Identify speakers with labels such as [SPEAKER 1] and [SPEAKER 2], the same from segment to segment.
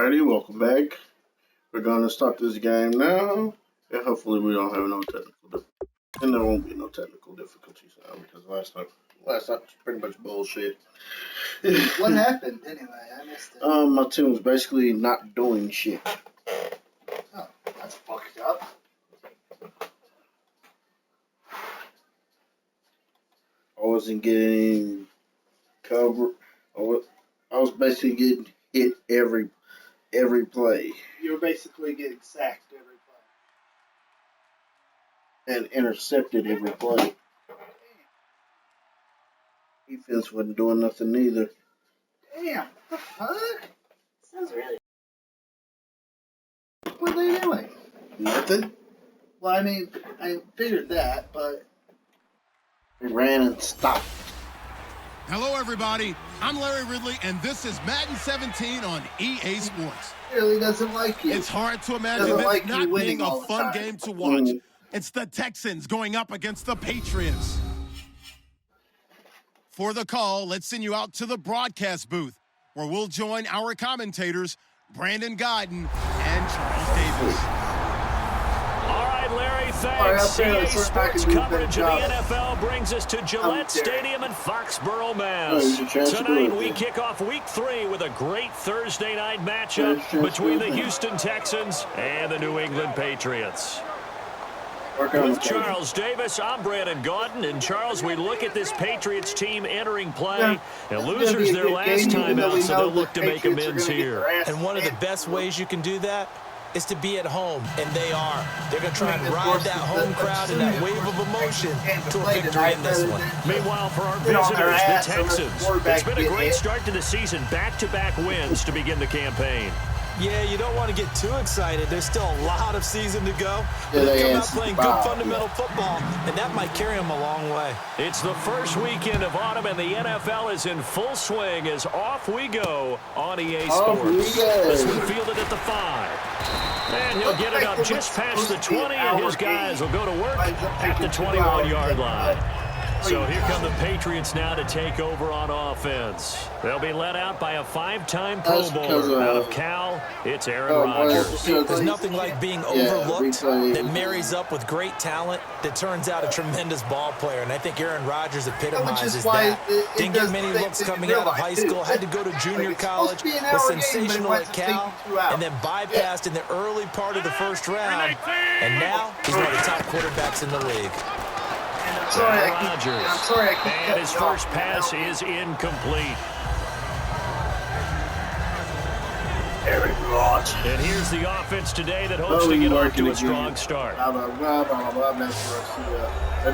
[SPEAKER 1] Alrighty, welcome back. We're going to start this game now. And hopefully we don't have no technical difficulties. And there won't be no technical difficulties now because last time was pretty much bullshit.
[SPEAKER 2] What happened anyway? I missed it.
[SPEAKER 1] My team was basically not doing shit.
[SPEAKER 2] Oh, that's fucked up.
[SPEAKER 1] I wasn't getting cover. I was basically getting hit every play.
[SPEAKER 2] You were basically getting sacked every play.
[SPEAKER 1] And intercepted every play. Defense wasn't doing nothing either.
[SPEAKER 2] Damn, what the fuck? Sounds really. What are they doing?
[SPEAKER 1] Nothing.
[SPEAKER 2] Well, I mean, I figured that, but.
[SPEAKER 1] They ran and stopped.
[SPEAKER 3] Hello, everybody. I'm Larry Ridley, and this is Madden 17 on EA Sports.
[SPEAKER 2] He really doesn't like you.
[SPEAKER 3] It's hard to imagine this
[SPEAKER 2] like
[SPEAKER 3] not being a fun
[SPEAKER 2] time.
[SPEAKER 3] game to watch. It's the Texans going up against the Patriots. For the call, let's send you out to the broadcast booth, where we'll join our commentators, Brandon Gaudin and Charles Davis.
[SPEAKER 4] All right, Larry, thanks. EA Sports coverage of the NFL brings us to Gillette Stadium in Foxborough, Mass. Tonight, we kick off Week 3 with a great Thursday night matchup between the Houston Texans and the New England Patriots. With Charles Davis, I'm Brandon Gaudin. And Charles, we look at this Patriots team entering play. And losers their last time out, so they'll look to make amends here.
[SPEAKER 5] And one of the best ways you can do that is to be at home, and they are. They're going to try and ride that home crowd and that wave of emotion to a victory in this one.
[SPEAKER 4] Meanwhile, for our visitors, the Texans, it's been a great start to the season. Back-to-back wins to begin the campaign.
[SPEAKER 5] Yeah, you don't want to get too excited. There's still a lot of season to go. But they come out playing good fundamental football, and that might carry them a long way.
[SPEAKER 4] It's the first weekend of autumn, and the NFL is in full swing as off we go on EA Sports. This one fielded at the 5. And he'll get it up just past the 20, and his guys will go to work at the 21-yard line. So here come the Patriots now to take over on offense. They'll be led out by a 5-time Pro Bowler. Out of Cal, it's Aaron Rodgers.
[SPEAKER 5] There's nothing like being overlooked that marries up with great talent that turns out a tremendous ball player. And I think Aaron Rodgers epitomizes that. Didn't get many looks coming out of high school. Had to go to junior college. Was sensational at Cal. And then bypassed in the early part of the first round. And now he's one of the top quarterbacks in the league.
[SPEAKER 4] Rodgers. And his first pass is incomplete.
[SPEAKER 1] Eric Rodgers.
[SPEAKER 4] And here's the offense today that hopes to get off to a strong start.
[SPEAKER 1] That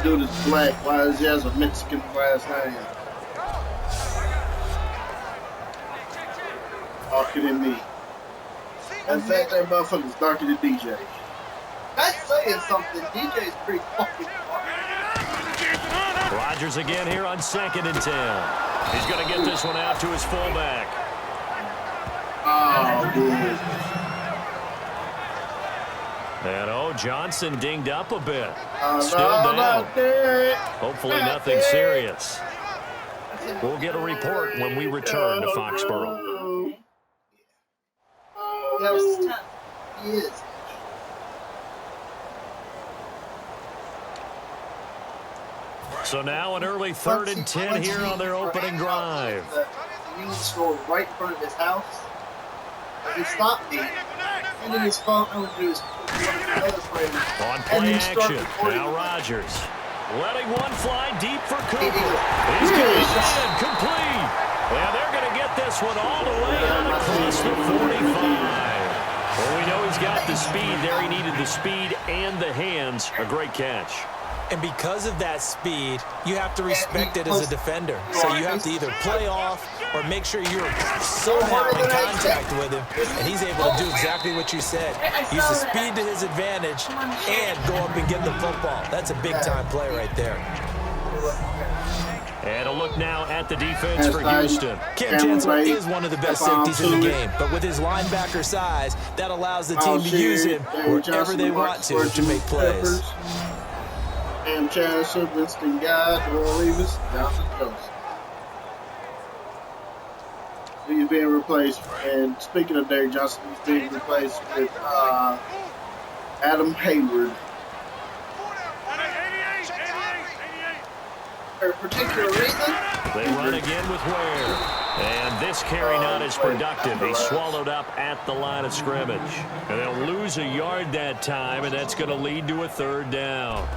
[SPEAKER 1] dude is black. Why does he have a Mexican last name? Darker than me. In fact, that motherfucker's darker than DJ.
[SPEAKER 2] That's saying something. DJ's pretty fucking dark.
[SPEAKER 4] Rodgers again here on 2nd and 10. He's going to get this one out to his fullback.
[SPEAKER 1] Oh, dude.
[SPEAKER 4] And, Johnson dinged up a bit. Still down. Hopefully nothing serious. We'll get a report when we return to Foxborough.
[SPEAKER 2] That was tough. He is.
[SPEAKER 4] So now an early 3rd and 10 here on their opening drive.
[SPEAKER 2] The convenience store right in front of his house. He stopped me. And then his phone over to his
[SPEAKER 4] on play action. Now Rodgers. Letting one fly deep for Cooper. He's going to get complete. And they're going to get this one all the way out across the 45. Well, we know he's got the speed there. He needed the speed and the hands. A great catch.
[SPEAKER 5] And because of that speed, you have to respect it as a defender. So you have to either play off or make sure you're somehow in contact with him. And he's able to do exactly what you said. Use the speed to his advantage and go up and get the football. That's a big-time play right there.
[SPEAKER 4] And a look now at the defense for Houston.
[SPEAKER 5] Cam Chancellor is one of the best safeties in the game, but with his linebacker size, that allows the team to use him wherever they want to make plays.
[SPEAKER 1] Cam Chancellor, Winston Guy, Doyle Levis, Johnson Joseph. He's being replaced. And speaking of Derrick Johnson, he's being replaced with Adam Hayward.
[SPEAKER 2] For a particular reason.
[SPEAKER 4] They run again with Ware. And this carry not as productive. He's swallowed up at the line of scrimmage. And they'll lose a yard that time, and that's going to lead to a 3rd down.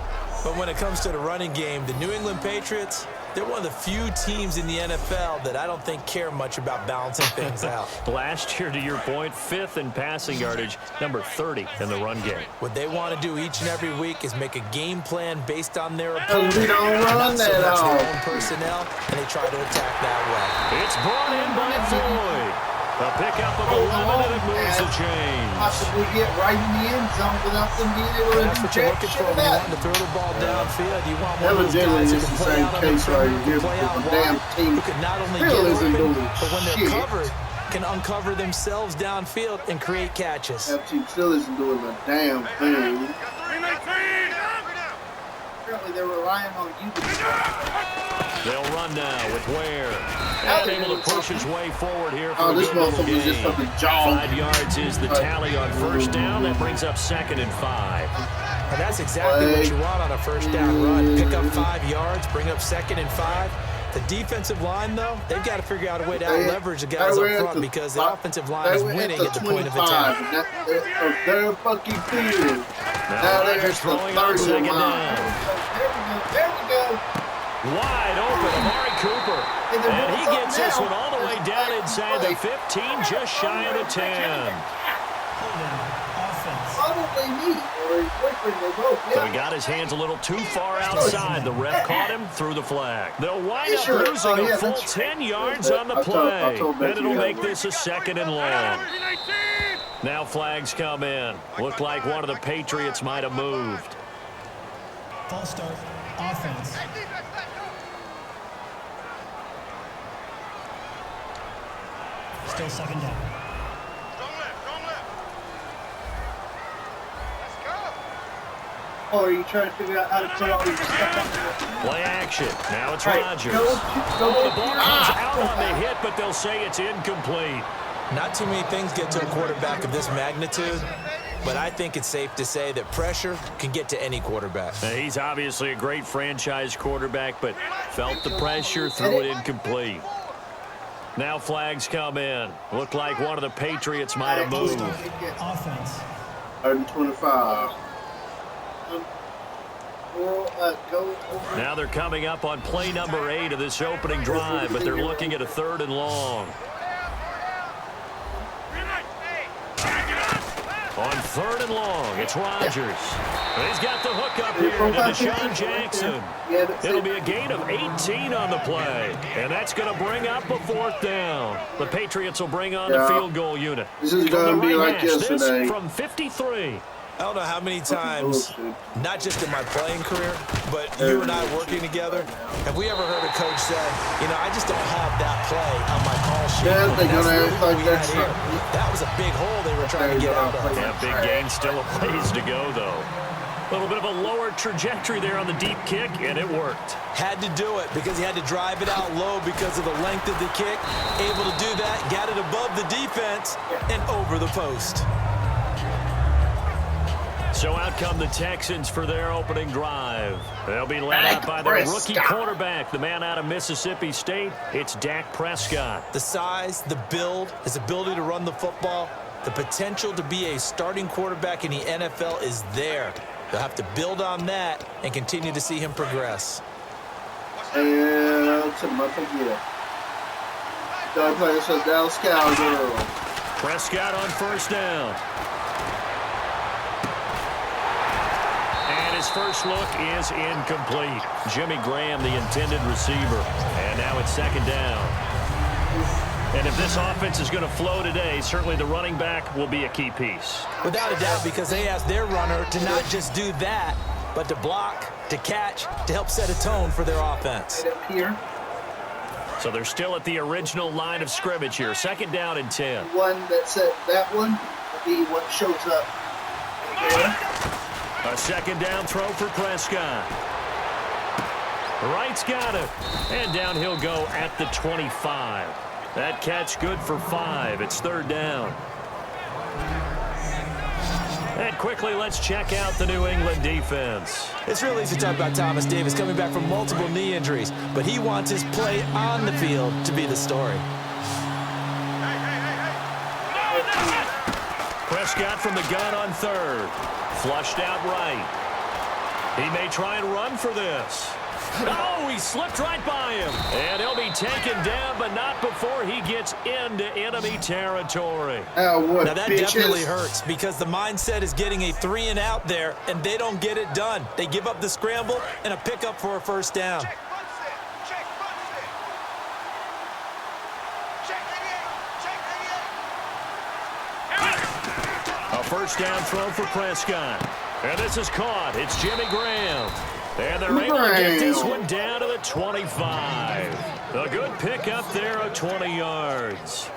[SPEAKER 5] But when it comes to the running game, the New England Patriots, they're one of the few teams in the NFL that I don't think care much about balancing things out.
[SPEAKER 4] Last year, to your point, 5th in passing yardage, number 30 in the run game.
[SPEAKER 5] What they want to do each and every week is make a game plan based on their opponent,
[SPEAKER 1] we don't run
[SPEAKER 5] so
[SPEAKER 1] that
[SPEAKER 5] much
[SPEAKER 1] off.
[SPEAKER 5] their own personnel, and they try to attack that way.
[SPEAKER 4] It's brought in by Floyd. A pickup of 11, and it moves the chains.
[SPEAKER 2] Possibly get right in the end zone without them being able to
[SPEAKER 5] That's what you're looking for when you want to throw the ball downfield. You want one of those
[SPEAKER 1] Evidently,
[SPEAKER 5] guys who
[SPEAKER 1] it's
[SPEAKER 5] can
[SPEAKER 1] the
[SPEAKER 5] play
[SPEAKER 1] same
[SPEAKER 5] out on the
[SPEAKER 1] case right
[SPEAKER 5] perimeter,
[SPEAKER 1] here
[SPEAKER 5] can play
[SPEAKER 1] with
[SPEAKER 5] out
[SPEAKER 1] the
[SPEAKER 5] wide,
[SPEAKER 1] damn team.
[SPEAKER 5] who can not only
[SPEAKER 1] Still
[SPEAKER 5] get
[SPEAKER 1] isn't
[SPEAKER 5] open,
[SPEAKER 1] doing
[SPEAKER 5] but when they're
[SPEAKER 1] shit.
[SPEAKER 5] covered, can uncover themselves downfield and create catches.
[SPEAKER 1] That team still isn't doing a damn thing.
[SPEAKER 2] Apparently they're relying on you.
[SPEAKER 4] They'll run now with Ware. And able to push his way forward here for
[SPEAKER 1] Oh,
[SPEAKER 4] a
[SPEAKER 1] this
[SPEAKER 4] good little
[SPEAKER 1] motherfucker is just
[SPEAKER 4] gain.
[SPEAKER 1] fucking jogging.
[SPEAKER 4] 5 yards is the tally on 1st down. That brings up 2nd and 5.
[SPEAKER 5] And that's exactly what you want on a 1st down run. Pick up 5 yards, bring up 2nd and 5. The defensive line, though, they've got to figure out a way to out-leverage the guys up front because the offensive line is winning at the point of attack.
[SPEAKER 1] Of their fucking field.
[SPEAKER 4] Now they're just throwing on 2nd down.
[SPEAKER 2] There we go.
[SPEAKER 4] Wide open, Amari Cooper. And he gets this one all the way down inside the 15, just shy of the 10.
[SPEAKER 2] Probably me or boyfriend, they both. Yeah.
[SPEAKER 4] So he got his hands a little too far outside. The ref caught him, threw the flag. They'll wind up losing a full 10 yards on the play. And it'll make this a 2nd and long. Now flags come in. Looked like one of the Patriots might have moved.
[SPEAKER 6] False start, offense. Still 2nd down.
[SPEAKER 2] Or are you trying to figure out how to put all your stuff on there?
[SPEAKER 4] Play action. Now it's
[SPEAKER 2] Right.
[SPEAKER 4] Rodgers.
[SPEAKER 2] Go
[SPEAKER 4] The ball comes out on the hit, but they'll say it's incomplete.
[SPEAKER 5] Not too many things get to a quarterback of this magnitude, but I think it's safe to say that pressure can get to any quarterback.
[SPEAKER 4] Now, he's obviously a great franchise quarterback, but felt the pressure, threw it incomplete. Now flags come in. Looked like one of the Patriots might have moved.
[SPEAKER 6] Offense.
[SPEAKER 1] 125.
[SPEAKER 4] Now they're coming up on play number 8 of this opening drive, but they're looking at a 3rd and long. On 3rd and long, it's Rodgers. He's got the hook up here to Deshaun Jackson. It'll be a gain of 18 on the play, and that's going to bring up a 4th down. The Patriots will bring on the field goal unit.
[SPEAKER 1] This is going to be like yesterday.
[SPEAKER 4] This from 53.
[SPEAKER 5] I don't know how many times, not just in my playing career, but you and I working together, have we ever heard a coach say, you know, I just don't have that play on my call sheet.
[SPEAKER 1] Yeah, they're
[SPEAKER 5] That's
[SPEAKER 1] going to
[SPEAKER 5] really
[SPEAKER 1] act
[SPEAKER 5] what
[SPEAKER 1] like
[SPEAKER 5] we had
[SPEAKER 1] that's
[SPEAKER 5] here. That was a big hole they were trying to get out of.
[SPEAKER 4] Yeah, big gain, still a ways to go, though. A little bit of a lower trajectory there on the deep kick, and it worked.
[SPEAKER 5] Had to do it because he had to drive it out low because of the length of the kick. Able to do that, got it above the defense and over the post. So out come the Texans for their opening drive. They'll be led out by their rookie quarterback, the man out of Mississippi State. It's Dak Prescott. The size, the build, his ability to run the football, the potential to be a starting quarterback in the NFL is there. They'll have to build on that and continue to see him progress.
[SPEAKER 1] And to my forget. Dog player says Dallas Cowgirl.
[SPEAKER 4] Prescott on 1st down. His first look is incomplete. Jimmy Graham, the intended receiver. And now it's 2nd down. And if this offense is going to flow today, certainly the running back will be a key piece. Without a doubt, because they asked their runner to not just do that, but to block, to catch, to help set a tone for their offense.
[SPEAKER 2] Right up here.
[SPEAKER 4] So they're still at the original line of scrimmage here. 2nd down and 10.
[SPEAKER 2] One that said that one will be what shows up. There.
[SPEAKER 4] A 2nd down throw for Prescott. Wright's got it. And down he'll go at the 25. That catch good for 5. It's 3rd down. And quickly, let's check out the New England defense.
[SPEAKER 5] It's real easy to talk about Thomas Davis coming back from multiple knee injuries, but he wants his play on the field to be the story.
[SPEAKER 4] Prescott from the gun on 3rd. Flushed out right. He may try and run for this. Oh, he slipped right by him. And he'll be taken down, but not before he gets into enemy territory.
[SPEAKER 5] Now, that definitely hurts because the mindset is getting a 3 and out there, and they don't get it done. They give up the scramble and a pickup for a 1st down.
[SPEAKER 4] A 1st down throw for Prescott. And this is caught. It's Jimmy Graham. And they're able to get this one down to the 25. A good pickup there of 20 yards.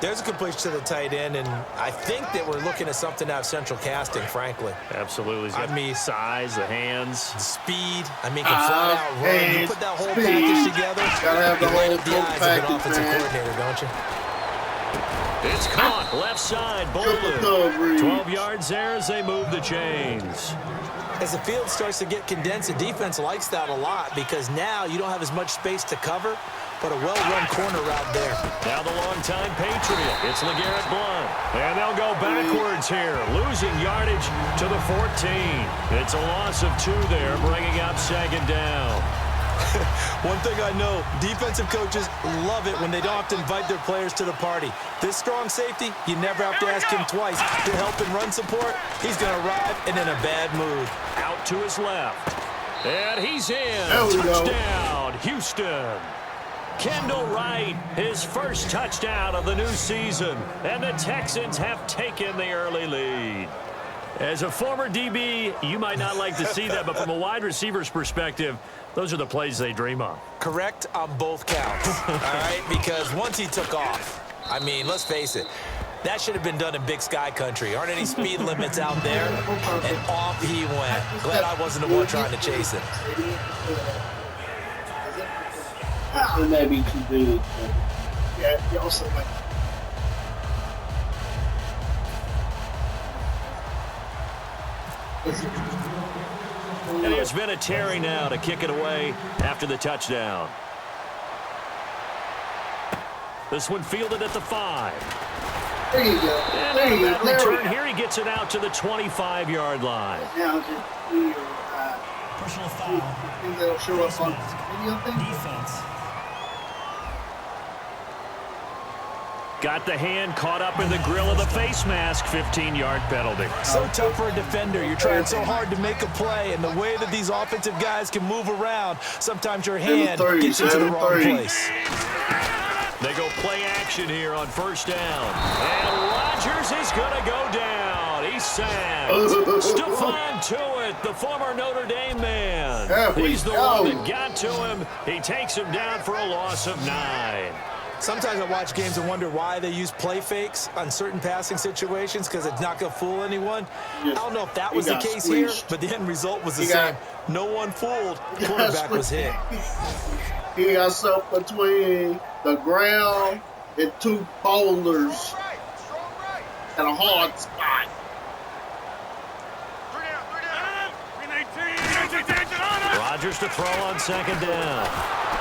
[SPEAKER 5] There's a completion to the tight end, and I think that we're looking at something out of central casting, frankly.
[SPEAKER 4] Absolutely. I mean, size, the hands.
[SPEAKER 5] The speed. I mean, can flat out run. You put that whole package together,
[SPEAKER 1] gotta have the
[SPEAKER 5] whole
[SPEAKER 1] whole
[SPEAKER 5] eyes
[SPEAKER 1] package,
[SPEAKER 5] of an offensive
[SPEAKER 1] man.
[SPEAKER 5] coordinator, don't you?
[SPEAKER 4] It's caught. Left side. Bolden. 12 yards there as they move the chains.
[SPEAKER 5] As the field starts to get condensed, the defense likes that a lot because now you don't have as much space to cover, but a well-run corner route there.
[SPEAKER 4] Now the long-time Patriot. It's LeGarrette Blount. And they'll go backwards here, losing yardage to the 14. It's a loss of 2 there, bringing up 2nd down.
[SPEAKER 5] One thing I know, defensive coaches love it when they don't have to invite their players to the party. This strong safety, you never have to ask him twice to help in run support. He's going to arrive and in a bad mood.
[SPEAKER 4] Out to his left. And he's in. Touchdown, Houston. Kendall Wright, his first touchdown of the new season. And the Texans have taken the early lead. As a former DB, you might not like to see that, but from a wide receiver's perspective, those are the plays they dream of.
[SPEAKER 5] Correct on both counts, all right? Because once he took off, I mean, let's face it, that should have been done in Big Sky country. Aren't any speed limits out there? And off he went. Glad I wasn't the one trying to chase him.
[SPEAKER 2] It may be too big. Yeah, he also like.
[SPEAKER 4] And there's been a Terry now to kick it away after the touchdown. This one fielded at the 5.
[SPEAKER 2] There you go.
[SPEAKER 4] And
[SPEAKER 2] there you go.
[SPEAKER 4] Return here, he gets it out to the 25-yard line.
[SPEAKER 2] Now just do your
[SPEAKER 6] personal foul.
[SPEAKER 2] thing that'll show up on video thing.
[SPEAKER 6] Defense.
[SPEAKER 4] Got the hand caught up in the grill of the face mask. 15-yard penalty.
[SPEAKER 5] So tough for a defender. You're trying so hard to make a play, and the way that these offensive guys can move around, sometimes your hand gets into the wrong place.
[SPEAKER 4] They go play action here on 1st down. And Rodgers is going to go down. He's sacked. Stephon Tuitt, the former Notre Dame man. He's the one that got to him. He takes him down for a loss of 9.
[SPEAKER 5] Sometimes I watch games and wonder why they use play fakes on certain passing situations because it's not going to fool anyone. I don't know if that was the case here, but the end result was the same. No one fooled. The quarterback was hit.
[SPEAKER 1] He got stuck between the ground and 2 boulders at a hard spot.
[SPEAKER 4] Rodgers to throw on 2nd down.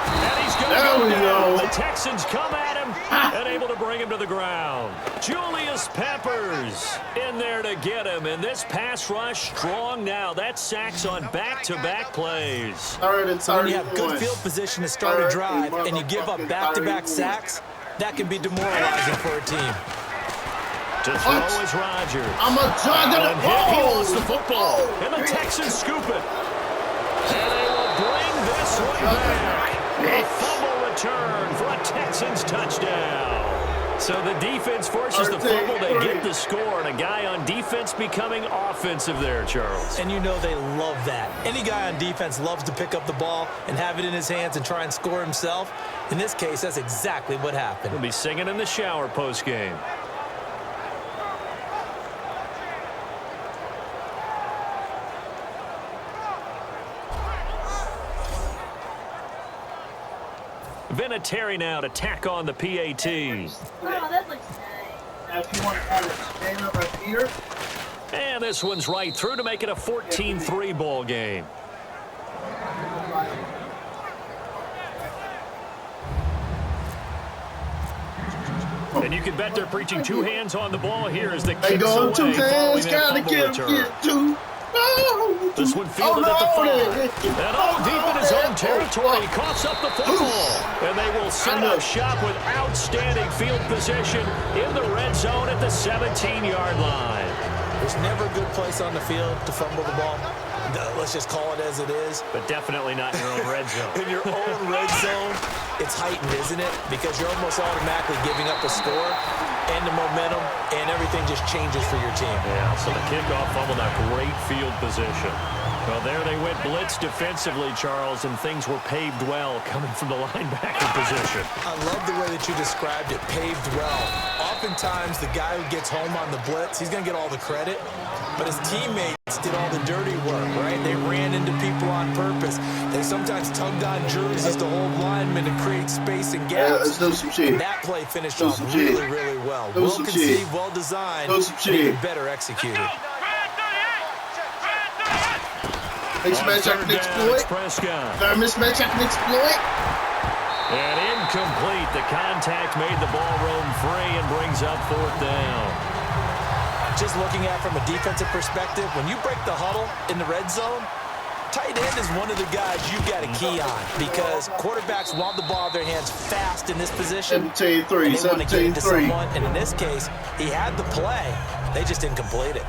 [SPEAKER 4] And he's going to go down. The Texans come at him and able to bring him to the ground. Julius Peppers in there to get him. And this pass rush strong now. That's sacks on back-to-back plays.
[SPEAKER 5] So when you have good field position to start a drive and you give up back-to-back sacks, that can be demoralizing for a team.
[SPEAKER 4] To throw is Rodgers.
[SPEAKER 1] I'm a Juggernaut.
[SPEAKER 4] He lost the football. And the Texans scoop it. And they will bring this one back. A fumble return for a Texans touchdown. So the defense forces the fumble. They get the score. And a guy on defense becoming offensive there, Charles.
[SPEAKER 5] And you know they love that. Any guy on defense loves to pick up the ball and have it in his hands and try and score himself. In this case, that's exactly what happened.
[SPEAKER 4] He'll be singing in the shower post-game. Vinatieri now to tack on the PAT.
[SPEAKER 7] Oh, that looks nice.
[SPEAKER 2] Now, if you want to add a banner right here.
[SPEAKER 4] And this one's right through to make it a 14-3 ball game. And you can bet they're preaching two hands on the ball here as the kicks away.
[SPEAKER 1] Two hands,
[SPEAKER 4] gotta
[SPEAKER 1] get two. No.
[SPEAKER 4] This one fielded at the 5. And deep in his own territory, he coughs up the football. And they will set up shop with outstanding field position in the red zone at the 17-yard line.
[SPEAKER 5] There's never a good place on the field to fumble the ball. Let's just call it as it is.
[SPEAKER 4] But definitely not in your own red zone.
[SPEAKER 5] In your own red zone, it's heightened, isn't it? Because you're almost automatically giving up a score and the momentum, and everything just changes for your team.
[SPEAKER 4] Yeah, so the kickoff fumbled a great field position. Well, there they went blitz defensively, Charles, and things were paved well coming from the linebacker position.
[SPEAKER 5] I love the way that you described it, paved well. Oftentimes, the guy who gets home on the blitz, he's going to get all the credit, but his teammates did all the dirty work, right? They ran into people on purpose. They sometimes tugged on jerseys to hold linemen to create space and gaps. And that play finished off really, really well. Well conceived, well designed, and even better executed.
[SPEAKER 1] Mismatch I can exploit. Mismatch I can exploit.
[SPEAKER 4] And incomplete. The contact made the ball roam free and brings up 4th down.
[SPEAKER 5] Just looking at it from a defensive perspective, when you break the huddle in the red zone, tight end is one of the guys you've got to key on because quarterbacks want the ball in their hands fast in this position.
[SPEAKER 1] 17-3,
[SPEAKER 5] and they want to get it to someone, and in this case, he had the play. They just didn't complete it.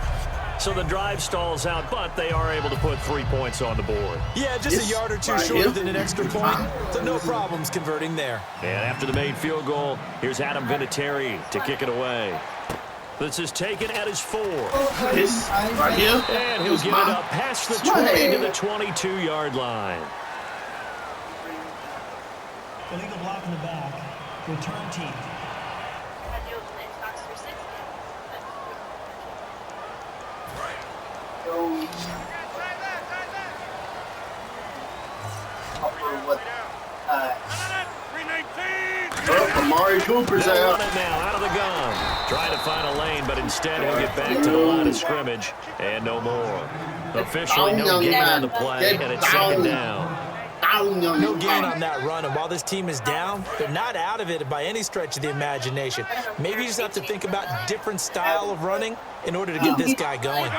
[SPEAKER 4] So the drive stalls out, but they are able to put 3 points on the board.
[SPEAKER 5] Yeah, just a yard or two shorter than an extra point, so no problems converting there.
[SPEAKER 4] And after the made field goal, here's Adam Vinatieri to kick it away. This is taken at his 4.
[SPEAKER 1] Right here.
[SPEAKER 4] And he'll get it up past the 20 to the 22-yard line.
[SPEAKER 6] Illegal block in the back. Return team.
[SPEAKER 1] Amari Cooper's out.
[SPEAKER 4] Run it now out of the gun. Trying to find a lane, but instead he'll get back to the line of scrimmage. And no more. Officially no gain on the play, and it's 2nd down.
[SPEAKER 5] No gain on that run, and while this team is down, they're not out of it by any stretch of the imagination. Maybe you just have to think about a different style of running in order to get this guy going.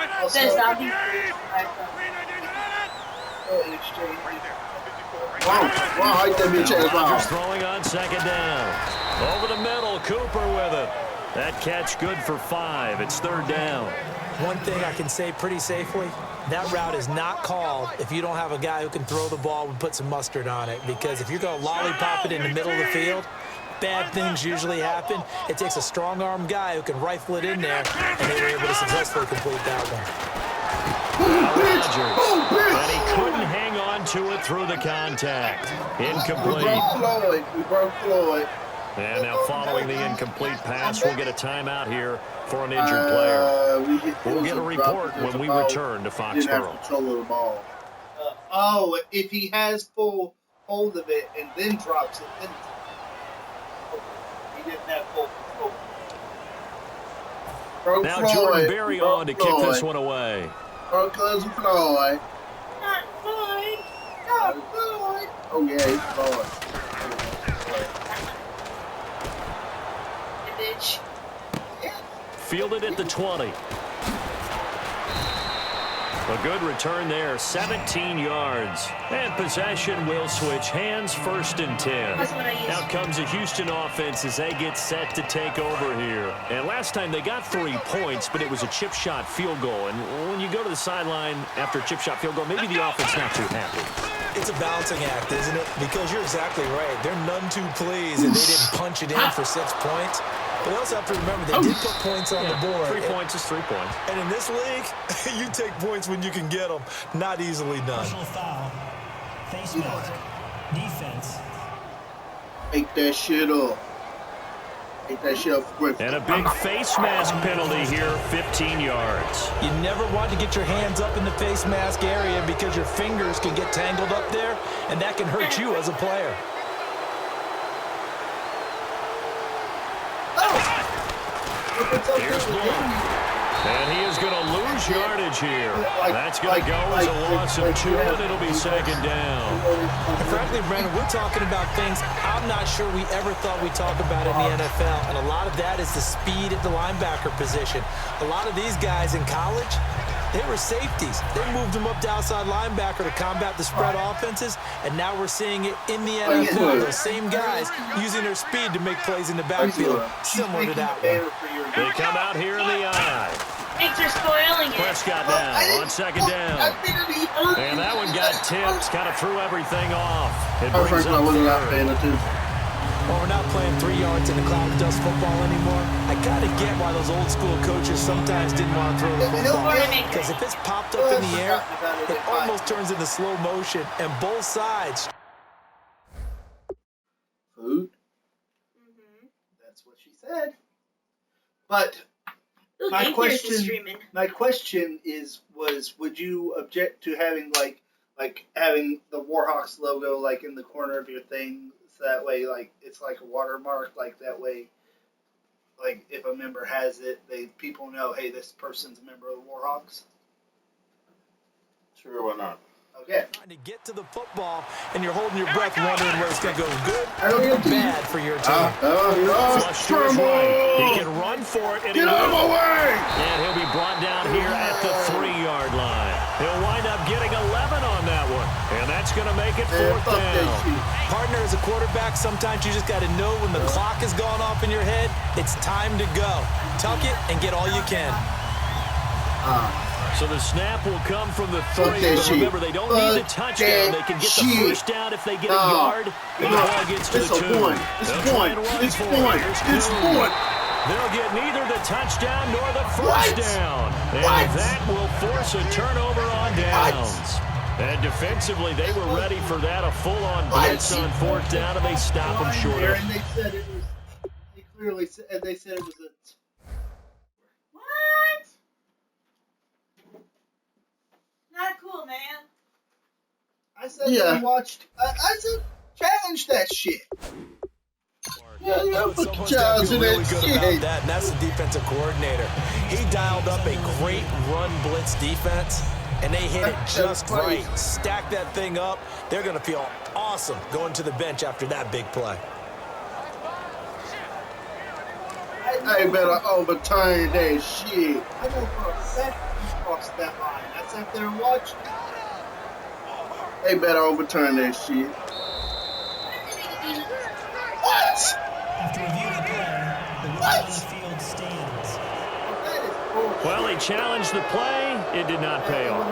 [SPEAKER 4] Rodgers throwing on 2nd down. Over the middle, Cooper with it. That catch good for 5. It's 3rd down.
[SPEAKER 5] One thing I can say pretty safely, that route is not called if you don't have a guy who can throw the ball and put some mustard on it. Because if you're going to lollipop it in the middle of the field, bad things usually happen. It takes a strong-arm guy who can rifle it in there, and they were able to successfully complete that one.
[SPEAKER 4] Rodgers, and he couldn't hang on to it through the contact. Incomplete.
[SPEAKER 1] We broke Floyd.
[SPEAKER 4] And now following the incomplete pass, we'll get a timeout here for an injured player. We'll get a report when we return to Foxborough.
[SPEAKER 2] If he has full hold of it and then drops it, then he didn't have full control.
[SPEAKER 4] Now Jordan Berry on to kick this one away.
[SPEAKER 1] Broke cousin Floyd.
[SPEAKER 7] Not Floyd.
[SPEAKER 1] Not Floyd. Oh yeah, he's Floyd.
[SPEAKER 4] Fielded at the 20. A good return there, 17 yards. And possession will switch hands, 1st and 10. Now comes the Houston offense as they get set to take over here. And last time they got 3 points, but it was a chip shot field goal. And when you go to the sideline after a chip shot field goal, maybe the offense not too happy.
[SPEAKER 5] It's a balancing act, isn't it? Because you're exactly right. They're none too pleased, and they didn't punch it in for 6 points. But they also have to remember they did put points on the board.
[SPEAKER 4] 3 points is 3 points.
[SPEAKER 5] And in this league, you take points when you can get them. Not easily done.
[SPEAKER 6] Personal foul. Face mask. Defense.
[SPEAKER 1] Take that shit up. Take that shit up quick.
[SPEAKER 4] And a big face mask penalty here, 15 yards.
[SPEAKER 5] You never want to get your hands up in the face mask area because your fingers can get tangled up there, and that can hurt you as a player.
[SPEAKER 4] Here's Blunt. And he is going to lose yardage here. That's going to go as a loss of 2, and it'll be second down.
[SPEAKER 5] And frankly, Brandon, we're talking about things I'm not sure we ever thought we'd talk about in the NFL. And a lot of that is the speed at the linebacker position. A lot of these guys in college, they were safeties. They moved them up to outside linebacker to combat the spread offenses, and now we're seeing it in the NFL. Those same guys using their speed to make plays in the backfield, similar to that one.
[SPEAKER 4] They come out here in the eye.
[SPEAKER 7] Thanks for spoiling it.
[SPEAKER 4] Prescott now on second down. And that one got tipped, kind of threw everything off. It brings up third.
[SPEAKER 5] Well, we're not playing 3 yards in the cloud of dust football anymore. I gotta get why those old school coaches sometimes didn't want to throw the football. Because if it's popped up in the air, it almost turns into slow motion, and both sides.
[SPEAKER 2] Food? That's what she said. But
[SPEAKER 7] Ooh,
[SPEAKER 2] my question was would you object to having like having the Warhawks logo like in the corner of your thing? So that way, like, it's like a watermark, like, that way, like, if a member has it, people know, hey, this person's a member of the Warhawks?
[SPEAKER 1] Sure, why not?
[SPEAKER 2] Okay.
[SPEAKER 5] Trying to get to the football, and you're holding your breath wondering where it's going to go good or bad for your team.
[SPEAKER 4] Flush to his right. He can run for it. And
[SPEAKER 1] Get out of my way!
[SPEAKER 4] And he'll be brought down here at the 3-yard line. He'll wind up getting 11 on that one. And that's going to make it 4th down.
[SPEAKER 5] Partner, as a quarterback, sometimes you just got to know when the clock has gone off in your head, it's time to go. Tuck it and get all you can.
[SPEAKER 4] So the snap will come from the 3. But remember, they don't need the touchdown. They can get the first down if they get a yard. And the ball gets to the 2.
[SPEAKER 1] It's point.
[SPEAKER 4] They'll get neither the touchdown nor the first down. And that will force a turnover on downs. And defensively, they were ready for that, a full-on blitz on 4th down, and they stop them short.
[SPEAKER 2] And they said it was, they clearly said, it was a...
[SPEAKER 7] What? Not cool, man.
[SPEAKER 2] I said I said challenge that shit.
[SPEAKER 5] Someone's got to be really good about that, and that's the defensive coordinator. He dialed up a great run blitz defense, and they hit it just right. Stack that thing up. They're going to feel awesome going to the bench after that big play.
[SPEAKER 1] I better overturn that shit.
[SPEAKER 2] I know for a fact you crossed that line. I sat there and watched.
[SPEAKER 1] They better overturn that shit.
[SPEAKER 2] What?
[SPEAKER 6] After reviewing the play, the rule on the field stands.
[SPEAKER 4] Well, he challenged the play. It did not pay off.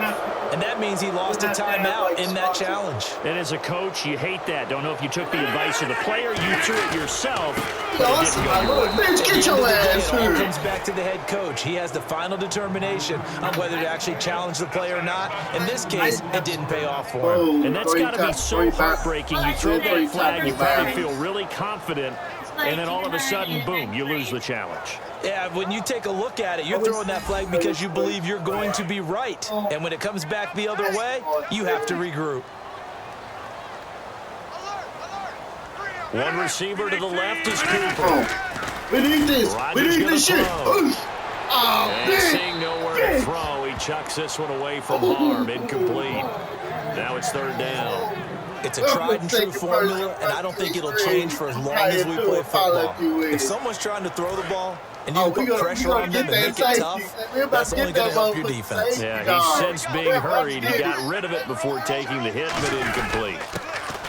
[SPEAKER 5] And that means he lost a timeout in that challenge.
[SPEAKER 4] And as a coach, you hate that. Don't know if you took the advice of the player, you threw it yourself. But it didn't go your way.
[SPEAKER 1] Bitch, get your ass
[SPEAKER 5] It all
[SPEAKER 1] here.
[SPEAKER 5] comes back to the head coach. He has the final determination on whether to actually challenge the play or not. In this case, it didn't pay off for him.
[SPEAKER 4] And that's got to be so heartbreaking. You throw that flag, you probably feel really confident, and then all of a sudden, boom, you lose the challenge.
[SPEAKER 5] Yeah, when you take a look at it, you're throwing that flag because you believe you're going to be right. And when it comes back the other way, you have to regroup.
[SPEAKER 4] One receiver to the left is Cooper.
[SPEAKER 1] We need this. We need this shit.
[SPEAKER 4] And seeing nowhere to throw, he chucks this one away from harm. Incomplete. Now it's 3rd down.
[SPEAKER 5] It's a tried and true formula, and I don't think it'll change for as long as we play football. If someone's trying to throw the ball and you put pressure on them and make it tough, that's only going to help your defense.
[SPEAKER 4] Yeah, he sensed being hurried. He got rid of it before taking the hit, but incomplete.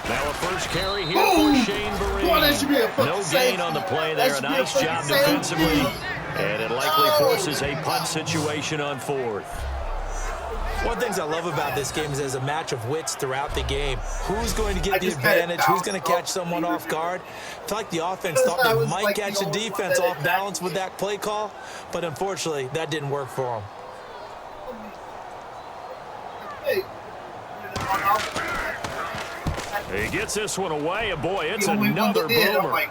[SPEAKER 4] Now a first carry here for Shane Vereen. No gain on the play there. A nice job defensively. And it likely forces a punt situation on 4th.
[SPEAKER 5] One of the things I love about this game is there's a match of wits throughout the game. Who's going to get the advantage? Who's going to catch someone off guard? I feel like the offense thought they might catch the defense off balance with that play call, but unfortunately, that didn't work for them.
[SPEAKER 4] He gets this one away, and boy, it's another boomer.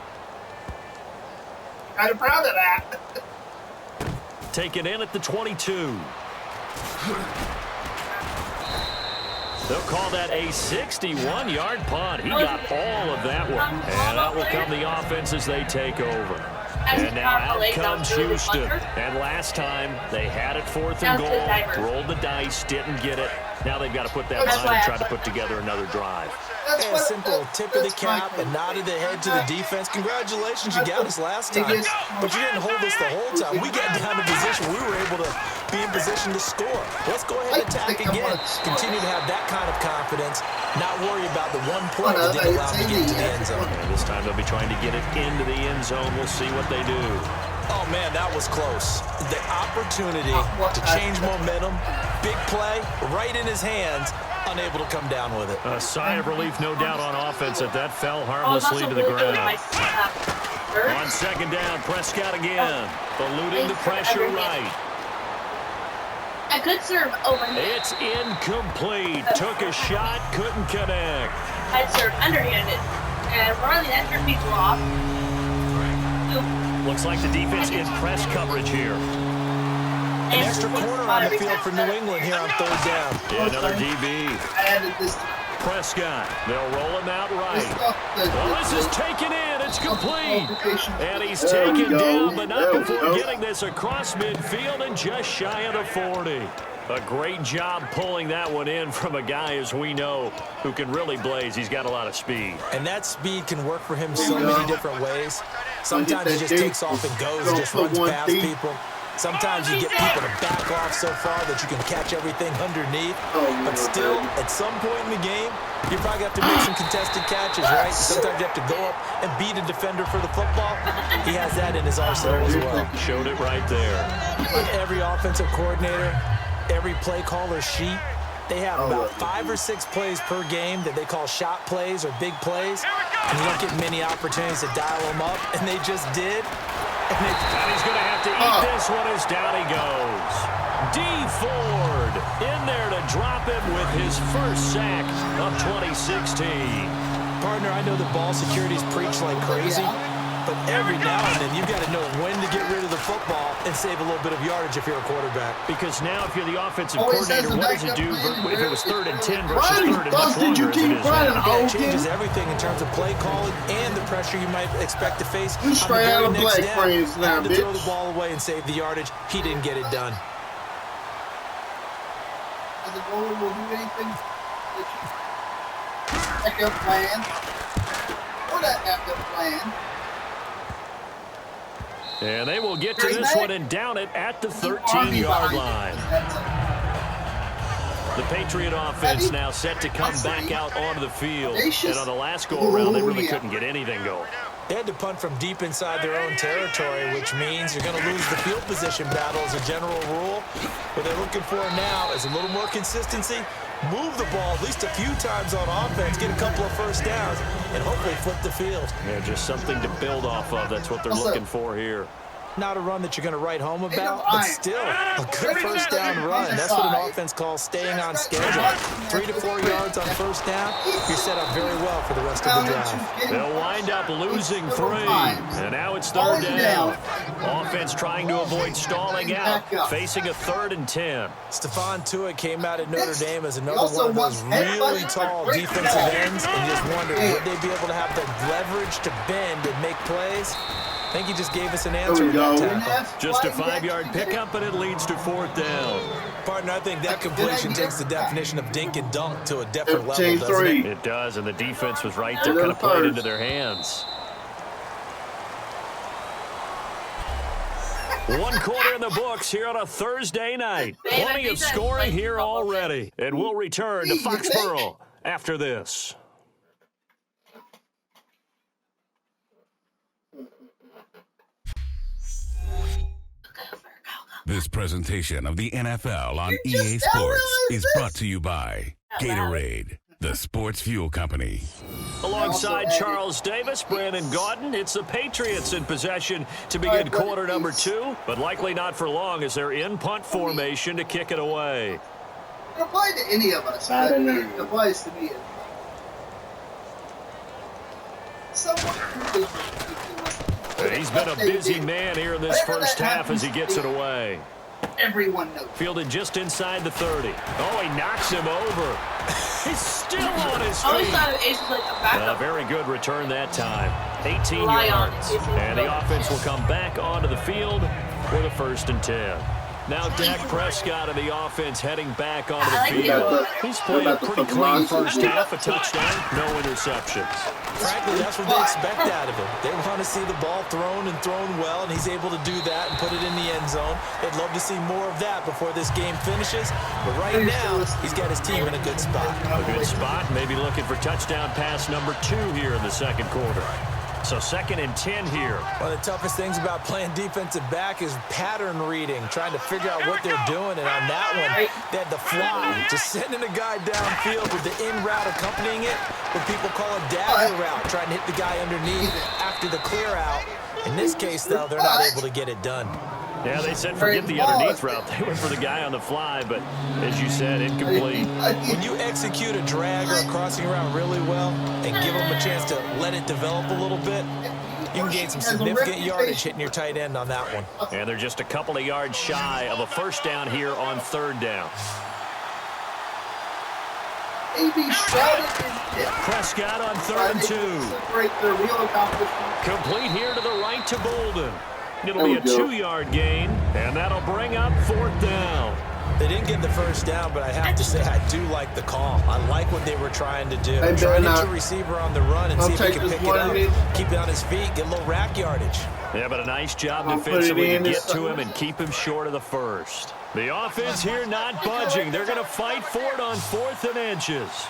[SPEAKER 2] Kind of proud of that.
[SPEAKER 4] Taken in at the 22. They'll call that a 61-yard punt. He got all of that one. And that will come the offense as they take over. And now out comes Houston. And last time, they had it 4th and goal, rolled the dice, didn't get it. Now they've got to put that behind and try to put together another drive.
[SPEAKER 5] Yeah, a simple tip of the cap, a nod of the head to the defense. Congratulations, you got us last time. But you didn't hold us the whole time. We got down to position. We were able to be in position to score. Let's go ahead and attack again. Continue to have that kind of confidence. Not worry about the one play that didn't allow them to get into the end zone.
[SPEAKER 4] And this time they'll be trying to get it into the end zone. We'll see what they do.
[SPEAKER 5] Oh, man, that was close. The opportunity to change momentum, big play, right in his hands, unable to come down with it.
[SPEAKER 4] A sigh of relief, no doubt, on offense that fell harmlessly to the ground. On 2nd down, Prescott again, eluding the pressure right.
[SPEAKER 7] A good serve overhand.
[SPEAKER 4] It's incomplete. Took a shot, couldn't connect.
[SPEAKER 7] I'd serve underhanded. And Marley, that turned people off.
[SPEAKER 4] Looks like the defense in press coverage here.
[SPEAKER 5] An extra corner on the field for New England here on 3rd down.
[SPEAKER 4] Yeah, another DB.
[SPEAKER 2] I added this.
[SPEAKER 4] Prescott, they'll roll him out right. Well, this is taken in. It's complete. And he's taken down, but not before getting this across midfield and just shy of the 40. A great job pulling that one in from a guy, as we know, who can really blaze. He's got a lot of speed.
[SPEAKER 5] And that speed can work for him so many different ways. Sometimes he just takes off and goes, just runs past people. Sometimes you get people to back off so far that you can catch everything underneath. But still, at some point in the game, you probably have to make some contested catches, right? Sometimes you have to go up and beat a defender for the football. He has that in his arsenal as well.
[SPEAKER 4] Showed it right there.
[SPEAKER 5] On every offensive coordinator, every play caller sheet, they have about 5 or 6 plays per game that they call shot plays or big plays. And you don't get many opportunities to dial them up, and they just did.
[SPEAKER 4] And he's going to have to eat this one as down he goes. D. Ford in there to drop him with his first sack of 2016.
[SPEAKER 5] Partner, I know the ball security's preached like crazy, but every now and then you've got to know when to get rid of the football and save a little bit of yardage if you're a quarterback.
[SPEAKER 4] Because now if you're the offensive coordinator, what does it do if it was 3rd and 10 versus 3rd and much longer as it is now?
[SPEAKER 5] It changes everything in terms of play calling and the pressure you might expect to face on the
[SPEAKER 1] straight out
[SPEAKER 5] very
[SPEAKER 1] of
[SPEAKER 5] next
[SPEAKER 1] play
[SPEAKER 5] down.
[SPEAKER 1] now,
[SPEAKER 5] To throw the ball away and save the yardage, he didn't get it done.
[SPEAKER 2] Does the goalie will do anything? Backup plan. Or that backup plan.
[SPEAKER 4] And they will get to this one and down it at the 13-yard line. The Patriot offense now set to come back out onto the field. And on the last go-around, they really couldn't get anything going.
[SPEAKER 5] They had to punt from deep inside their own territory, which means you're going to lose the field position battle as a general rule. What they're looking for now is a little more consistency, move the ball at least a few times on offense, get a couple of first downs, and hopefully flip the field.
[SPEAKER 4] Yeah, just something to build off of. That's what they're looking for here.
[SPEAKER 5] Not a run that you're going to write home about, but still a good first down run. That's what an offense calls staying on schedule. 3 to 4 yards on first down, you're set up very well for the rest of the drive.
[SPEAKER 4] They'll wind up losing 3, and now it's 3rd down. Offense trying to avoid stalling out, facing a 3rd and 10.
[SPEAKER 5] Stephon Tuitt came out at Notre Dame as another one of those really tall defensive ends, and just wondered, would they be able to have the leverage to bend and make plays? I think he just gave us an answer with that tackle.
[SPEAKER 4] Just a 5-yard pickup, and it leads to 4th down.
[SPEAKER 5] Partner, I think that completion takes the definition of dink and dunk to a different level, doesn't it?
[SPEAKER 4] It does, and the defense was right there, kind of played into their hands. 1 quarter in the books here on a Thursday night. Plenty of scoring here already. And we'll return to Foxborough after this.
[SPEAKER 8] This presentation of the NFL on EA Sports is brought to you by Gatorade, the sports fuel company.
[SPEAKER 4] Alongside Charles Davis, Brandon Gaudin, it's the Patriots in possession to begin quarter number 2, but likely not for long as they're in punt formation to kick it away.
[SPEAKER 2] It applies to any of us. It applies to me.
[SPEAKER 4] He's been a busy man here in this first half as he gets it away.
[SPEAKER 2] Everyone knows.
[SPEAKER 4] Fielded just inside the 30. Oh, he knocks him over. He's still on his feet.
[SPEAKER 7] I always thought it was like a backup.
[SPEAKER 4] Very good return that time. 18 yards. And the offense will come back onto the field for the 1st and 10. Now Dak Prescott of the offense heading back onto the field. He's played a pretty clean first half, a touchdown, no interceptions.
[SPEAKER 5] Frankly, that's what they expect out of him. They want to see the ball thrown and thrown well, and he's able to do that and put it in the end zone. They'd love to see more of that before this game finishes. But right now, he's got his team in a good spot.
[SPEAKER 4] A good spot, maybe looking for touchdown pass number 2 here in the second quarter. So 2nd and 10 here.
[SPEAKER 5] One of the toughest things about playing defensive back is pattern reading, trying to figure out what they're doing. And on that one, they had the fly, just sending a guy downfield with the in route accompanying it, what people call a dagger route, trying to hit the guy underneath after the clear out. In this case, though, they're not able to get it done.
[SPEAKER 4] Yeah, they said forget the underneath route. They went for the guy on the fly, but as you said, incomplete.
[SPEAKER 5] When you execute a drag or a crossing route really well and give them a chance to let it develop a little bit, you can gain some significant yardage hitting your tight end on that one.
[SPEAKER 4] And they're just a couple of yards shy of a 1st down here on 3rd down. Prescott on 3rd and 2. Complete here to the right to Bolden. It'll be a 2-yard gain, and that'll bring up 4th down.
[SPEAKER 5] They didn't get the 1st down, but I have to say I do like the call. I like what they were trying to do. Try to hit your receiver on the run and see if he can pick it up, keep it on his feet, get a little rack yardage.
[SPEAKER 4] Yeah, but a nice job defensively to get to him and keep him short of the 1st. The offense here not budging. They're going to fight for it on 4th and inches.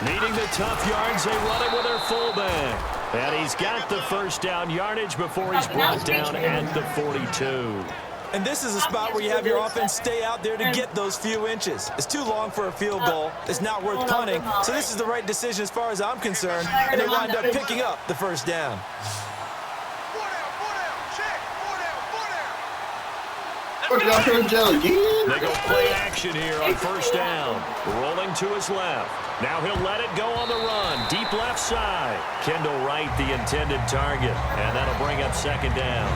[SPEAKER 4] Needing the tough yards, they run it with their fullback. And he's got the 1st down yardage before he's brought down at the 42.
[SPEAKER 5] And this is a spot where you have your offense stay out there to get those few inches. It's too long for a field goal. It's not worth punting. So this is the right decision as far as I'm concerned. And they wind up picking up the 1st down.
[SPEAKER 1] They
[SPEAKER 4] go play action here on 1st down. Rolling to his left. Now he'll let it go on the run. Deep left side. Kendall Wright, the intended target. And that'll bring up 2nd down.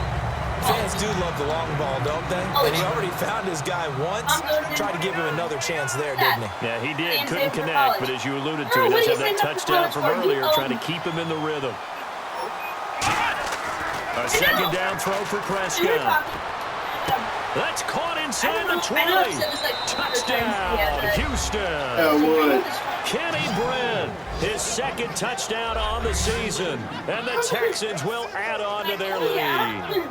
[SPEAKER 5] Fans do love the long ball, don't they? And he already found his guy once. Tried to give him another chance there, didn't he?
[SPEAKER 4] Yeah, he did. Couldn't connect, but as you alluded to, he does have that touchdown from earlier, trying to keep him in the rhythm. A 2nd down throw for Prescott. That's caught inside the 20. Touchdown, Houston. Kenny Brent, his 2nd touchdown on the season. And the Texans will add on to their lead.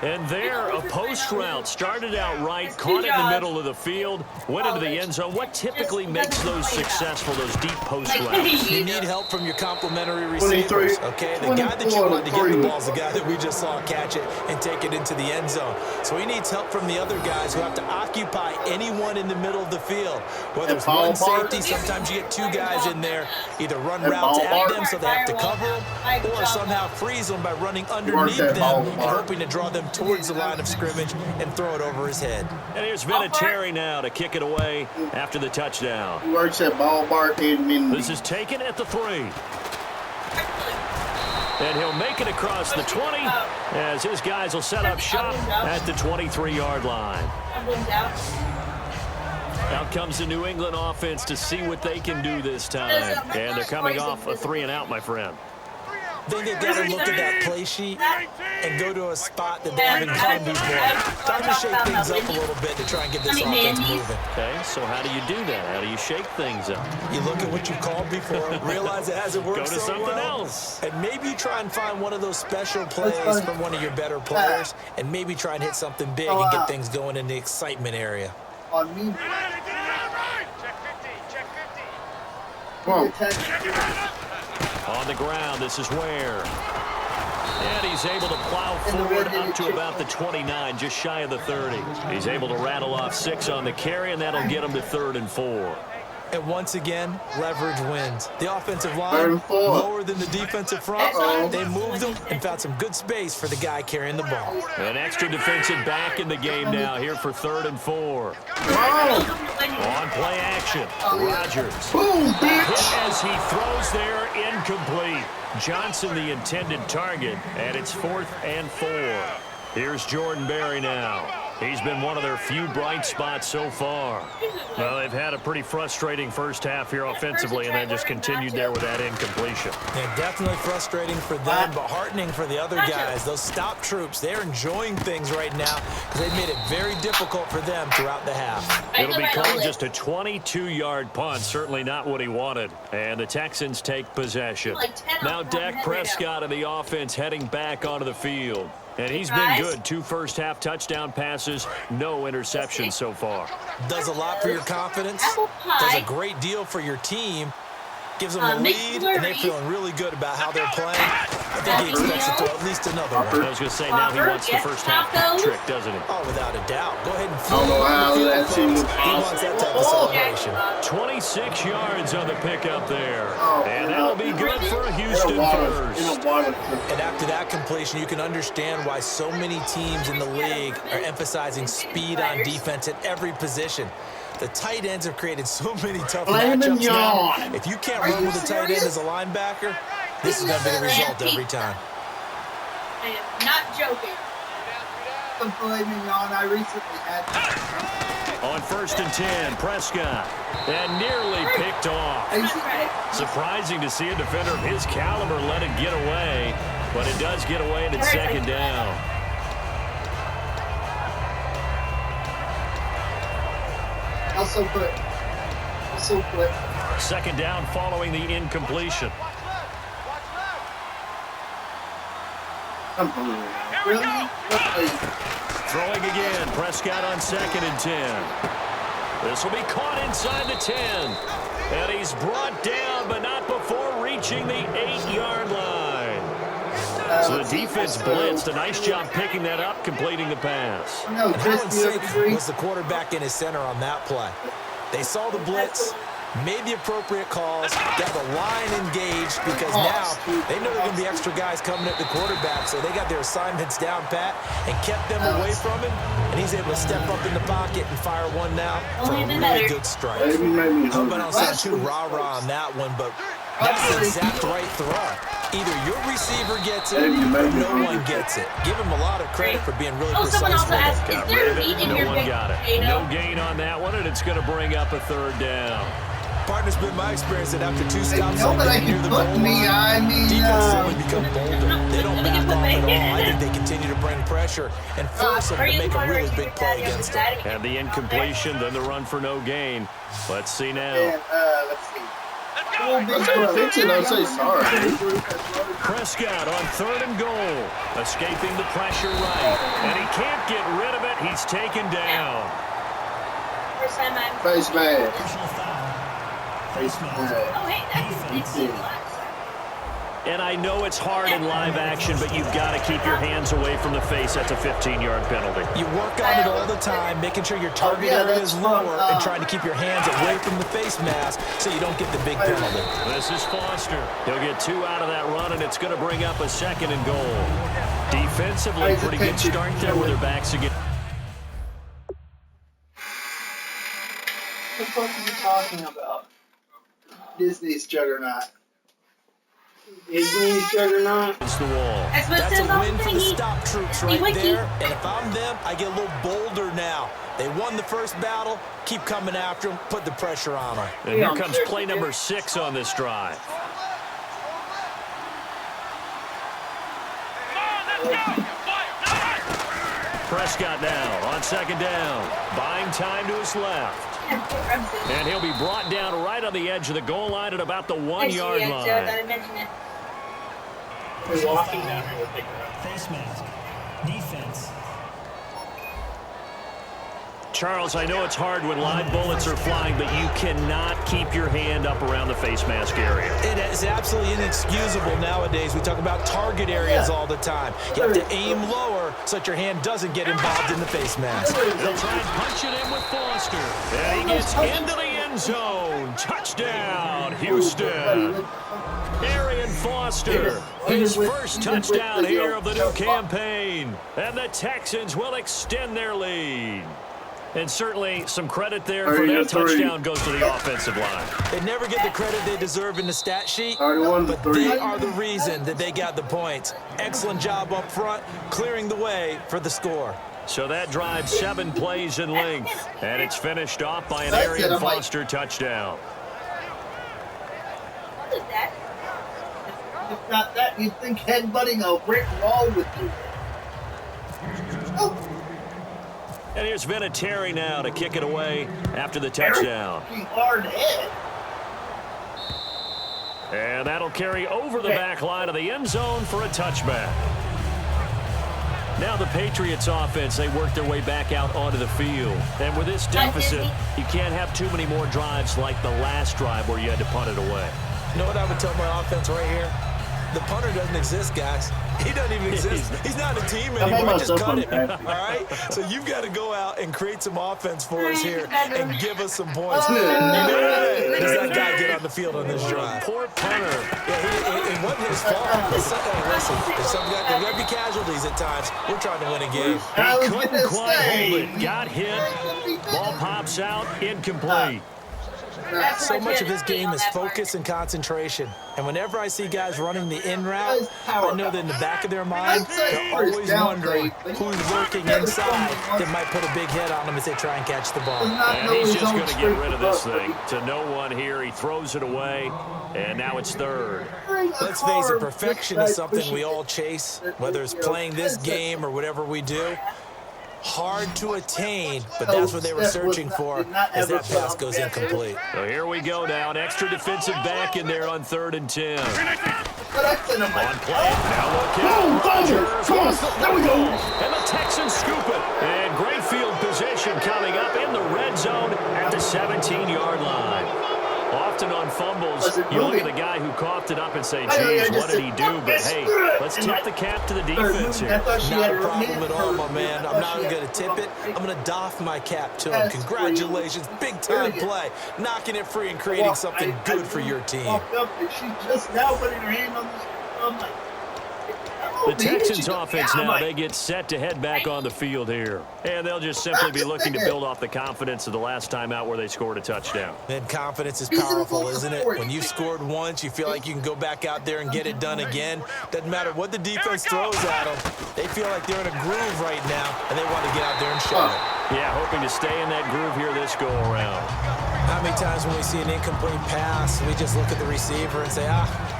[SPEAKER 4] And there, a post route started out right, caught in the middle of the field, went into the end zone. What typically makes those successful, those deep post routes?
[SPEAKER 5] You need help from your complementary receivers, okay? The guy that you want to get the ball is the guy that we just saw catch it and take it into the end zone. So he needs help from the other guys who have to occupy anyone in the middle of the field. Whether it's one safety, sometimes you get 2 guys in there, either run routes at them so they have to cover them, or somehow freeze them by running underneath them and hoping to draw them towards the line of scrimmage and throw it over his head.
[SPEAKER 4] And here's Vinatieri now to kick it away after the touchdown.
[SPEAKER 1] He works at ballpark in
[SPEAKER 4] This is taken at the 3. And he'll make it across the 20 as his guys will set up shop at the 23-yard line. Out comes the New England offense to see what they can do this time. And they're coming off a 3-and-out, my friend.
[SPEAKER 5] Then they've got to look at that play sheet and go to a spot that they haven't gone before. Time to shake things up a little bit to try and get this offense moving.
[SPEAKER 4] Okay, so how do you do that? How do you shake things up?
[SPEAKER 5] You look at what you called before, realize it hasn't worked
[SPEAKER 4] so well. Go to something else.
[SPEAKER 5] And maybe you try and find one of those special plays from one of your better players, and maybe try and hit something big and get things going in the excitement area.
[SPEAKER 2] On me.
[SPEAKER 1] Whoa.
[SPEAKER 4] On the ground, this is Ware. And he's able to plow forward up to about the 29, just shy of the 30. He's able to rattle off 6 on the carry, and that'll get him to 3rd and 4.
[SPEAKER 5] And once again, leverage wins. The offensive line lower than the defensive front. They moved them and found some good space for the guy carrying the ball.
[SPEAKER 4] An extra defensive back in the game now here for 3rd and 4. On play action, Rodgers. Hit as he throws there, incomplete. Johnson the intended target, and it's 4th and 4. Here's Jordan Berry now. He's been one of their few bright spots so far. Well, they've had a pretty frustrating first half here offensively, and then just continued there with that incompletion.
[SPEAKER 5] Yeah, definitely frustrating for them, but heartening for the other guys. Those stop troops, they're enjoying things right now because they've made it very difficult for them throughout the half.
[SPEAKER 4] It'll be called just a 22-yard punt, certainly not what he wanted. And the Texans take possession. Now Dak Prescott and the offense heading back onto the field. And he's been good. 2 first-half touchdown passes, no interceptions so far.
[SPEAKER 5] Does a lot for your confidence. Does a great deal for your team. Gives them a lead, and they're feeling really good about how they're playing. I think he expects to throw at least another one.
[SPEAKER 4] I was going to say, now he wants the first-half trick, doesn't he?
[SPEAKER 5] Oh, without a doubt. Go ahead and
[SPEAKER 1] I don't know how that team was
[SPEAKER 5] He wants that type of celebration.
[SPEAKER 4] 26 yards on the pickup there. And that'll be good for a Houston first.
[SPEAKER 5] And after that completion, you can understand why so many teams in the league are emphasizing speed on defense at every position. The tight ends have created so many tough matchups now. If you can't run with a tight end as a linebacker, this is going to be the result every time.
[SPEAKER 7] I am not joking.
[SPEAKER 2] I recently had
[SPEAKER 4] On 1st and 10, Prescott. And nearly picked off. Surprising to see a defender of his caliber let it get away. But it does get away, and it's 2nd down.
[SPEAKER 2] Also put.
[SPEAKER 4] 2nd down following the incompletion.
[SPEAKER 2] Really?
[SPEAKER 4] Throwing again. Prescott on 2nd and 10. This will be caught inside the 10. And he's brought down, but not before reaching the 8-yard line. So the defense blitzed. A nice job picking that up, completing the pass.
[SPEAKER 5] And how insane was the quarterback in his center on that play? They saw the blitz, made the appropriate calls, got the line engaged because now they know there are going to be extra guys coming at the quarterback, so they got their assignments down pat and kept them away from him, and he's able to step up in the pocket and fire one now for a really good strike. I hope I don't sound too rah-rah on that one, but that's the exact right throw. Either your receiver gets it or no one gets it. Give him a lot of credit for being really precise with it.
[SPEAKER 4] Got rid of it, no one got it. No gain on that one, and it's going to bring up a 3rd down.
[SPEAKER 5] Partner's been my experience that after 2 stops near the goal line, defenses only become bolder. They don't back off at all. I think they continue to bring pressure and force them to make a really big play against them.
[SPEAKER 4] And the incompletion, then the run for no gain. Let's see now.
[SPEAKER 2] Let's see.
[SPEAKER 1] Say sorry.
[SPEAKER 4] Prescott on 3rd and goal. Escaping the pressure right. And he can't get rid of it. He's taken down.
[SPEAKER 1] Face man.
[SPEAKER 7] Oh, hey, that's
[SPEAKER 4] And I know it's hard in live action, but you've got to keep your hands away from the face. That's a 15-yard penalty.
[SPEAKER 5] You work on it all the time, making sure your target area is lower and trying to keep your hands away from the face mask so you don't get the big penalty.
[SPEAKER 4] This is Foster. He'll get 2 out of that run, and it's going to bring up a 2nd and goal. Defensively, pretty good start there with their backs again.
[SPEAKER 2] What the fuck are you talking about? Disney's Juggernaut.
[SPEAKER 6] Disney's Juggernaut.
[SPEAKER 4] It's the wall.
[SPEAKER 5] That's a win for the stop troops right there. And if I'm them, I get a little bolder now. They won the first battle. Keep coming after them. Put the pressure on them.
[SPEAKER 4] And here comes play number 6 on this drive. Prescott now on 2nd down. Buying time to his left. And he'll be brought down right on the edge of the goal line at about the 1-yard line.
[SPEAKER 6] We're walking down here with big face mask. Defense.
[SPEAKER 4] Charles, I know it's hard when live bullets are flying, but you cannot keep your hand up around the face mask area.
[SPEAKER 5] It is absolutely inexcusable nowadays. We talk about target areas all the time. You have to aim lower so that your hand doesn't get involved in the face mask.
[SPEAKER 4] They'll try and punch it in with Foster. And he gets into the end zone. Touchdown, Houston. Arian Foster, his first touchdown here of the new campaign. And the Texans will extend their lead. And certainly some credit there for that touchdown goes to the offensive line.
[SPEAKER 5] They never get the credit they deserve in the stat sheet,
[SPEAKER 1] but
[SPEAKER 5] they are the reason that they got the points. Excellent job up front, clearing the way for the score.
[SPEAKER 4] So that drives 7 plays in length, and it's finished off by an Arian Foster touchdown.
[SPEAKER 7] What is that?
[SPEAKER 2] If not that, you'd think headbutting a brick wall would do it. Oh.
[SPEAKER 4] And here's Vinatieri now to kick it away after the touchdown.
[SPEAKER 2] Hard hit.
[SPEAKER 4] And that'll carry over the back line of the end zone for a touchback. Now the Patriots offense, they work their way back out onto the field. And with this deficit, you can't have too many more drives like the last drive where you had to punt it away.
[SPEAKER 5] You know what I would tell my offense right here? The punter doesn't exist, guys. He doesn't even exist. He's not a team anymore. Just cut it. All right? So you've got to go out and create some offense for us here and give us some points. Does that guy get on the field on this drive?
[SPEAKER 4] Poor punter.
[SPEAKER 5] Yeah, it wasn't his fault. Listen, there's going to be casualties at times. We're trying to win a game.
[SPEAKER 4] He couldn't quite hold it. Got hit. Ball pops out. Incomplete.
[SPEAKER 5] So much of this game is focus and concentration. And whenever I see guys running the in route, I know that in the back of their mind, they're always wondering who's lurking inside that might put a big hit on them as they try and catch the ball.
[SPEAKER 4] And he's just going to get rid of this thing. To no one here, he throws it away, and now it's third.
[SPEAKER 5] Let's face it, perfection is something we all chase, whether it's playing this game or whatever we do. Hard to attain, but that's what they were searching for as that pass goes incomplete.
[SPEAKER 4] So here we go now. An extra defensive back in there on 3rd and 10. On play. Now look out. Rodgers. There we go. And the Texans scoop it. And great field position coming up in the red zone at the 17-yard line. Often on fumbles, you look at the guy who coughed it up and say, geez, what did he do? But, hey, let's tip the cap to the defense here.
[SPEAKER 5] Not a problem at all, my man. I'm not going to tip it. I'm going to doff my cap to him. Congratulations. Big-time play. Knocking it free and creating something good for your team.
[SPEAKER 2] She's just now putting her hand on the
[SPEAKER 4] The Texans offense now, they get set to head back on the field here. And they'll just simply be looking to build off the confidence of the last time out where they scored a touchdown.
[SPEAKER 5] And confidence is powerful, isn't it? When you've scored once, you feel like you can go back out there and get it done again. Doesn't matter what the defense throws at them. They feel like they're in a groove right now, and they want to get out there and show it.
[SPEAKER 4] Yeah, hoping to stay in that groove here this go-around.
[SPEAKER 5] How many times when we see an incomplete pass, we just look at the receiver and say,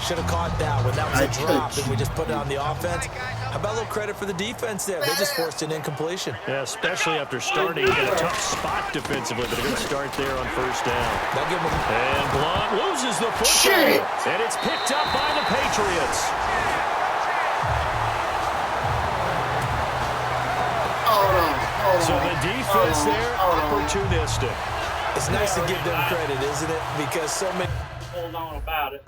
[SPEAKER 5] should have caught that one. That was a drop, and we just put it on the offense. How about a little credit for the defense there? They just forced an incompletion.
[SPEAKER 4] Yeah, especially after starting in a tough spot defensively, but a good start there on 1st down. And Blount loses the football. And it's picked up by the Patriots. So the defense there, opportunistic.
[SPEAKER 5] It's nice to give them credit, isn't it? Because so many...
[SPEAKER 6] Hold on about it.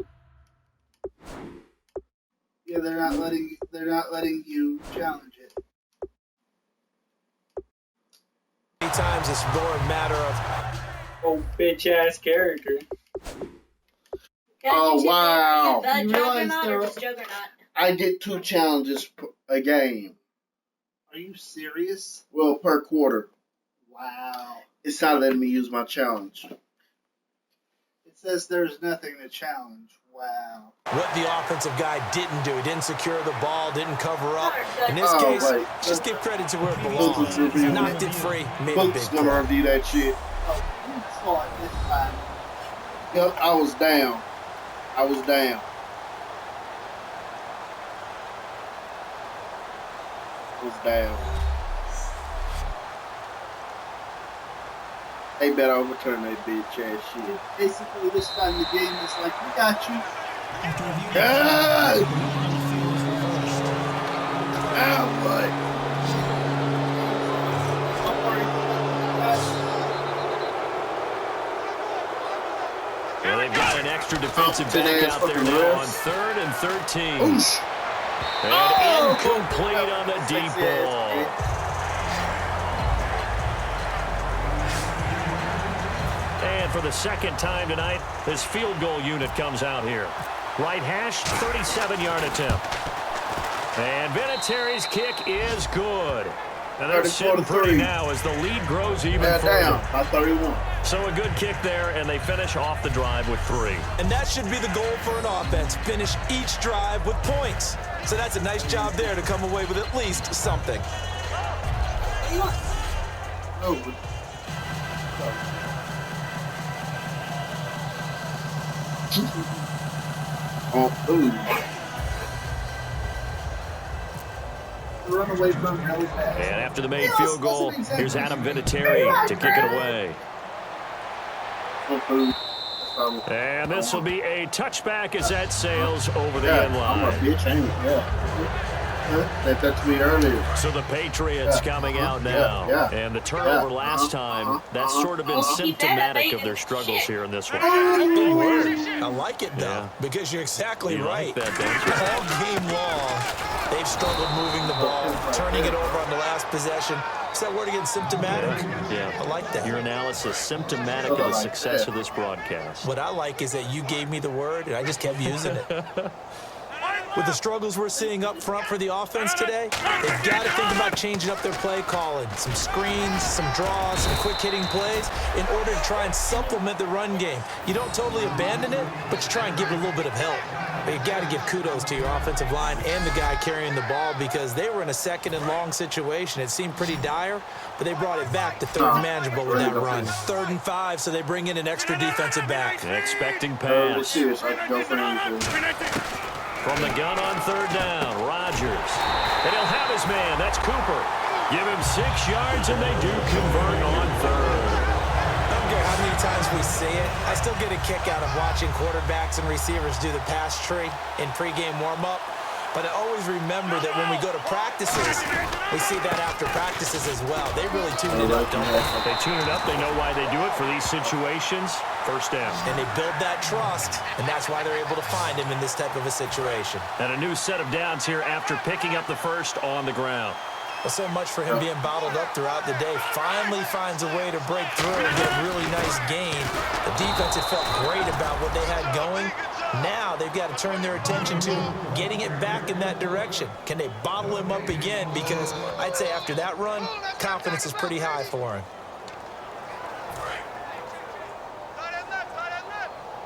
[SPEAKER 2] Yeah, they're not letting you challenge it.
[SPEAKER 5] Many times it's more a matter of...
[SPEAKER 6] Oh, bitch-ass character.
[SPEAKER 1] Oh, wow.
[SPEAKER 7] The Juggernaut or just Juggernaut?
[SPEAKER 1] I get 2 challenges a game.
[SPEAKER 2] Are you serious?
[SPEAKER 1] Well, per quarter.
[SPEAKER 2] Wow.
[SPEAKER 1] It's not letting me use my challenge.
[SPEAKER 2] It says there's nothing to challenge. Wow.
[SPEAKER 5] What the offensive guy didn't do. He didn't secure the ball, didn't cover up. In this case, just give credit to where it belongs. Knocked it free, made a big play.
[SPEAKER 1] Gonna review that shit.
[SPEAKER 2] Oh, you saw it this time.
[SPEAKER 1] Yep, I was down. I was down. They better overturn that bitch ass shit.
[SPEAKER 2] Basically, this time the game is like, we got you.
[SPEAKER 1] What?
[SPEAKER 4] Well, they've got an extra defensive back out there now on 3rd and 13.
[SPEAKER 1] Oosh.
[SPEAKER 4] And incomplete on the deep ball. And for the 2nd time tonight, this field goal unit comes out here. Right hash, 37-yard attempt. And Vinatieri's kick is good. And they're sitting pretty now as the lead grows even further.
[SPEAKER 1] Down by 31.
[SPEAKER 4] So a good kick there, and they finish off the drive with 3.
[SPEAKER 5] And that should be the goal for an offense, finish each drive with points. So that's a nice job there to come away with at least something.
[SPEAKER 1] Oh,
[SPEAKER 2] Run away from really fast.
[SPEAKER 4] And after the made field goal, here's Adam Vinatieri to kick it away. And this will be a touchback as that sails over the end line.
[SPEAKER 1] I'm a bitch, ain't it? They touched me earlier.
[SPEAKER 4] So the Patriots coming out now. And the turnover last time, that's sort of been symptomatic of their struggles here in this one.
[SPEAKER 5] Good word. I like it, though, because you're exactly right.
[SPEAKER 4] Like that,
[SPEAKER 5] all game long, they've struggled moving the ball, turning it over on the last possession. Is that word again, symptomatic?
[SPEAKER 4] Yeah.
[SPEAKER 5] I like that.
[SPEAKER 4] Your analysis, symptomatic of the success of this broadcast.
[SPEAKER 5] What I like is that you gave me the word, and I just kept using it. With the struggles we're seeing up front for the offense today, they've got to think about changing up their play calling. Some screens, some draws, some quick-hitting plays in order to try and supplement the run game. You don't totally abandon it, but you try and give it a little bit of help. But you've got to give kudos to your offensive line and the guy carrying the ball because they were in a second and long situation. It seemed pretty dire, but they brought it back to third and manageable with that run. 3rd and 5, so they bring in an extra defensive back.
[SPEAKER 4] Expecting pass. From the gun on 3rd down, Rodgers. And he'll have his man. That's Cooper. Give him 6 yards, and they do convert on 3rd.
[SPEAKER 5] I don't care how many times we see it. I still get a kick out of watching quarterbacks and receivers do the pass tree in pregame warm-up. But I always remember that when we go to practices, we see that after practices as well. They really tune it up, don't they?
[SPEAKER 4] They tune it up. They know why they do it for these situations. 1st down.
[SPEAKER 5] And they build that trust, and that's why they're able to find him in this type of a situation.
[SPEAKER 4] And a new set of downs here after picking up the first on the ground.
[SPEAKER 5] Well, so much for him being bottled up throughout the day. Finally finds a way to break through and get a really nice gain. The defense had felt great about what they had going. Now they've got to turn their attention to getting it back in that direction. Can they bottle him up again? Because I'd say after that run, confidence is pretty high for him.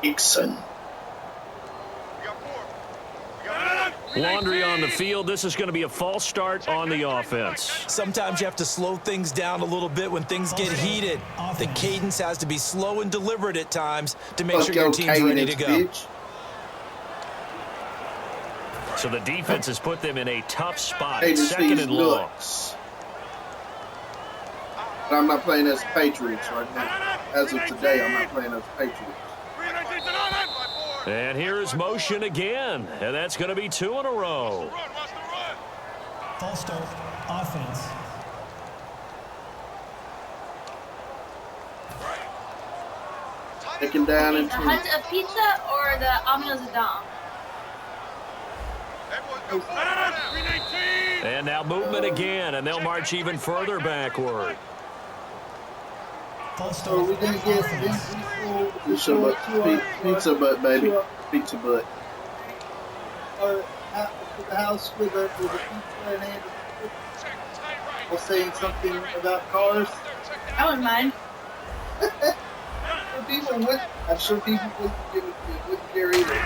[SPEAKER 1] Dixon.
[SPEAKER 4] Laundry on the field. This is going to be a false start on the offense.
[SPEAKER 5] Sometimes you have to slow things down a little bit when things get heated. The cadence has to be slow and deliberate at times to make sure your team's ready to go.
[SPEAKER 4] So the defense has put them in a tough spot. 2nd and long.
[SPEAKER 1] But I'm not playing as Patriots right now. As of today, I'm not playing as Patriots.
[SPEAKER 4] And here's motion again. And that's going to be 2 in a row.
[SPEAKER 6] False start, offense.
[SPEAKER 1] Taken down into
[SPEAKER 7] the Hunt of Pizza or the Amnos Adam?
[SPEAKER 4] And now movement again, and they'll march even further backward.
[SPEAKER 2] So we're going to get
[SPEAKER 1] pizza butt, baby. Pizza butt.
[SPEAKER 2] Or the house with a pizza and hand was saying something about cars.
[SPEAKER 7] I wouldn't mind.
[SPEAKER 2] I'm sure people wouldn't care either.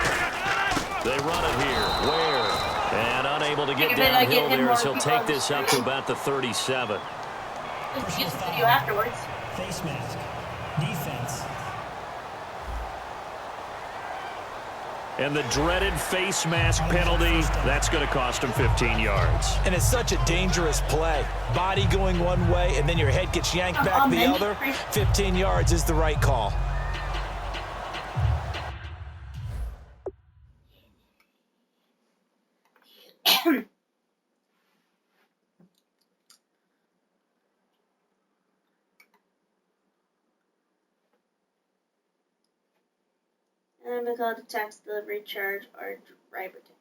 [SPEAKER 4] They run it here. Where? And unable to get downhill there as he'll take this up to about the 37.
[SPEAKER 7] Just use the video afterwards.
[SPEAKER 6] Face mask. Defense.
[SPEAKER 4] And the dreaded face mask penalty, that's going to cost him 15 yards.
[SPEAKER 5] And it's such a dangerous play. Body going one way, and then your head gets yanked back the other. 15 yards is the right call.
[SPEAKER 7] And we call the tax delivery charge or driver ticket.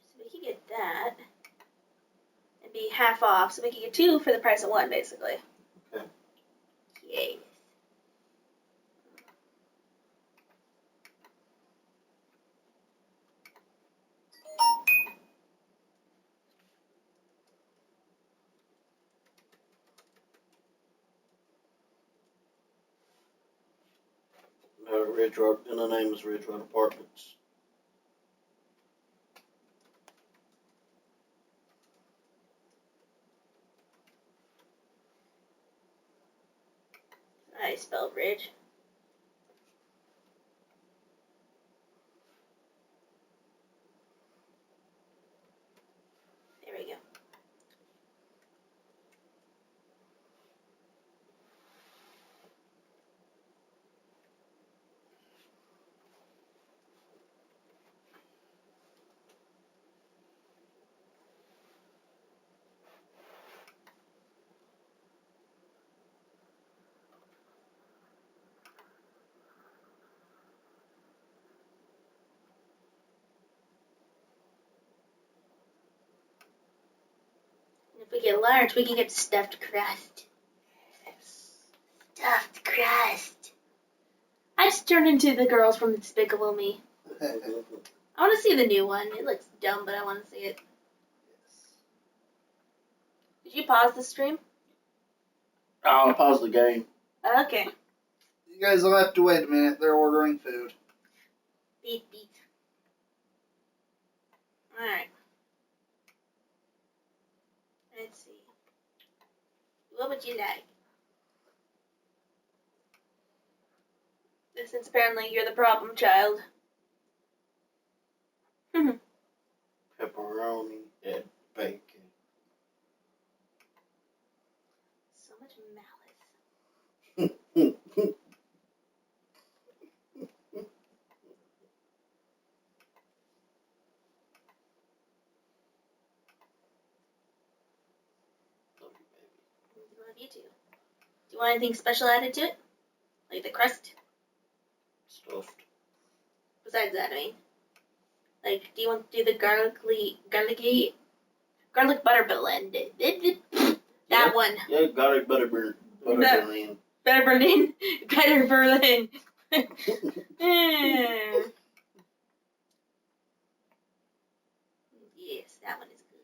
[SPEAKER 7] So we can get that. It'd be half off, so we can get 2 for the price of 1, basically.
[SPEAKER 1] Okay.
[SPEAKER 7] Yay.
[SPEAKER 1] Ridge Road, and the name is Ridge Road Apartments.
[SPEAKER 7] I spelled Ridge. There we go. If we get large, we can get stuffed crust. Stuffed crust. I just turned into the girls from Despicable Me. I want to see the new one. It looks dumb, but I want to see it. Did you pause the stream?
[SPEAKER 1] I'll pause the game.
[SPEAKER 7] Okay.
[SPEAKER 2] You guys will have to wait a minute. They're ordering food.
[SPEAKER 7] Beep, beep. Alright. Let's see. What would you like? Since apparently you're the problem child.
[SPEAKER 1] Pepperoni and bacon.
[SPEAKER 7] So much malice. Love you too. Do you want anything special added to it? Like the crust?
[SPEAKER 1] Stuffed.
[SPEAKER 7] Besides that, I mean. Like, do you want to do the garlic butter blend? That one.
[SPEAKER 1] Yeah, garlic butter Berlin.
[SPEAKER 7] Butter Berlin. Butter Berlin. Yes, that one is good.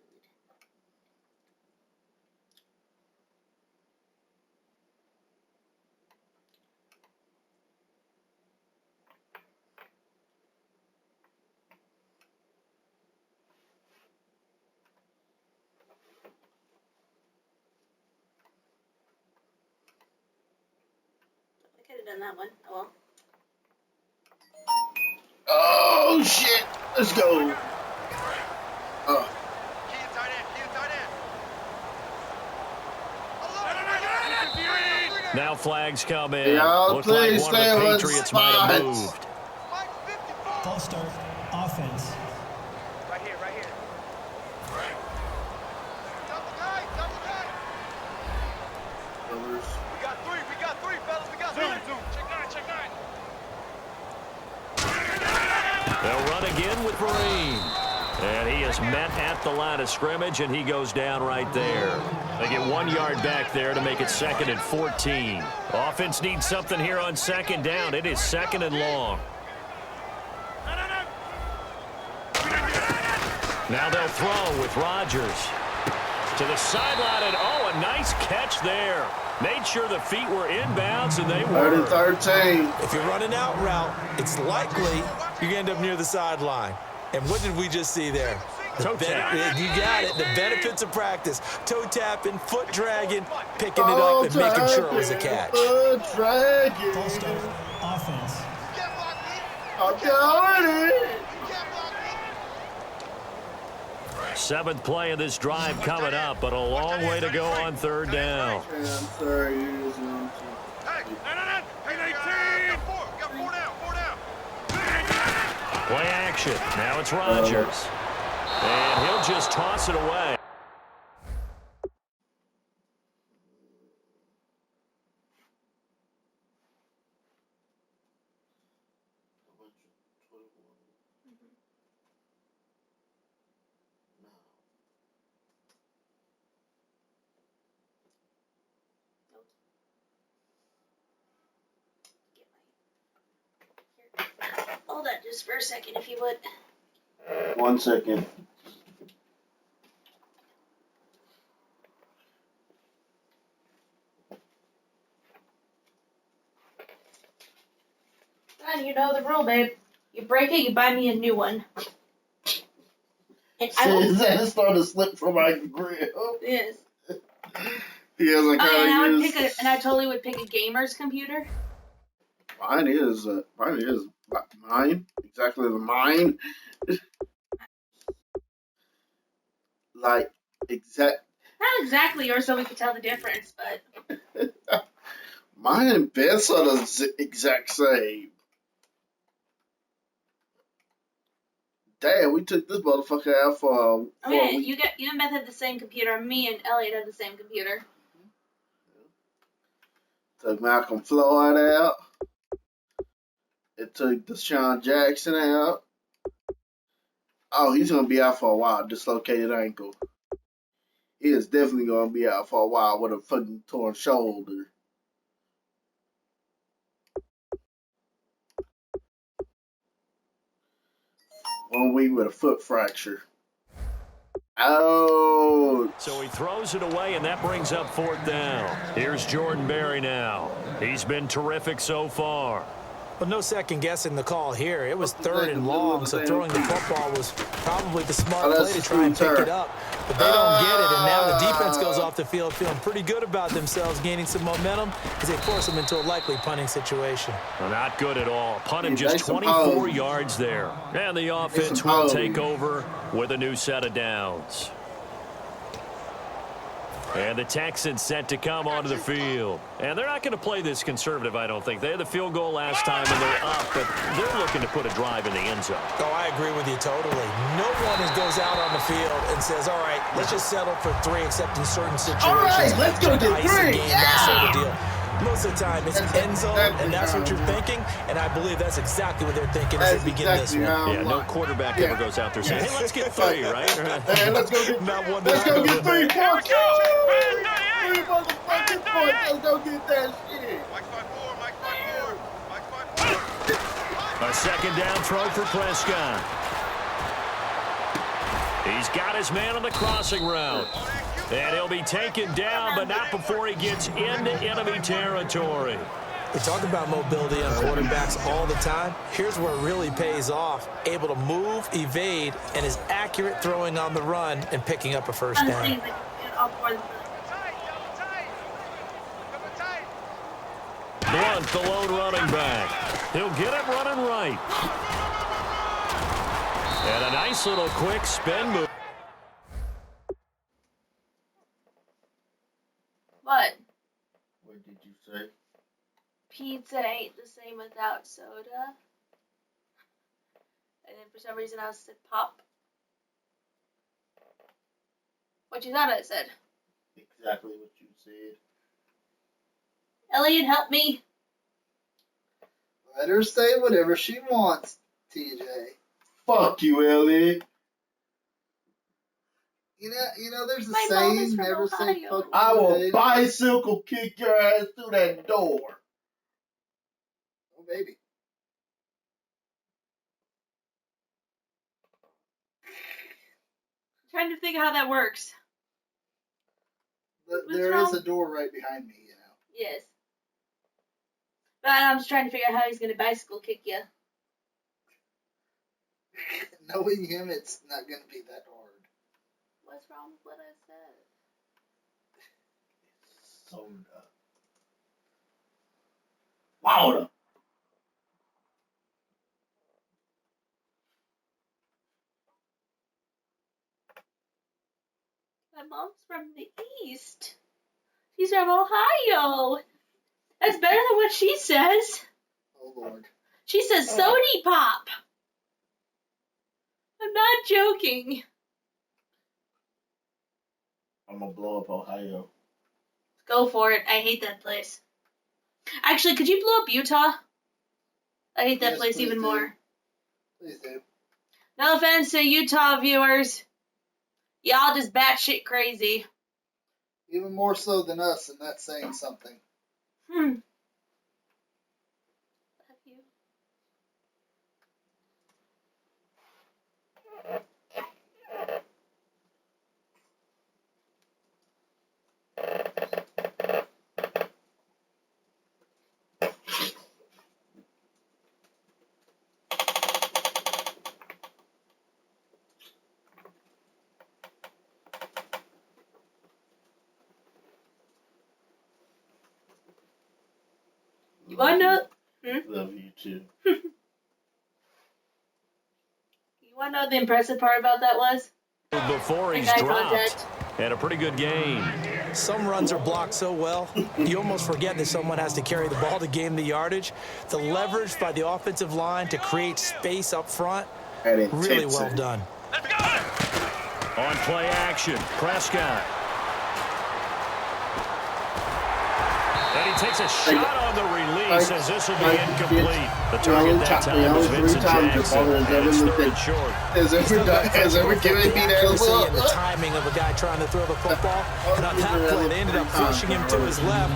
[SPEAKER 7] I could have done that one. Oh well.
[SPEAKER 1] Oh shit! Let's go.
[SPEAKER 4] Now flags come in.
[SPEAKER 1] Y'all
[SPEAKER 4] Looks like
[SPEAKER 1] please
[SPEAKER 4] one of
[SPEAKER 1] stay
[SPEAKER 4] the
[SPEAKER 1] on
[SPEAKER 4] Patriots might have moved.
[SPEAKER 6] False start. Offense.
[SPEAKER 9] Right here, right here. Double guy, double guy. We got three, fellas, we got three. Check nine.
[SPEAKER 4] They'll run again with Marine. And he is met at the line of scrimmage, and he goes down right there. They get 1 yard back there to make it 2nd and 14. Offense needs something here on 2nd down. It is 2nd and long. Now they'll throw with Rodgers. To the sideline, and oh, a nice catch there. Made sure the feet were inbounds, and they were.
[SPEAKER 1] 13.
[SPEAKER 5] If you're running out route, it's likely you're going to end up near the sideline. And what did we just see there?
[SPEAKER 4] Toe tap.
[SPEAKER 5] You got it. The benefits of practice. Toe tapping, foot dragging, picking it up, and making sure it was a catch.
[SPEAKER 1] Foot dragging.
[SPEAKER 6] False start. Offense.
[SPEAKER 1] I'm got it.
[SPEAKER 4] 7th play of this drive coming up, but a long way to go on 3rd down.
[SPEAKER 1] I'm sorry, you just want to.
[SPEAKER 4] Play action. Now it's Rodgers. And he'll just toss it away.
[SPEAKER 7] Hold that just for a second, if you would.
[SPEAKER 1] 1 second.
[SPEAKER 7] you know the rule, babe. You break it, you buy me a new one. And
[SPEAKER 1] that started to slip from my grill.
[SPEAKER 7] Yes.
[SPEAKER 1] He hasn't
[SPEAKER 7] and I totally would pick a gamer's computer.
[SPEAKER 1] Mine is mine. Exactly mine. Like
[SPEAKER 7] not exactly yours, so we could tell the difference, but
[SPEAKER 1] mine and Ben's are the exact same. Damn, we took this motherfucker out for a week.
[SPEAKER 7] You and Beth had the same computer. Me and Elliot had the same computer.
[SPEAKER 1] Took Malcolm Floyd out. It took Deshaun Jackson out. Oh, he's gonna be out for a while. Dislocated ankle. He is definitely gonna be out for a while with a fucking torn shoulder. 1 week with a foot fracture. Oh.
[SPEAKER 4] So he throws it away, and that brings up 4th down. Here's Jordan Berry now. He's been terrific so far.
[SPEAKER 5] But no second guessing the call here. It was 3rd and long, so throwing the football was probably the smart play to try and pick it up. But they don't get it, and now the defense goes off the field feeling pretty good about themselves, gaining some momentum as they force them into a likely punting situation.
[SPEAKER 4] Well, not good at all. Punting just 24 yards there. And the offense will take over with a new set of downs. And the Texans set to come onto the field. And they're not going to play this conservative, I don't think. They had the field goal last time, and they're up, but they're looking to put a drive in the end zone.
[SPEAKER 5] Oh, I agree with you totally. No one goes out on the field and says, all right, let's just settle for 3, except in certain situations.
[SPEAKER 2] All right, let's go get 3.
[SPEAKER 5] That sort of deal. Most of the time, it's end zone, and that's what you're thinking, and I believe that's exactly what they're thinking as they begin this one.
[SPEAKER 4] Yeah, no quarterback ever goes out there saying, hey, let's get 3, right?
[SPEAKER 1] Hey, let's go get 3 points. 3 motherfucking points. Let's go get that shit.
[SPEAKER 4] A second down throw for Prescott. He's got his man on the crossing route. And he'll be taken down, but not before he gets into enemy territory.
[SPEAKER 5] We talk about mobility on quarterbacks all the time. Here's where it really pays off. Able to move, evade, and is accurate throwing on the run and picking up a first down.
[SPEAKER 4] Blunt, the lone running back. He'll get it running right. And a nice little quick spin move.
[SPEAKER 7] What?
[SPEAKER 1] What did you say?
[SPEAKER 7] Pizza ain't the same without soda. And then for some reason I said pop. What you thought I said?
[SPEAKER 1] Exactly what you said.
[SPEAKER 7] Elliot, help me.
[SPEAKER 2] Let her say whatever she wants, TJ.
[SPEAKER 1] Fuck you, Elliot.
[SPEAKER 2] You know, there's a
[SPEAKER 7] My mom is
[SPEAKER 2] saying,
[SPEAKER 7] from
[SPEAKER 2] never
[SPEAKER 7] Ohio.
[SPEAKER 2] say fuck you.
[SPEAKER 1] I will bicycle kick your ass through that door.
[SPEAKER 2] Oh, baby.
[SPEAKER 7] I'm trying to think how that works.
[SPEAKER 2] There is a door right behind me, you know.
[SPEAKER 7] Yes. But I'm just trying to figure out how he's going to bicycle kick you.
[SPEAKER 2] Knowing him, it's not going to be that hard.
[SPEAKER 7] What's wrong with what I said?
[SPEAKER 1] Soda. Water.
[SPEAKER 7] My mom's from the East. She's from Ohio. That's better than what she says.
[SPEAKER 2] Oh, Lord.
[SPEAKER 7] She says sody pop. I'm not joking.
[SPEAKER 1] I'm gonna blow up Ohio.
[SPEAKER 7] Go for it. I hate that place. Actually, could you blow up Utah? I hate that place even more.
[SPEAKER 2] Please do.
[SPEAKER 7] No offense to Utah viewers. Y'all just batshit crazy.
[SPEAKER 2] Even more so than us, and that's saying something.
[SPEAKER 7] Love you. You want to know?
[SPEAKER 1] Love you too.
[SPEAKER 7] You want to know the impressive part about that was?
[SPEAKER 4] Before he's dropped. And a pretty good game.
[SPEAKER 5] Some runs are blocked so well, you almost forget that someone has to carry the ball to gain the yardage. The leverage by the offensive line to create space up front, really well done.
[SPEAKER 4] Let's go! On play action, Prescott. And he takes a shot on the release as this will be incomplete. The target that time was Vincent Jackson. And it's third and short.
[SPEAKER 1] Has ever given me that as well?
[SPEAKER 5] The timing of a guy trying to throw the football. And on that play, they ended up pushing him to his left,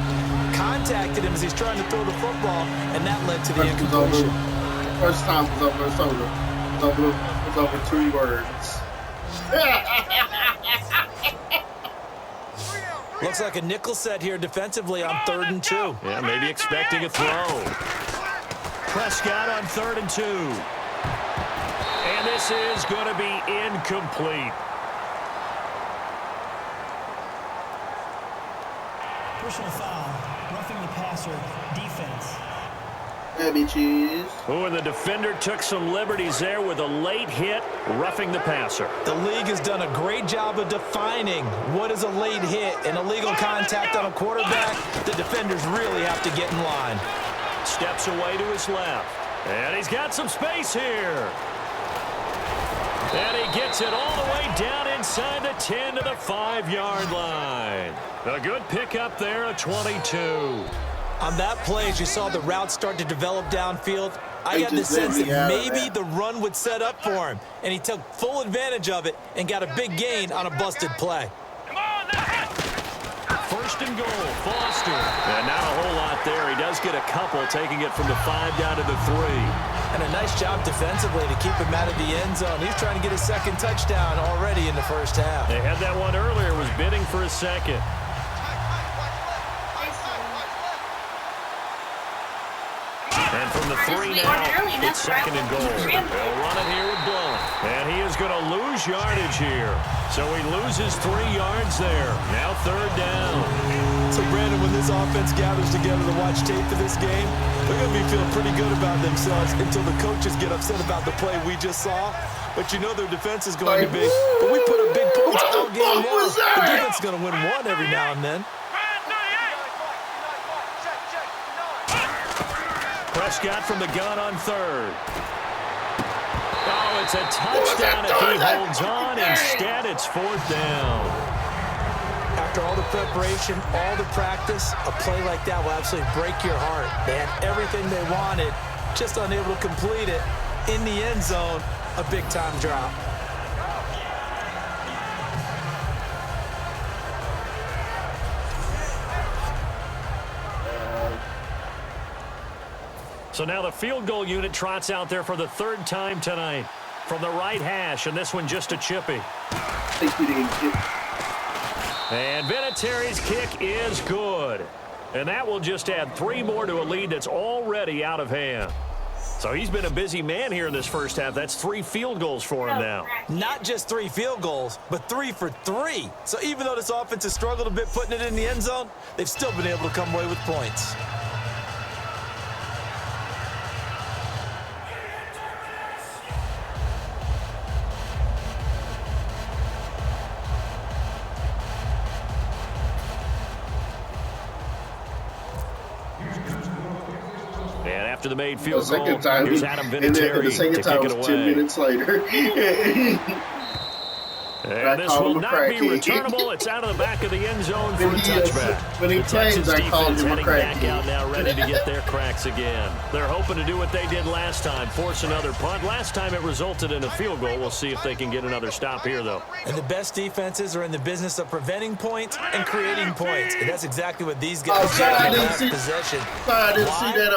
[SPEAKER 5] contacted him as he's trying to throw the football, and that led to the incompletion.
[SPEAKER 1] First time was over. It was over 2 words.
[SPEAKER 5] Looks like a nickel set here defensively on 3rd and 2.
[SPEAKER 4] Yeah, maybe expecting a throw. Prescott on 3rd and 2. And this is going to be incomplete.
[SPEAKER 6] Personal foul, roughing the passer, defense.
[SPEAKER 4] Oh, and the defender took some liberties there with a late hit, roughing the passer.
[SPEAKER 5] The league has done a great job of defining what is a late hit and illegal contact on a quarterback. The defenders really have to get in line.
[SPEAKER 4] Steps away to his left. And he's got some space here. And he gets it all the way down inside the 10 to the 5-yard line. A good pickup there, a 22.
[SPEAKER 5] On that play, as you saw the route start to develop downfield, I got the sense that maybe the run would set up for him, and he took full advantage of it and got a big gain on a busted play.
[SPEAKER 4] First and goal, Foster. And not a whole lot there. He does get a couple, taking it from the 5 down to the 3.
[SPEAKER 5] And a nice job defensively to keep him out of the end zone. He's trying to get his second touchdown already in the first half.
[SPEAKER 4] They had that one earlier, was bidding for a second. And from the 3 now, it's 2nd and goal. They'll run it here with Blount. And he is going to lose yardage here. So he loses 3 yards there. Now 3rd down.
[SPEAKER 5] So, Brandon, when this offense gathers together to watch tape for this game, they're going to be feeling pretty good about themselves until the coaches get upset about the play we just saw. But you know their defense is going to be, but we put up big points all game long. The defense is going to win one every now and then.
[SPEAKER 4] Prescott from the gun on 3rd. Oh, it's a touchdown if he holds on. Instead, it's 4th down.
[SPEAKER 5] After all the preparation, all the practice, a play like that will absolutely break your heart. They had everything they wanted, just unable to complete it. In the end zone, a big-time drop.
[SPEAKER 4] So now the field goal unit trots out there for the 3rd time tonight from the right hash, and this one just a chippy. And Vinatieri's kick is good. And that will just add 3 more to a lead that's already out of hand. So he's been a busy man here in this first half. That's 3 field goals for him now.
[SPEAKER 5] Not just 3 field goals, but 3 for 3. So even though this offense has struggled a bit putting it in the end zone, they've still been able to come away with points.
[SPEAKER 4] After the made field goal, here's Adam
[SPEAKER 1] and the second time
[SPEAKER 4] to kick it
[SPEAKER 1] was
[SPEAKER 4] away.
[SPEAKER 1] 10 minutes later.
[SPEAKER 4] And this will not be returnable. It's out of the back of the end zone for a touchback.
[SPEAKER 1] When he plays, I call him a
[SPEAKER 4] heading back
[SPEAKER 1] cracky.
[SPEAKER 4] out now, ready to get their cracks again. They're hoping to do what they did last time, force another punt. Last time it resulted in a field goal. We'll see if they can get another stop here, though.
[SPEAKER 5] And the best defenses are in the business of preventing points and creating points. And that's exactly what these guys do in last possession.
[SPEAKER 1] I didn't see that.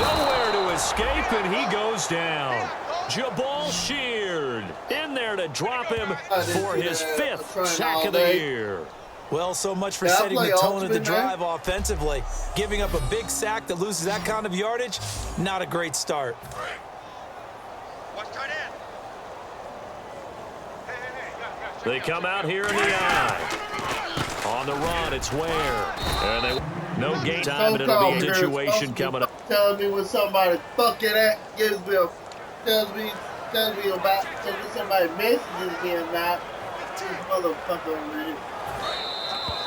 [SPEAKER 4] Nowhere to escape, and he goes down. Jabal Sheard in there to drop him for his 5th sack of the year.
[SPEAKER 5] Well, so much for setting the tone of the drive offensively. Giving up a big sack that loses that kind of yardage, not a great start.
[SPEAKER 4] They come out here in the eye. On the run, it's Ware. And no game time, and it'll be a situation coming up.
[SPEAKER 1] Telling me when somebody fucking tells me about somebody messages me or not. This motherfucker over here.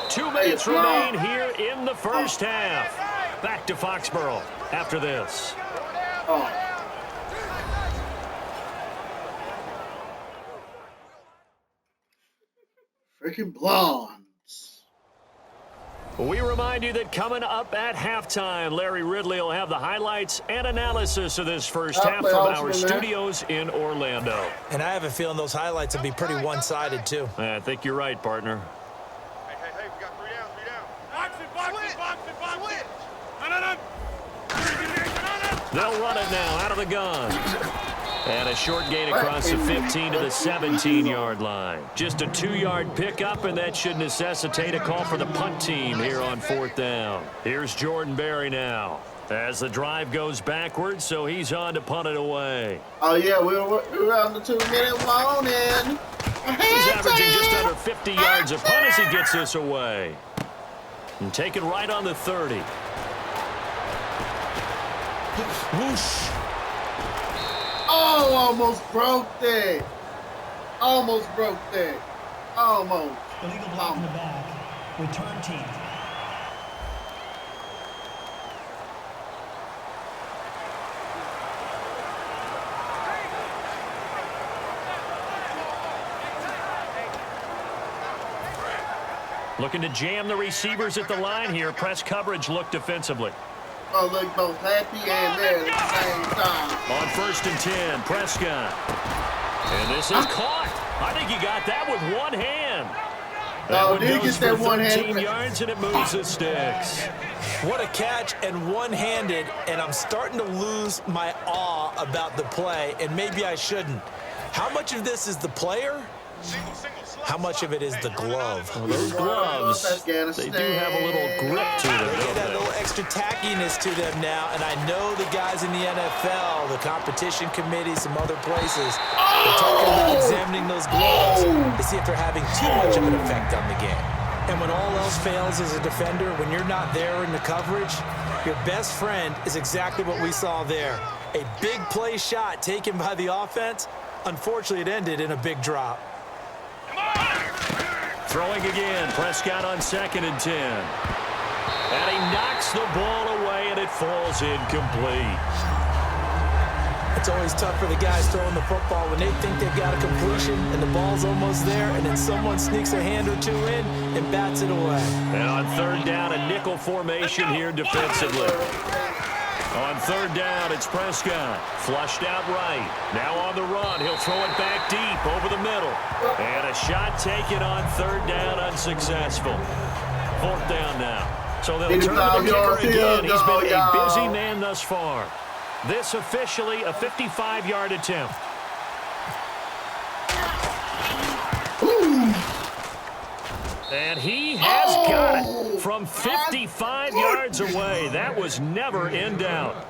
[SPEAKER 4] 2 minutes remain here in the first half. Back to Foxborough after this.
[SPEAKER 1] Freaking blondes.
[SPEAKER 4] We remind you that coming up at halftime, Larry Ridley will have the highlights and analysis of this first half from our studios in Orlando.
[SPEAKER 5] And I have a feeling those highlights will be pretty one-sided, too.
[SPEAKER 4] I think you're right, partner.
[SPEAKER 9] Hey, we got 3 down. Box it.
[SPEAKER 4] They'll run it now out of the gun. And a short gain across the 15 to the 17-yard line. Just a 2-yard pickup, and that should necessitate a call for the punt team here on 4th down. Here's Jordan Berry now as the drive goes backwards, so he's on to punt it away.
[SPEAKER 1] Oh, yeah, we're on the 2-minute warning.
[SPEAKER 4] He's averaging just under 50 yards a punt as he gets this away. And taken right on the 30. Whoosh.
[SPEAKER 1] Oh, almost broke that. Almost.
[SPEAKER 6] Illegal block in the back. Return team.
[SPEAKER 4] Looking to jam the receivers at the line here. Press coverage look defensively.
[SPEAKER 1] Oh, look both happy and mad at the same time.
[SPEAKER 4] On 1st and 10, Prescott. And this is caught. I think he got that with one hand. That one goes for 13 yards, and it moves the sticks.
[SPEAKER 5] What a catch, and one-handed, and I'm starting to lose my awe about the play, and maybe I shouldn't. How much of this is the player? How much of it is the glove?
[SPEAKER 4] Well, those gloves, they do have a little grip to them.
[SPEAKER 5] They get that little extra tackiness to them now, and I know the guys in the NFL, the competition committee, some other places, they're talking about examining those gloves to see if they're having too much of an effect on the game. And when all else fails as a defender, when you're not there in the coverage, your best friend is exactly what we saw there. A big play shot taken by the offense. Unfortunately, it ended in a big drop.
[SPEAKER 4] Throwing again, Prescott on 2nd and 10. And he knocks the ball away, and it falls incomplete.
[SPEAKER 5] It's always tough for the guys throwing the football when they think they've got a completion and the ball's almost there, and then someone sneaks a hand or two in and bats it away.
[SPEAKER 4] And on 3rd down, a nickel formation here defensively. On 3rd down, it's Prescott. Flushed out right. Now on the run. He'll throw it back deep over the middle. And a shot taken on 3rd down, unsuccessful. 4th down now. So they'll turn to the kicker again. He's been a busy man thus far. This officially a 55-yard attempt. And he has got it from 55 yards away. That was never in doubt.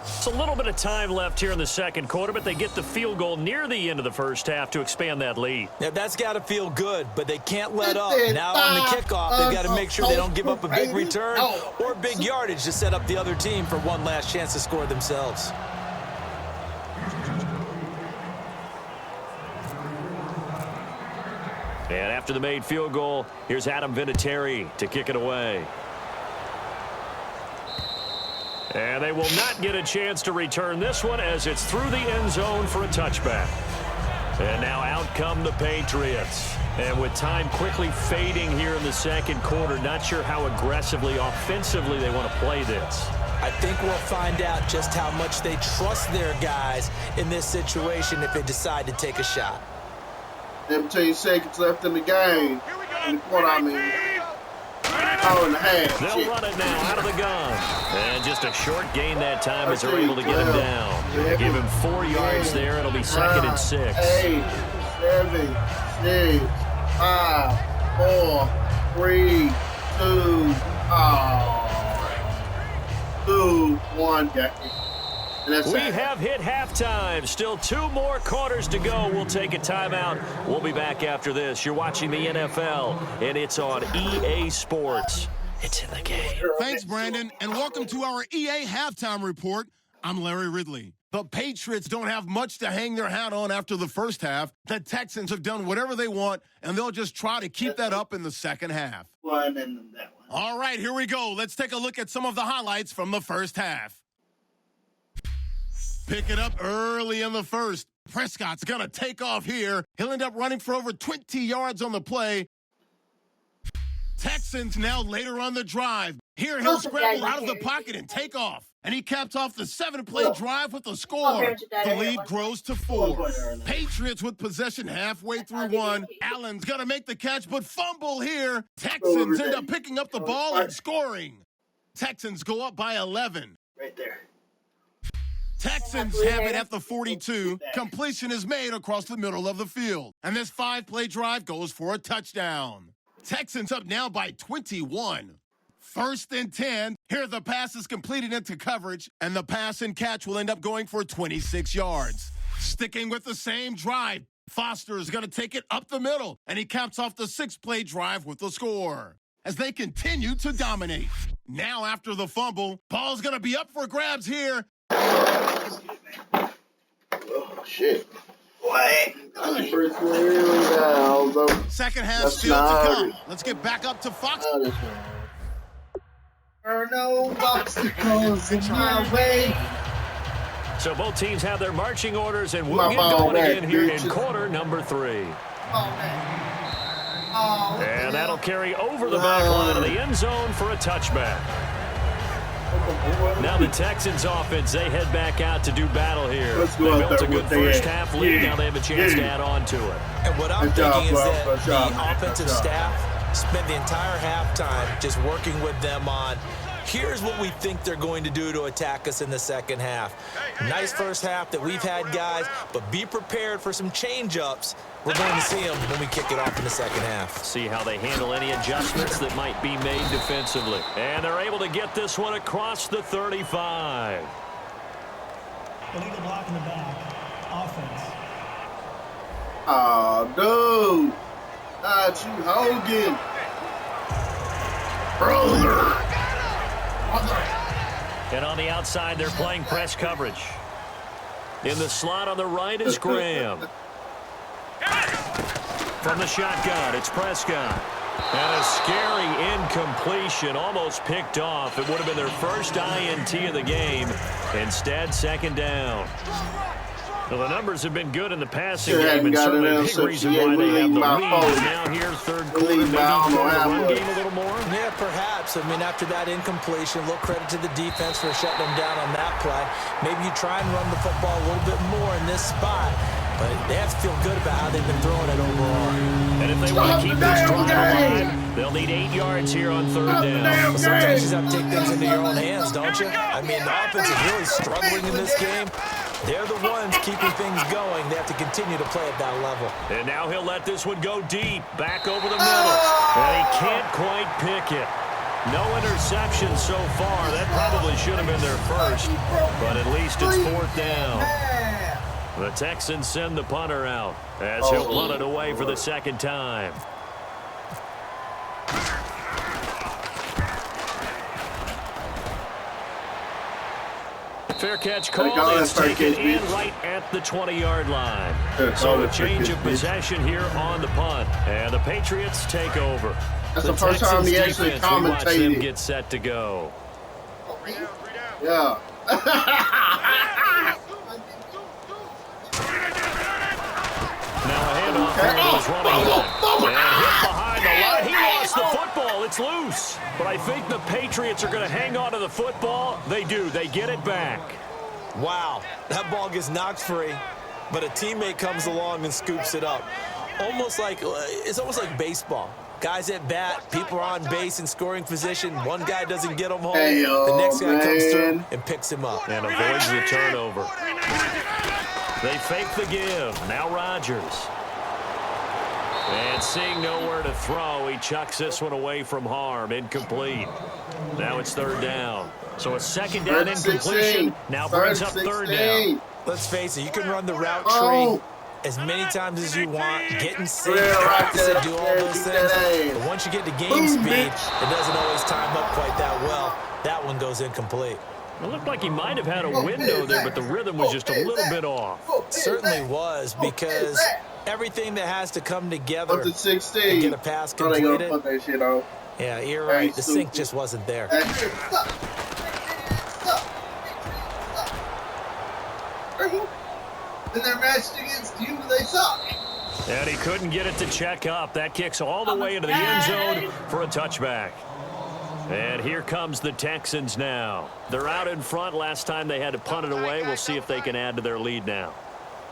[SPEAKER 4] It's a little bit of time left here in the second quarter, but they get the field goal near the end of the first half to expand that lead.
[SPEAKER 5] Yeah, that's got to feel good, but they can't let up. Now on the kickoff, they've got to make sure they don't give up a big return or big yardage to set up the other team for one last chance to score themselves.
[SPEAKER 4] And after the made field goal, here's Adam Vinatieri to kick it away. And they will not get a chance to return this one as it's through the end zone for a touchback. And now out come the Patriots. And with time quickly fading here in the second quarter, not sure how aggressively, offensively they want to play this.
[SPEAKER 5] I think we'll find out just how much they trust their guys in this situation if they decide to take a shot.
[SPEAKER 1] 17 seconds left in the game. In the quarter, I mean. Hour and a half.
[SPEAKER 4] They'll run it now out of the gun. And just a short gain that time as they're able to get him down. They give him 4 yards there. It'll be 2nd and 6.
[SPEAKER 1] 8, 7, 6, 5, 4, 3, 2, 1.
[SPEAKER 4] We have hit halftime. Still 2 more quarters to go. We'll take a timeout. We'll be back after this. You're watching the NFL, and it's on EA Sports. It's in the game.
[SPEAKER 3] Thanks, Brandon, and welcome to our EA Halftime Report. I'm Larry Ridley. The Patriots don't have much to hang their hat on after the first half. The Texans have done whatever they want, and they'll just try to keep that up in the second half.
[SPEAKER 2] One and that one.
[SPEAKER 3] All right, here we go. Let's take a look at some of the highlights from the first half. Pick it up early in the first. Prescott's going to take off here. He'll end up running for over 20 yards on the play. Texans now later on the drive. Here he'll scramble out of the pocket and take off. And he caps off the 7-play drive with a score. The lead grows to 4. Patriots with possession halfway through 1. Allen's going to make the catch, but fumble here. Texans end up picking up the ball and scoring. Texans go up by 11.
[SPEAKER 2] Right there.
[SPEAKER 3] Texans have it at the 42. Completion is made across the middle of the field. And this 5-play drive goes for a touchdown. Texans up now by 21. 1st and 10. Here the pass is completed into coverage, and the pass and catch will end up going for 26 yards. Sticking with the same drive, Foster is going to take it up the middle, and he caps off the 6-play drive with the score. As they continue to dominate. Now after the fumble, ball's going to be up for grabs here.
[SPEAKER 1] Oh, shit.
[SPEAKER 2] What?
[SPEAKER 3] Second half still to come. Let's get back up to Fox.
[SPEAKER 2] There are no obstacles in my way.
[SPEAKER 4] So both teams have their marching orders, and we'll get going again here in quarter number 3. And that'll carry over the back line of the end zone for a touchback. Now the Texans offense, they head back out to do battle here. They built a good first half lead. Now they have a chance to add on to it.
[SPEAKER 5] And what I'm thinking is that the offensive staff spent the entire halftime just working with them on, here's what we think they're going to do to attack us in the second half. Nice first half that we've had, guys, but be prepared for some change-ups. We're going to see them when we kick it off in the second half.
[SPEAKER 4] See how they handle any adjustments that might be made defensively. And they're able to get this one across the 35.
[SPEAKER 6] Illegal block in the back. Offense.
[SPEAKER 1] Oh, dude. Not you, Hogan. Brother.
[SPEAKER 4] And on the outside, they're playing press coverage. In the slot on the right is Graham. From the shotgun, it's Prescott. And a scary incompletion, almost picked off. It would have been their first INT of the game. Instead, second down. Well, the numbers have been good in the passing game, and certainly a big reason why they have the lead. Now here, third quarter, maybe the run game a little more?
[SPEAKER 5] Yeah, perhaps. I mean, after that incompletion, a little credit to the defense for shutting them down on that play. Maybe you try and run the football a little bit more in this spot, but they have to feel good about how they've been throwing it overall.
[SPEAKER 4] And if they want to keep this drive alive, they'll need 8 yards here on third down.
[SPEAKER 5] Well, sometimes you just have to take things into your own hands, don't you? I mean, the offense is really struggling in this game. They're the ones keeping things going. They have to continue to play at that level.
[SPEAKER 4] And now he'll let this one go deep, back over the middle. And he can't quite pick it. No interception so far. That probably should have been their first, but at least it's fourth down. The Texans send the punter out as he'll punt it away for the second time. Fair catch call is taken in right at the 20-yard line. So a change of possession here on the punt. And the Patriots take over.
[SPEAKER 1] That's the first time he actually commentated.
[SPEAKER 4] We watch them get set to go.
[SPEAKER 1] Yeah.
[SPEAKER 4] Now a handoff here to his running back. And hit behind the line. He lost the football. It's loose. But I think the Patriots are going to hang on to the football. They do. They get it back.
[SPEAKER 5] Wow. That ball gets knocked free, but a teammate comes along and scoops it up. It's almost like baseball. Guys at bat, people are on base in scoring position. One guy doesn't get him home. The next guy comes through and picks him up.
[SPEAKER 4] And avoids the turnover. They fake the give. Now Rodgers. And seeing nowhere to throw, he chucks this one away from harm. Incomplete. Now it's third down. So a second down incompletion now brings up third down.
[SPEAKER 5] Let's face it, you can run the route tree as many times as you want, get in sync, practice it, do all those things. But once you get to game speed, it doesn't always time up quite that well. That one goes incomplete.
[SPEAKER 4] It looked like he might have had a window there, but the rhythm was just a little bit off.
[SPEAKER 5] Certainly was, because everything that has to come together to get a pass completed. Yeah, you're right. The sync just wasn't there.
[SPEAKER 1] And they're matched against you, they suck.
[SPEAKER 4] And he couldn't get it to check up. That kicks all the way into the end zone for a touchback. And here comes the Texans now. They're out in front. Last time they had to punt it away. We'll see if they can add to their lead now.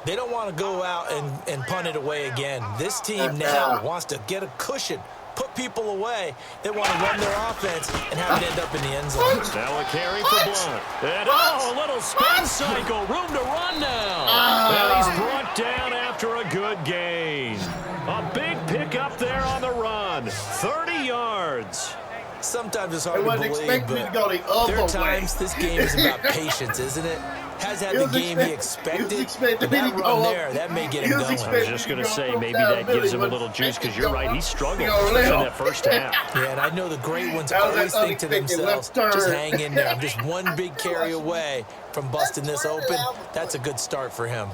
[SPEAKER 5] They don't want to go out and punt it away again. This team now wants to get a cushion, put people away. They want to run their offense and have it end up in the end zone.
[SPEAKER 4] Now a carry for Blunt. And a little spin cycle. Room to run now. And he's brought down after a good gain. A big pickup there on the run. 30 yards.
[SPEAKER 5] Sometimes it's hard to believe, but there are times this game is about patience, isn't it? Has had the game he expected, but that run there, that may get him going.
[SPEAKER 4] I was just going to say, maybe that gives him a little juice, because you're right, he struggled, especially in that first half.
[SPEAKER 5] Yeah, and I know the great ones always think to themselves, just hang in there. I'm just one big carry away from busting this open. That's a good start for him.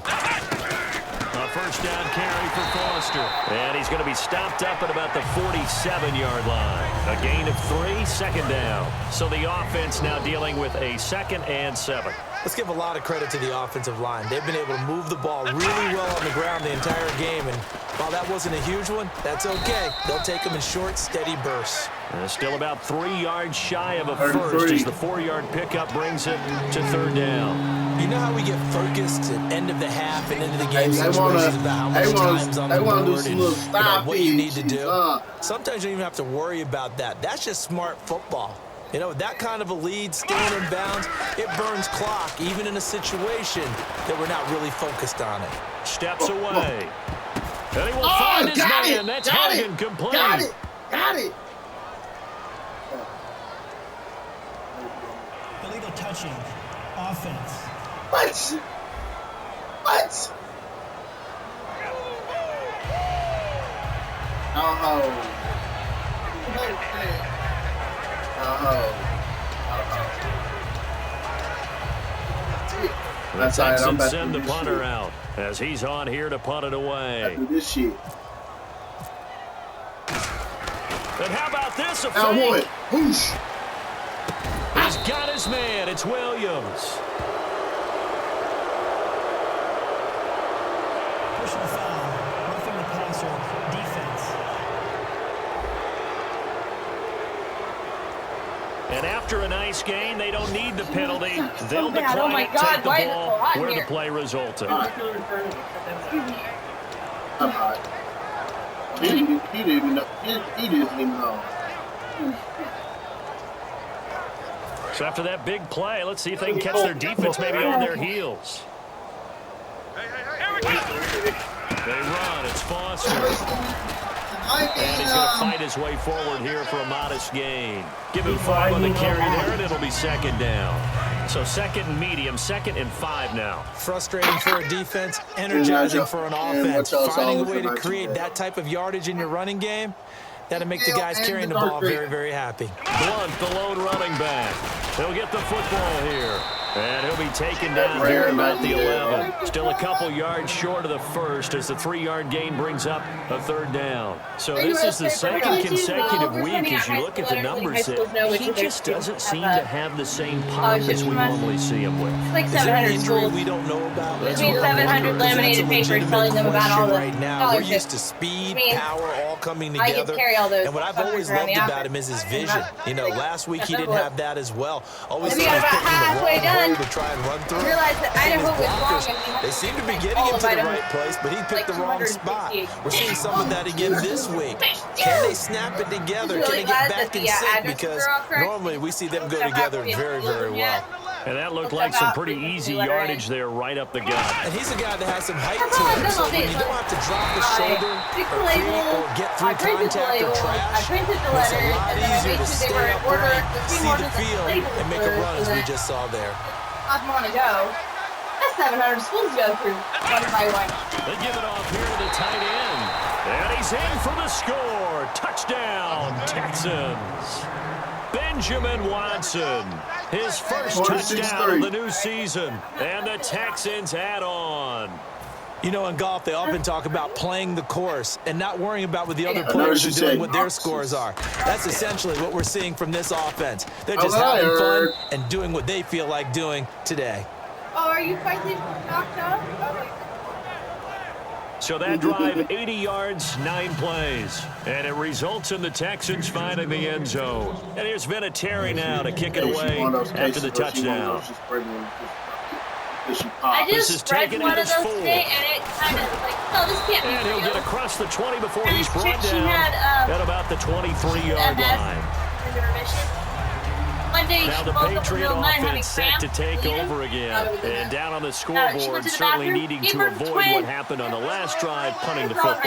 [SPEAKER 4] A first down carry for Foster. And he's going to be stopped up at about the 47-yard line. A gain of 3, second down. So the offense now dealing with a 2nd and 7.
[SPEAKER 5] Let's give a lot of credit to the offensive line. They've been able to move the ball really well on the ground the entire game. And while that wasn't a huge one, that's okay. They'll take them in short, steady bursts.
[SPEAKER 4] And still about 3 yards shy of a first as the 4-yard pickup brings it to third down.
[SPEAKER 5] You know how we get focused at end of the half and into the game situations about how much time's on the board and what you need to do? Sometimes you don't even have to worry about that. That's just smart football. You know, that kind of a lead, staying in bounds, it burns clock, even in a situation that we're not really focused on it.
[SPEAKER 4] Steps away. And he will find his man. That's Hogan complete.
[SPEAKER 1] Got it.
[SPEAKER 6] Illegal touching. Offense.
[SPEAKER 1] What?
[SPEAKER 4] The Texans send the punter out as he's on here to punt it away.
[SPEAKER 1] This shit.
[SPEAKER 4] And how about this? A fake.
[SPEAKER 1] Whoosh.
[SPEAKER 4] He's got his man. It's Williams.
[SPEAKER 6] Personal foul. Roughing the passer. Defense.
[SPEAKER 4] And after a nice gain, they don't need the penalty. They'll decline it, take the ball where the play resulted.
[SPEAKER 1] I'm hot. He didn't even know.
[SPEAKER 4] So after that big play, let's see if they can catch their defense maybe on their heels. They run. It's Foster. And he's going to fight his way forward here for a modest gain. Give him 5 on the carry there, and it'll be second down. So 2nd and medium, 2nd and 5 now.
[SPEAKER 5] Frustrating for a defense, energizing for an offense. Finding a way to create that type of yardage in your running game, that'll make the guys carrying the ball very, very happy.
[SPEAKER 4] Blunt, the lone running back. He'll get the football here. And he'll be taken down here about the 11. Still a couple yards short of the first as the 3-yard gain brings up a third down. So this is the 2nd consecutive week as you look at the numbers that he just doesn't seem to have the same pop as we normally see him with.
[SPEAKER 7] Like 700 schools.
[SPEAKER 5] We don't know about.
[SPEAKER 7] Between 700 laminated papers telling them about all the
[SPEAKER 5] right now. We're used to speed, power, all coming together.
[SPEAKER 7] I can carry all those.
[SPEAKER 5] And what I've always loved about him is his vision. You know, last week he didn't have that as well. Always
[SPEAKER 7] we got about halfway done.
[SPEAKER 5] To try and run through.
[SPEAKER 7] Realized that I know what was wrong.
[SPEAKER 5] They seem to be getting him to the right place, but he picked the wrong spot. We're seeing some of that again this week. Can they snap it together? Can they get back in sync? Because normally we see them go together very, very well.
[SPEAKER 4] And that looked like some pretty easy yardage there right up the gut.
[SPEAKER 5] And he's a guy that has some height to him, so when you don't have to drop the shoulder or get through contact or trash, it's a lot easier to stay upright, see the field, and make a run as we just saw there.
[SPEAKER 10] Not want to go. That's 700 schools to go through, one by one.
[SPEAKER 4] They give it off here to the tight end. And he's in for the score. Touchdown, Texans. Benjamin Watson, his first touchdown of the new season. And the Texans add on.
[SPEAKER 5] You know, in golf, they often talk about playing the course and not worrying about what the other players are doing, what their scores are. That's essentially what we're seeing from this offense. They're just having fun and doing what they feel like doing today.
[SPEAKER 10] Oh, are you finally knocked out?
[SPEAKER 4] So that drive, 80 yards, 9 plays. And it results in the Texans finding the end zone. And here's Vinatieri now to kick it away after the touchdown.
[SPEAKER 7] I just read one of those today, and it kind of like, oh, this can't be real.
[SPEAKER 4] And he'll get across the 20 before he's brought down at about the 23-yard line. Now the Patriot offense set to take over again. And down on the scoreboard, certainly needing to avoid what happened on the last drive, punting the football.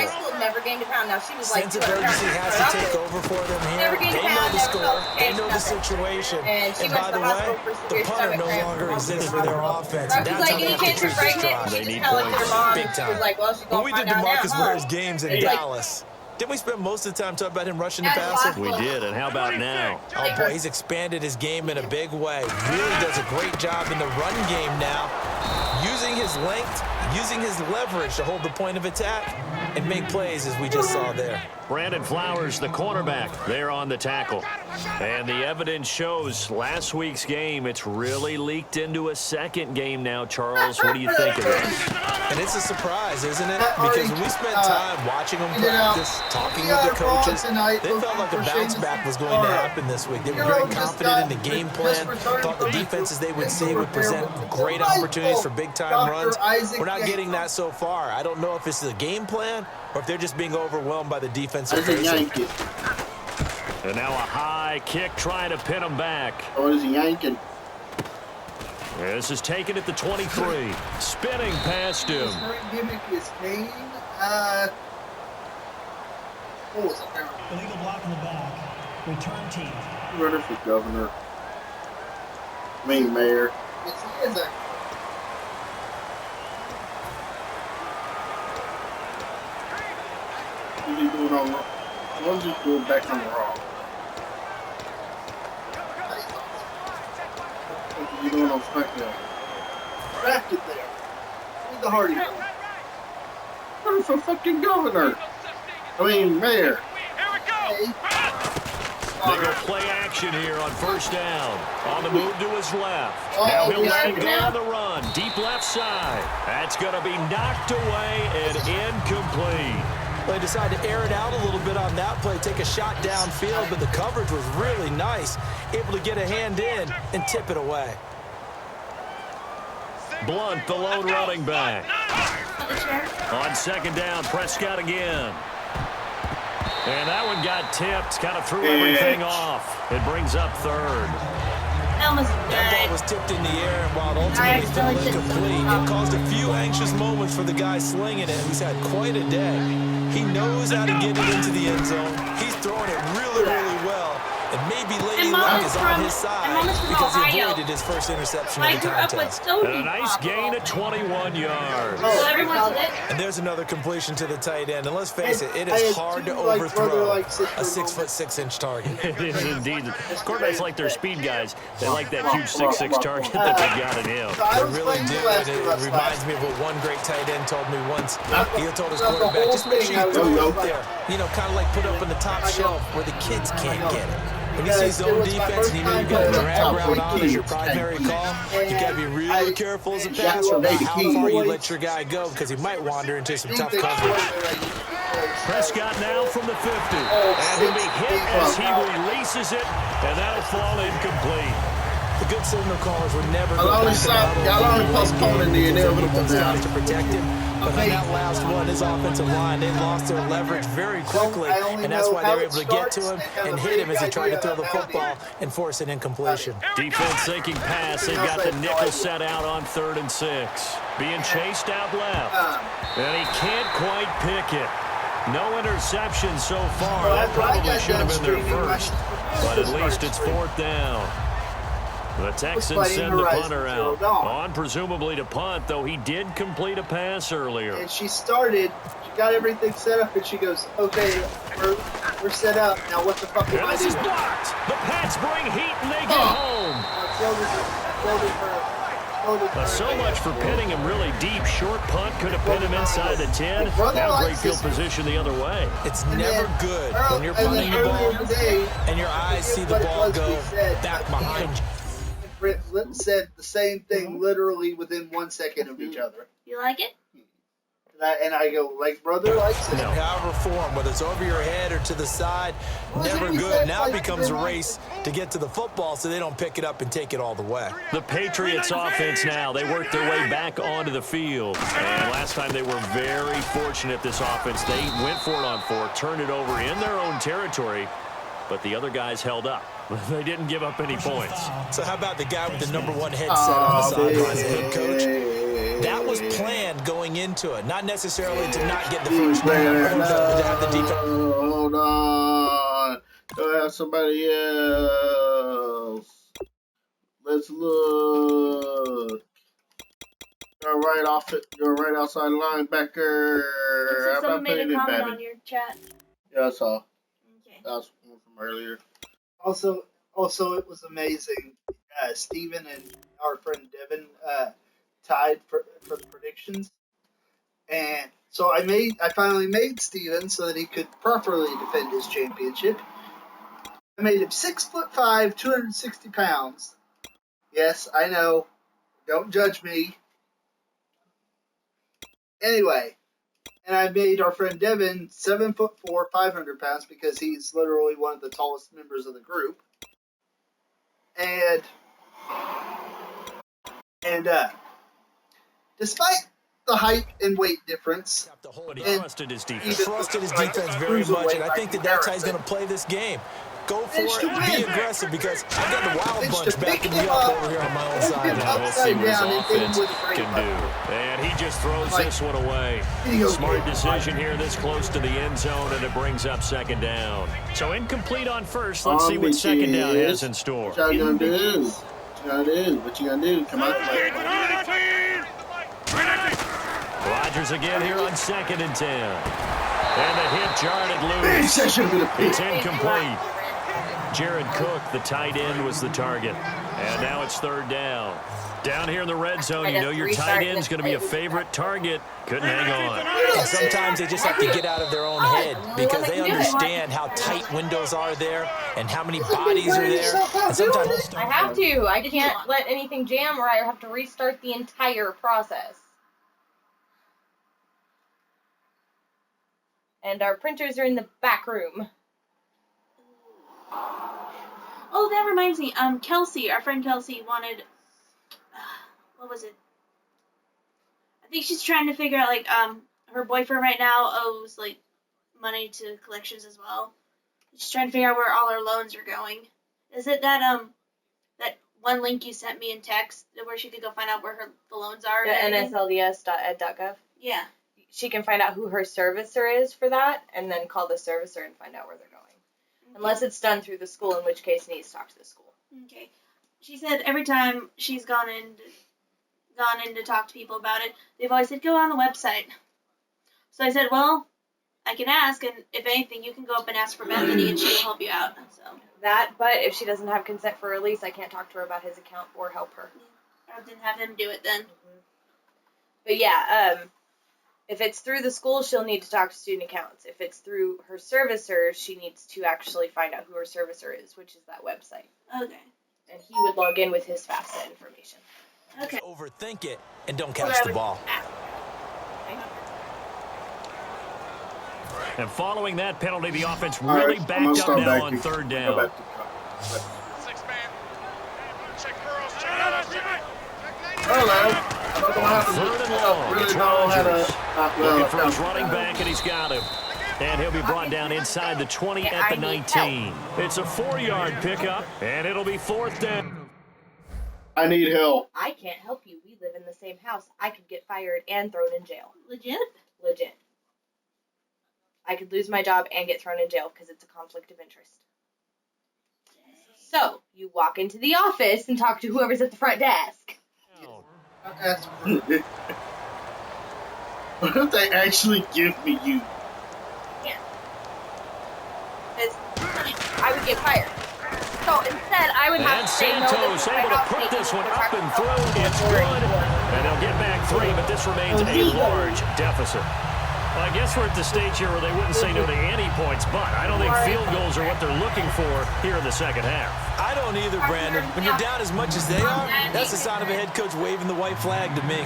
[SPEAKER 5] Sense of urgency has to take over for them here. They know the score. They know the situation. And by the way, the punter no longer exists for their offense. And that's how they have to treat this drive.
[SPEAKER 4] They need points.
[SPEAKER 5] Big time. When we did DeMarcus Ware's games in Dallas, didn't we spend most of the time talking about him rushing the passer?
[SPEAKER 4] We did, and how about now?
[SPEAKER 5] Oh, boy, he's expanded his game in a big way. Really does a great job in the run game now, using his length, using his leverage to hold the point of attack and make plays as we just saw there.
[SPEAKER 4] Brandon Flowers, the cornerback, there on the tackle. And the evidence shows last week's game, it's really leaked into a second game now, Charles. What do you think of this?
[SPEAKER 5] And it's a surprise, isn't it? Because when we spent time watching them practice, talking with the coaches, they felt like a bounce back was going to happen this week. They were very confident in the game plan, thought the defenses they would see would present great opportunities for big-time runs. We're not getting that so far. I don't know if it's the game plan or if they're just being overwhelmed by the defensive facing.
[SPEAKER 4] And now a high kick trying to pin him back.
[SPEAKER 1] Oh, is he yanking?
[SPEAKER 4] This is taken at the 23. Spinning past him.
[SPEAKER 6] Illegal block in the back. Return team.
[SPEAKER 1] Running for governor. Mayor.
[SPEAKER 2] Yes, he is.
[SPEAKER 1] What is he doing on wrong? What is he doing back on the wrong? What is he doing on SmackDown?
[SPEAKER 2] Draft it there. Who's the Hardy?
[SPEAKER 1] Running for fucking governor. Mayor.
[SPEAKER 4] They go play action here on first down. On the move to his left. Now he'll let it go on the run. Deep left side. That's going to be knocked away and incomplete.
[SPEAKER 5] They decided to air it out a little bit on that play, take a shot downfield, but the coverage was really nice. Able to get a hand in and tip it away.
[SPEAKER 4] Blunt, the lone running back. On second down, Prescott again. And that one got tipped, kind of threw everything off. It brings up third.
[SPEAKER 5] That ball was tipped in the air, and while it ultimately fell incomplete, it caused a few anxious moments for the guy slinging it, who's had quite a day. He knows how to get it into the end zone. He's throwing it really, really well. And maybe Lady Luck is on his side because he avoided his first interception of the contest.
[SPEAKER 4] And a nice gain of 21 yards.
[SPEAKER 5] And there's another completion to the tight end. And let's face it, it is hard to overthrow a 6'6" target.
[SPEAKER 4] It is indeed. Quarterbacks like their speed guys. They like that huge 6'6" target that they got in him.
[SPEAKER 5] They really do. And it reminds me of what one great tight end told me once. He told his quarterback, just make sure you throw it up there. You know, kind of like put up on the top shelf where the kids can't get it. When you see zone defense and you know you've got a drag route on as your primary call, you got to be really careful as a passer about how far you let your guy go because he might wander into some tough coverage.
[SPEAKER 4] Prescott now from the 50. And he'll be hit as he releases it, and that'll fall incomplete.
[SPEAKER 5] The good signal callers were never going
[SPEAKER 1] to postpone the inevitable
[SPEAKER 5] to protect him. But on that last one, his offensive line, they lost their leverage very quickly, and that's why they were able to get to him and hit him as he tried to throw the football and force an incompletion.
[SPEAKER 4] Defense thinking pass. They've got the nickel set out on 3rd and 6. Being chased out left. And he can't quite pick it. No interception so far. That probably should have been their first. But at least it's 4th down. The Texans send the punter out. On presumably to punt, though he did complete a pass earlier.
[SPEAKER 2] And she started, she got everything set up, and she goes, okay, we're set up. Now what the fuck am I doing?
[SPEAKER 4] This is blocked. The Pats bring heat, and they get home. So much for pinning him really deep. Short punt could have pinned him inside the 10. Now great field position the other way.
[SPEAKER 5] It's never good when you're punting the ball and your eyes see the ball go back behind you.
[SPEAKER 2] Britt said the same thing literally within 1 second of each other.
[SPEAKER 7] You like it?
[SPEAKER 2] And I go, like brother likes it.
[SPEAKER 5] However form, whether it's over your head or to the side, never good. Now it becomes a race to get to the football so they don't pick it up and take it all the way.
[SPEAKER 4] The Patriots offense now, they work their way back onto the field. And last time they were very fortunate, this offense. They went for it on 4, turned it over in their own territory, but the other guys held up. They didn't give up any points.
[SPEAKER 5] So how about the guy with the #1 headset on the sidelines, the head coach? That was planned going into it, not necessarily to not get the first down, but to have the defense.
[SPEAKER 1] Hold on. Go have somebody else. Let's look. Go right off it. Go right outside linebacker.
[SPEAKER 7] So someone made a comment on your chat.
[SPEAKER 1] Yeah, I saw.
[SPEAKER 7] Okay.
[SPEAKER 1] That was one from earlier.
[SPEAKER 2] Also, it was amazing. Steven and our friend Devin tied for the predictions, and so I finally made Steven so that he could properly defend his championship. I made him 6'5", 260 pounds. Yes, I know. Don't judge me. Anyway. And I made our friend Devin 7'4", 500 pounds because he's literally one of the tallest members of the group. And despite the height and weight difference,
[SPEAKER 4] he trusted his defense.
[SPEAKER 5] He trusted his defense very much, and I think that's how he's going to play this game. Go for it, be aggressive, because I've got the wild bunch backing me up over here on my own side.
[SPEAKER 4] Now we'll see what his offense can do. And he just throws this one away. Smart decision here this close to the end zone, and it brings up 2nd down. So incomplete on 1st. Let's see what 2nd down has in store.
[SPEAKER 1] What you gonna do? What you gonna do? Come on.
[SPEAKER 4] Rodgers again here on 2nd and 10. And the hit jarred it loose. It's incomplete. Jared Cook, the tight end, was the target. And now it's 3rd down. Down here in the red zone, you know your tight end's going to be a favorite target. Couldn't hang on.
[SPEAKER 5] And sometimes they just have to get out of their own head because they understand how tight windows are there and how many bodies are there. And sometimes
[SPEAKER 10] I have to. I can't let anything jam or I have to restart the entire process. And our printers are in the back room.
[SPEAKER 7] Oh, that reminds me. Kelsey, our friend Kelsey, wanted. What was it? I think she's trying to figure out her boyfriend right now owes money to collections as well. She's trying to figure out where all her loans are going. Is it that that one link you sent me in text where she could go find out where the loans are?
[SPEAKER 10] The nslds.ed.gov.
[SPEAKER 7] Yeah.
[SPEAKER 10] She can find out who her servicer is for that, and then call the servicer and find out where they're going. Okay. Unless it's done through the school, in which case needs to talk to the school.
[SPEAKER 7] Okay. She said every time she's gone in to talk to people about it, they've always said, go on the website. So I said, well, I can ask, and if anything, you can go up and ask for Bethany, and she'll help you out. So
[SPEAKER 10] but if she doesn't have consent for release, I can't talk to her about his account or help her.
[SPEAKER 7] Yeah. I didn't have him do it then.
[SPEAKER 10] Mm-hmm. But yeah, if it's through the school, she'll need to talk to student accounts. If it's through her servicer, she needs to actually find out who her servicer is, which is that website.
[SPEAKER 7] Okay.
[SPEAKER 10] And he would log in with his FAFSA information.
[SPEAKER 7] Okay.
[SPEAKER 5] Overthink it and don't catch the ball.
[SPEAKER 10] Okay.
[SPEAKER 4] And following that penalty, the offense really backed up now on 3rd down.
[SPEAKER 1] Hello. I don't know how to really know how to
[SPEAKER 4] Looking for his running back, and he's got him. And he'll be brought down inside the 20 at the 19. It's a 4-yard pickup, and it'll be 4th down.
[SPEAKER 1] I need help.
[SPEAKER 10] I can't help you. We live in the same house. I could get fired and thrown in jail.
[SPEAKER 7] Legit?
[SPEAKER 10] Legit. I could lose my job and get thrown in jail because it's a conflict of interest. So, you walk into the office and talk to whoever's at the front desk.
[SPEAKER 1] What if they actually give me you?
[SPEAKER 10] Yeah. Because I would get fired. So instead, I would have to say no.
[SPEAKER 4] Santos able to put this one up and through. It's good. And they'll get back 3, but this remains a large deficit. Well, I guess we're at the stage here where they wouldn't say no to any points, but I don't think field goals are what they're looking for here in the second half.
[SPEAKER 5] I don't either, Brandon. When you're down as much as they are, that's the sign of a head coach waving the white flag to me.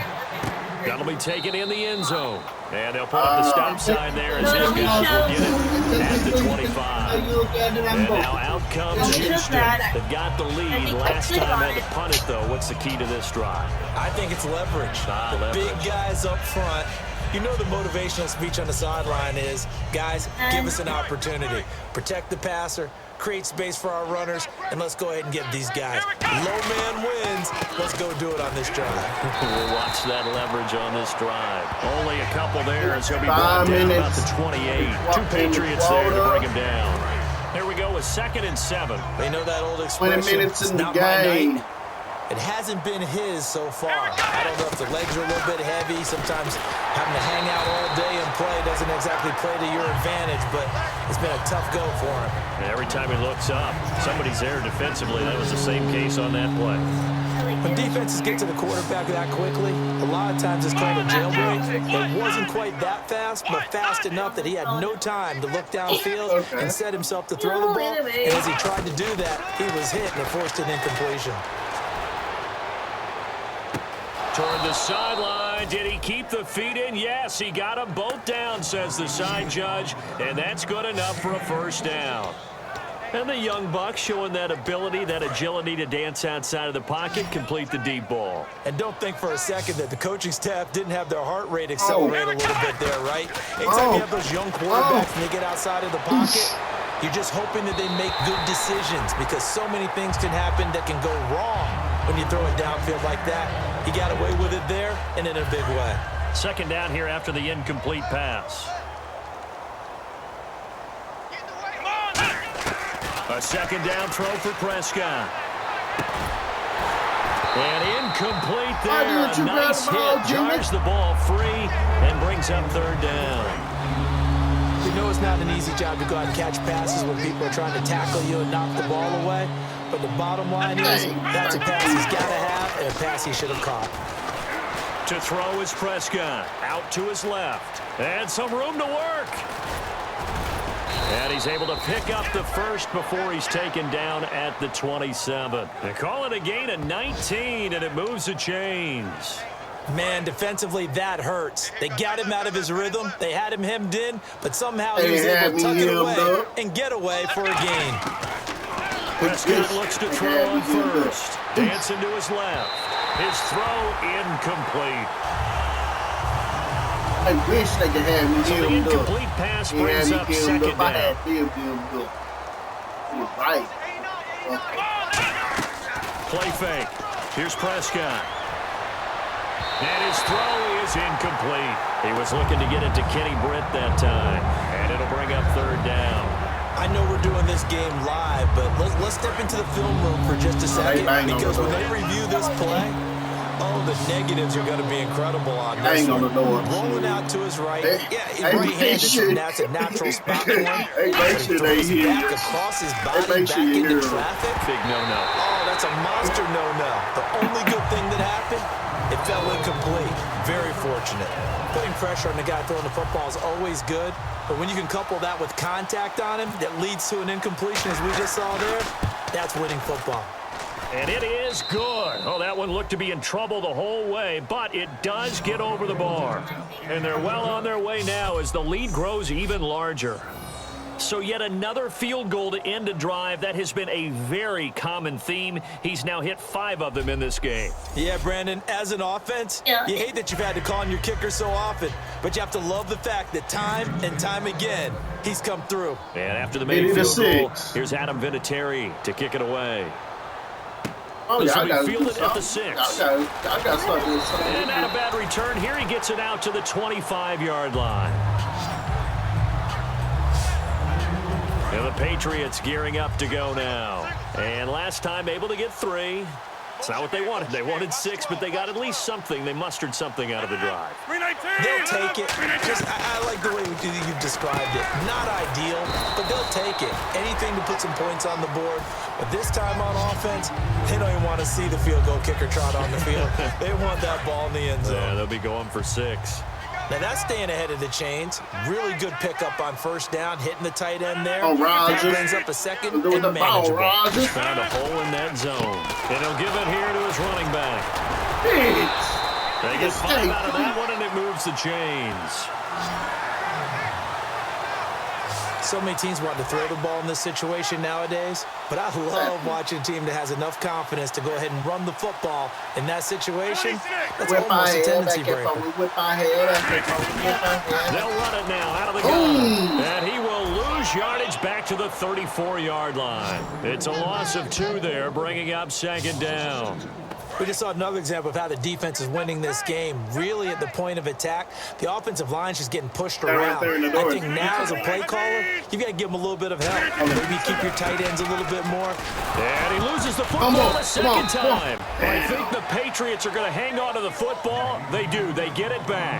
[SPEAKER 4] That'll be taken in the end zone. And they'll put up the stop sign there as his guys will get it at the 25. And now out comes Houston. They've got the lead. Last time had to punt it, though. What's the key to this drive?
[SPEAKER 5] I think it's leverage. The big guys up front. You know the motivational speech on the sideline is, guys, give us an opportunity. Protect the passer, create space for our runners, and let's go ahead and get these guys. Low man wins. Let's go do it on this drive.
[SPEAKER 4] We'll watch that leverage on this drive. Only a couple there as he'll be brought down about the 28. 2 Patriots there to bring him down. Here we go with 2nd and 7.
[SPEAKER 5] They know that old expression.
[SPEAKER 1] 20 minutes in the
[SPEAKER 5] not my
[SPEAKER 1] game.
[SPEAKER 5] night. It hasn't been his so far. I don't know if the legs are a little bit heavy. Sometimes having to hang out all day and play doesn't exactly play to your advantage, but it's been a tough go for him.
[SPEAKER 4] And every time he looks up, somebody's there defensively. That was the same case on that play.
[SPEAKER 5] When defenses get to the quarterback that quickly, a lot of times it's called a jailbreak. It wasn't quite that fast, but fast enough that he had no time to look downfield and set himself to throw the ball. And as he tried to do that, he was hit and it forced an incompletion.
[SPEAKER 4] Toward the sideline. Did he keep the feet in? Yes, he got them both down, says the side judge, and that's good enough for a 1st down. And the young buck showing that ability, that agility to dance outside of the pocket, complete the deep ball.
[SPEAKER 5] And don't think for a second that the coaching staff didn't have their heart rate accelerate a little bit there, right? Anytime you have those young quarterbacks and they get outside of the pocket, you're just hoping that they make good decisions because so many things can happen that can go wrong when you throw it downfield like that. He got away with it there and in a big way.
[SPEAKER 4] 2nd down here after the incomplete pass. A 2nd down throw for Prescott. And incomplete there. A nice hit. Jars the ball free and brings up 3rd down.
[SPEAKER 5] You know it's not an easy job to go out and catch passes when people are trying to tackle you and knock the ball away. But the bottom line is that's a pass he's got to have and a pass he should have caught.
[SPEAKER 4] To throw is Prescott. Out to his left. And some room to work. And he's able to pick up the 1st before he's taken down at the 27. They call it a gain of 19, and it moves the chains.
[SPEAKER 5] Man, defensively, that hurts. They got him out of his rhythm. They had him hemmed in, but somehow he was able to tuck it away and get away for a gain.
[SPEAKER 4] Prescott looks to throw on 1st. Dancing to his left. His throw incomplete.
[SPEAKER 1] I wish they could have me.
[SPEAKER 4] So the incomplete pass brings up 2nd down.
[SPEAKER 1] Right.
[SPEAKER 4] Play fake. Here's Prescott. And his throw is incomplete. He was looking to get it to Kenny Britt that time. And it'll bring up 3rd down.
[SPEAKER 5] I know we're doing this game live, but let's step into the film room for just a second. Because when they review this play, oh, the negatives are going to be incredible on this one. Rolling out to his right. Right-handed, and that's a natural spot for him. But he throws it back across his body, back into traffic.
[SPEAKER 4] Big no-no.
[SPEAKER 5] Oh, that's a monster no-no. The only good thing that happened, it fell incomplete. Very fortunate. Putting pressure on the guy throwing the football is always good, but when you can couple that with contact on him that leads to an incompletion, as we just saw there, that's winning football.
[SPEAKER 4] And it is good. Oh, that one looked to be in trouble the whole way, but it does get over the bar. And they're well on their way now as the lead grows even larger. So yet another field goal to end a drive. That has been a very common theme. He's now hit 5 of them in this game.
[SPEAKER 5] Yeah, Brandon, as an offense, you hate that you've had to call on your kicker so often. but you have to love the fact that time and time again, he's come through.
[SPEAKER 4] And after the main field goal, here's Adam Vinatieri to kick it away.
[SPEAKER 1] Oh,
[SPEAKER 4] this
[SPEAKER 1] yeah,
[SPEAKER 4] will be fielded at the 6.
[SPEAKER 1] I got something.
[SPEAKER 4] And not a bad return here. He gets it out to the 25-yard line. And the Patriots gearing up to go now. And last time able to get 3. It's not what they wanted. They wanted 6, but they got at least something. They mustered something out of the drive.
[SPEAKER 5] They'll take it. I like the way you've described it. Not ideal, but they'll take it. Anything to put some points on the board. But this time on offense, they don't even want to see the field goal kicker trot on the field. They want that ball in the end zone.
[SPEAKER 4] Yeah, they'll be going for 6.
[SPEAKER 5] Now, that's staying ahead of the chains. Really good pickup on first down, hitting the tight end there.
[SPEAKER 1] Oh, Rodgers.
[SPEAKER 5] That brings up a second and
[SPEAKER 1] the
[SPEAKER 5] manageable.
[SPEAKER 1] Ball,
[SPEAKER 4] found a hole in that zone. And he'll give it here to his running back. They get 5 out of that one, and it moves the chains.
[SPEAKER 5] So many teams want to throw the ball in this situation nowadays, but I love watching a team that has enough confidence to go ahead and run the football in that situation. That's almost a tendency breaker.
[SPEAKER 4] They'll run it now out of the gun, and he will lose yardage back to the 34-yard line. It's a loss of 2 there, bringing up 2nd down.
[SPEAKER 5] We just saw another example of how the defense is winning this game. Really at the point of attack, the offensive line's just getting pushed around. I think now as a play caller, you've got to give them a little bit of help. Maybe keep your tight ends a little bit more.
[SPEAKER 4] And he loses the football a second time. I think the Patriots are going to hang on to the football. They do. They get it back.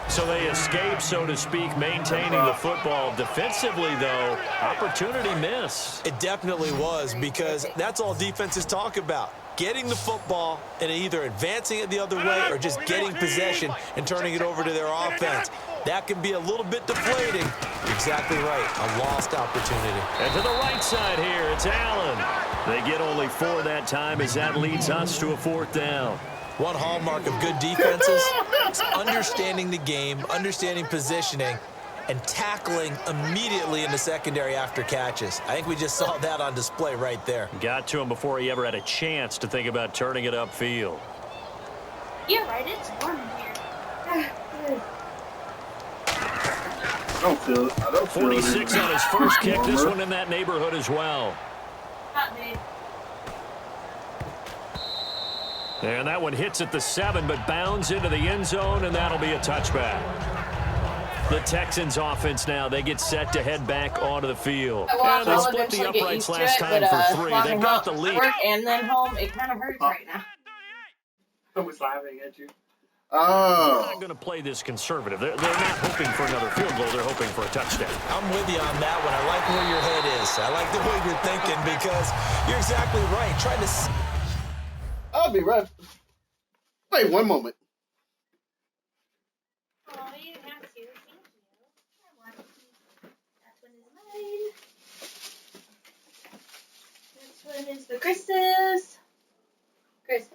[SPEAKER 4] So they escape, so to speak, maintaining the football. Defensively, though, opportunity missed.
[SPEAKER 5] It definitely was, because that's all defenses talk about. Getting the football and either advancing it the other way or just getting possession and turning it over to their offense. That can be a little bit deflating. Exactly right. A lost opportunity.
[SPEAKER 4] And to the right side here, it's Allen. They get only 4 that time as that leads us to a 4th down.
[SPEAKER 5] One hallmark of good defenses is understanding the game, understanding positioning, and tackling immediately in the secondary after catches. I think we just saw that on display right there.
[SPEAKER 4] Got to him before he ever had a chance to think about turning it upfield.
[SPEAKER 7] Yeah, right. It's warm in here.
[SPEAKER 1] I don't feel
[SPEAKER 4] 46 on his first kick. This one in that neighborhood as well.
[SPEAKER 7] Not me.
[SPEAKER 4] And that one hits at the 7, but bounds into the end zone, and that'll be a touchback. The Texans offense now, they get set to head back onto the field.
[SPEAKER 10] Well,
[SPEAKER 4] and they split the uprights last time for 3. They've got the lead.
[SPEAKER 10] Work and then home, it kind of hurts right now.
[SPEAKER 2] I was laughing at you.
[SPEAKER 4] They're not going to play this conservative. They're not hoping for another field goal. They're hoping for a touchdown.
[SPEAKER 5] I'm with you on that one. I like where your head is. I like the way you're thinking, because you're exactly right. Trying to...
[SPEAKER 1] I'll be right. Wait 1 moment.
[SPEAKER 7] Oh, you didn't have to. Thank you. That one is mine. This one is for Chris's. Chris.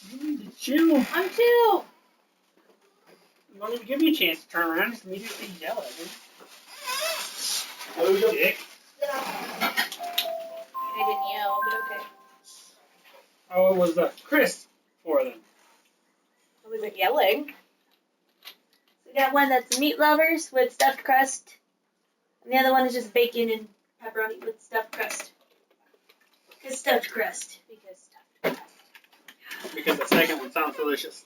[SPEAKER 2] You need to chill.
[SPEAKER 7] I'm 2.
[SPEAKER 2] You won't even give me a chance to turn around. Just immediately yell at me.
[SPEAKER 1] Oh,
[SPEAKER 2] Dick.
[SPEAKER 7] I didn't yell, but okay.
[SPEAKER 2] Oh, it was Chris for them.
[SPEAKER 10] I wasn't yelling.
[SPEAKER 7] We got one that's meat lovers with stuffed crust. And the other one is just bacon and pepperoni with stuffed crust. Because stuffed crust.
[SPEAKER 2] Because the second one sounds delicious.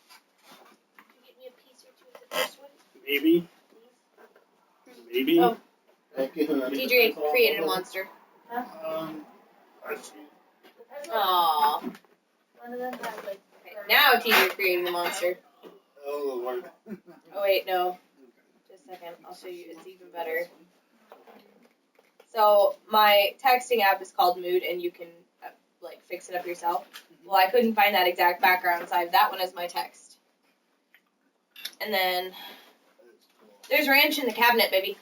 [SPEAKER 7] Can you get me a piece or 2 of the first one?
[SPEAKER 2] Maybe. Maybe.
[SPEAKER 10] Oh. TJ created a monster.
[SPEAKER 7] Huh?
[SPEAKER 10] Aww.
[SPEAKER 7] One of them has like...
[SPEAKER 10] Okay, now TJ created a monster.
[SPEAKER 2] Oh, Lord.
[SPEAKER 10] Oh, wait, no. Just a second. I'll show you. It's even better. So, my texting app is called Mood, and you can, fix it up yourself. Well, I couldn't find that exact background, so I have that one as my text. And then, there's ranch in the cabinet, baby.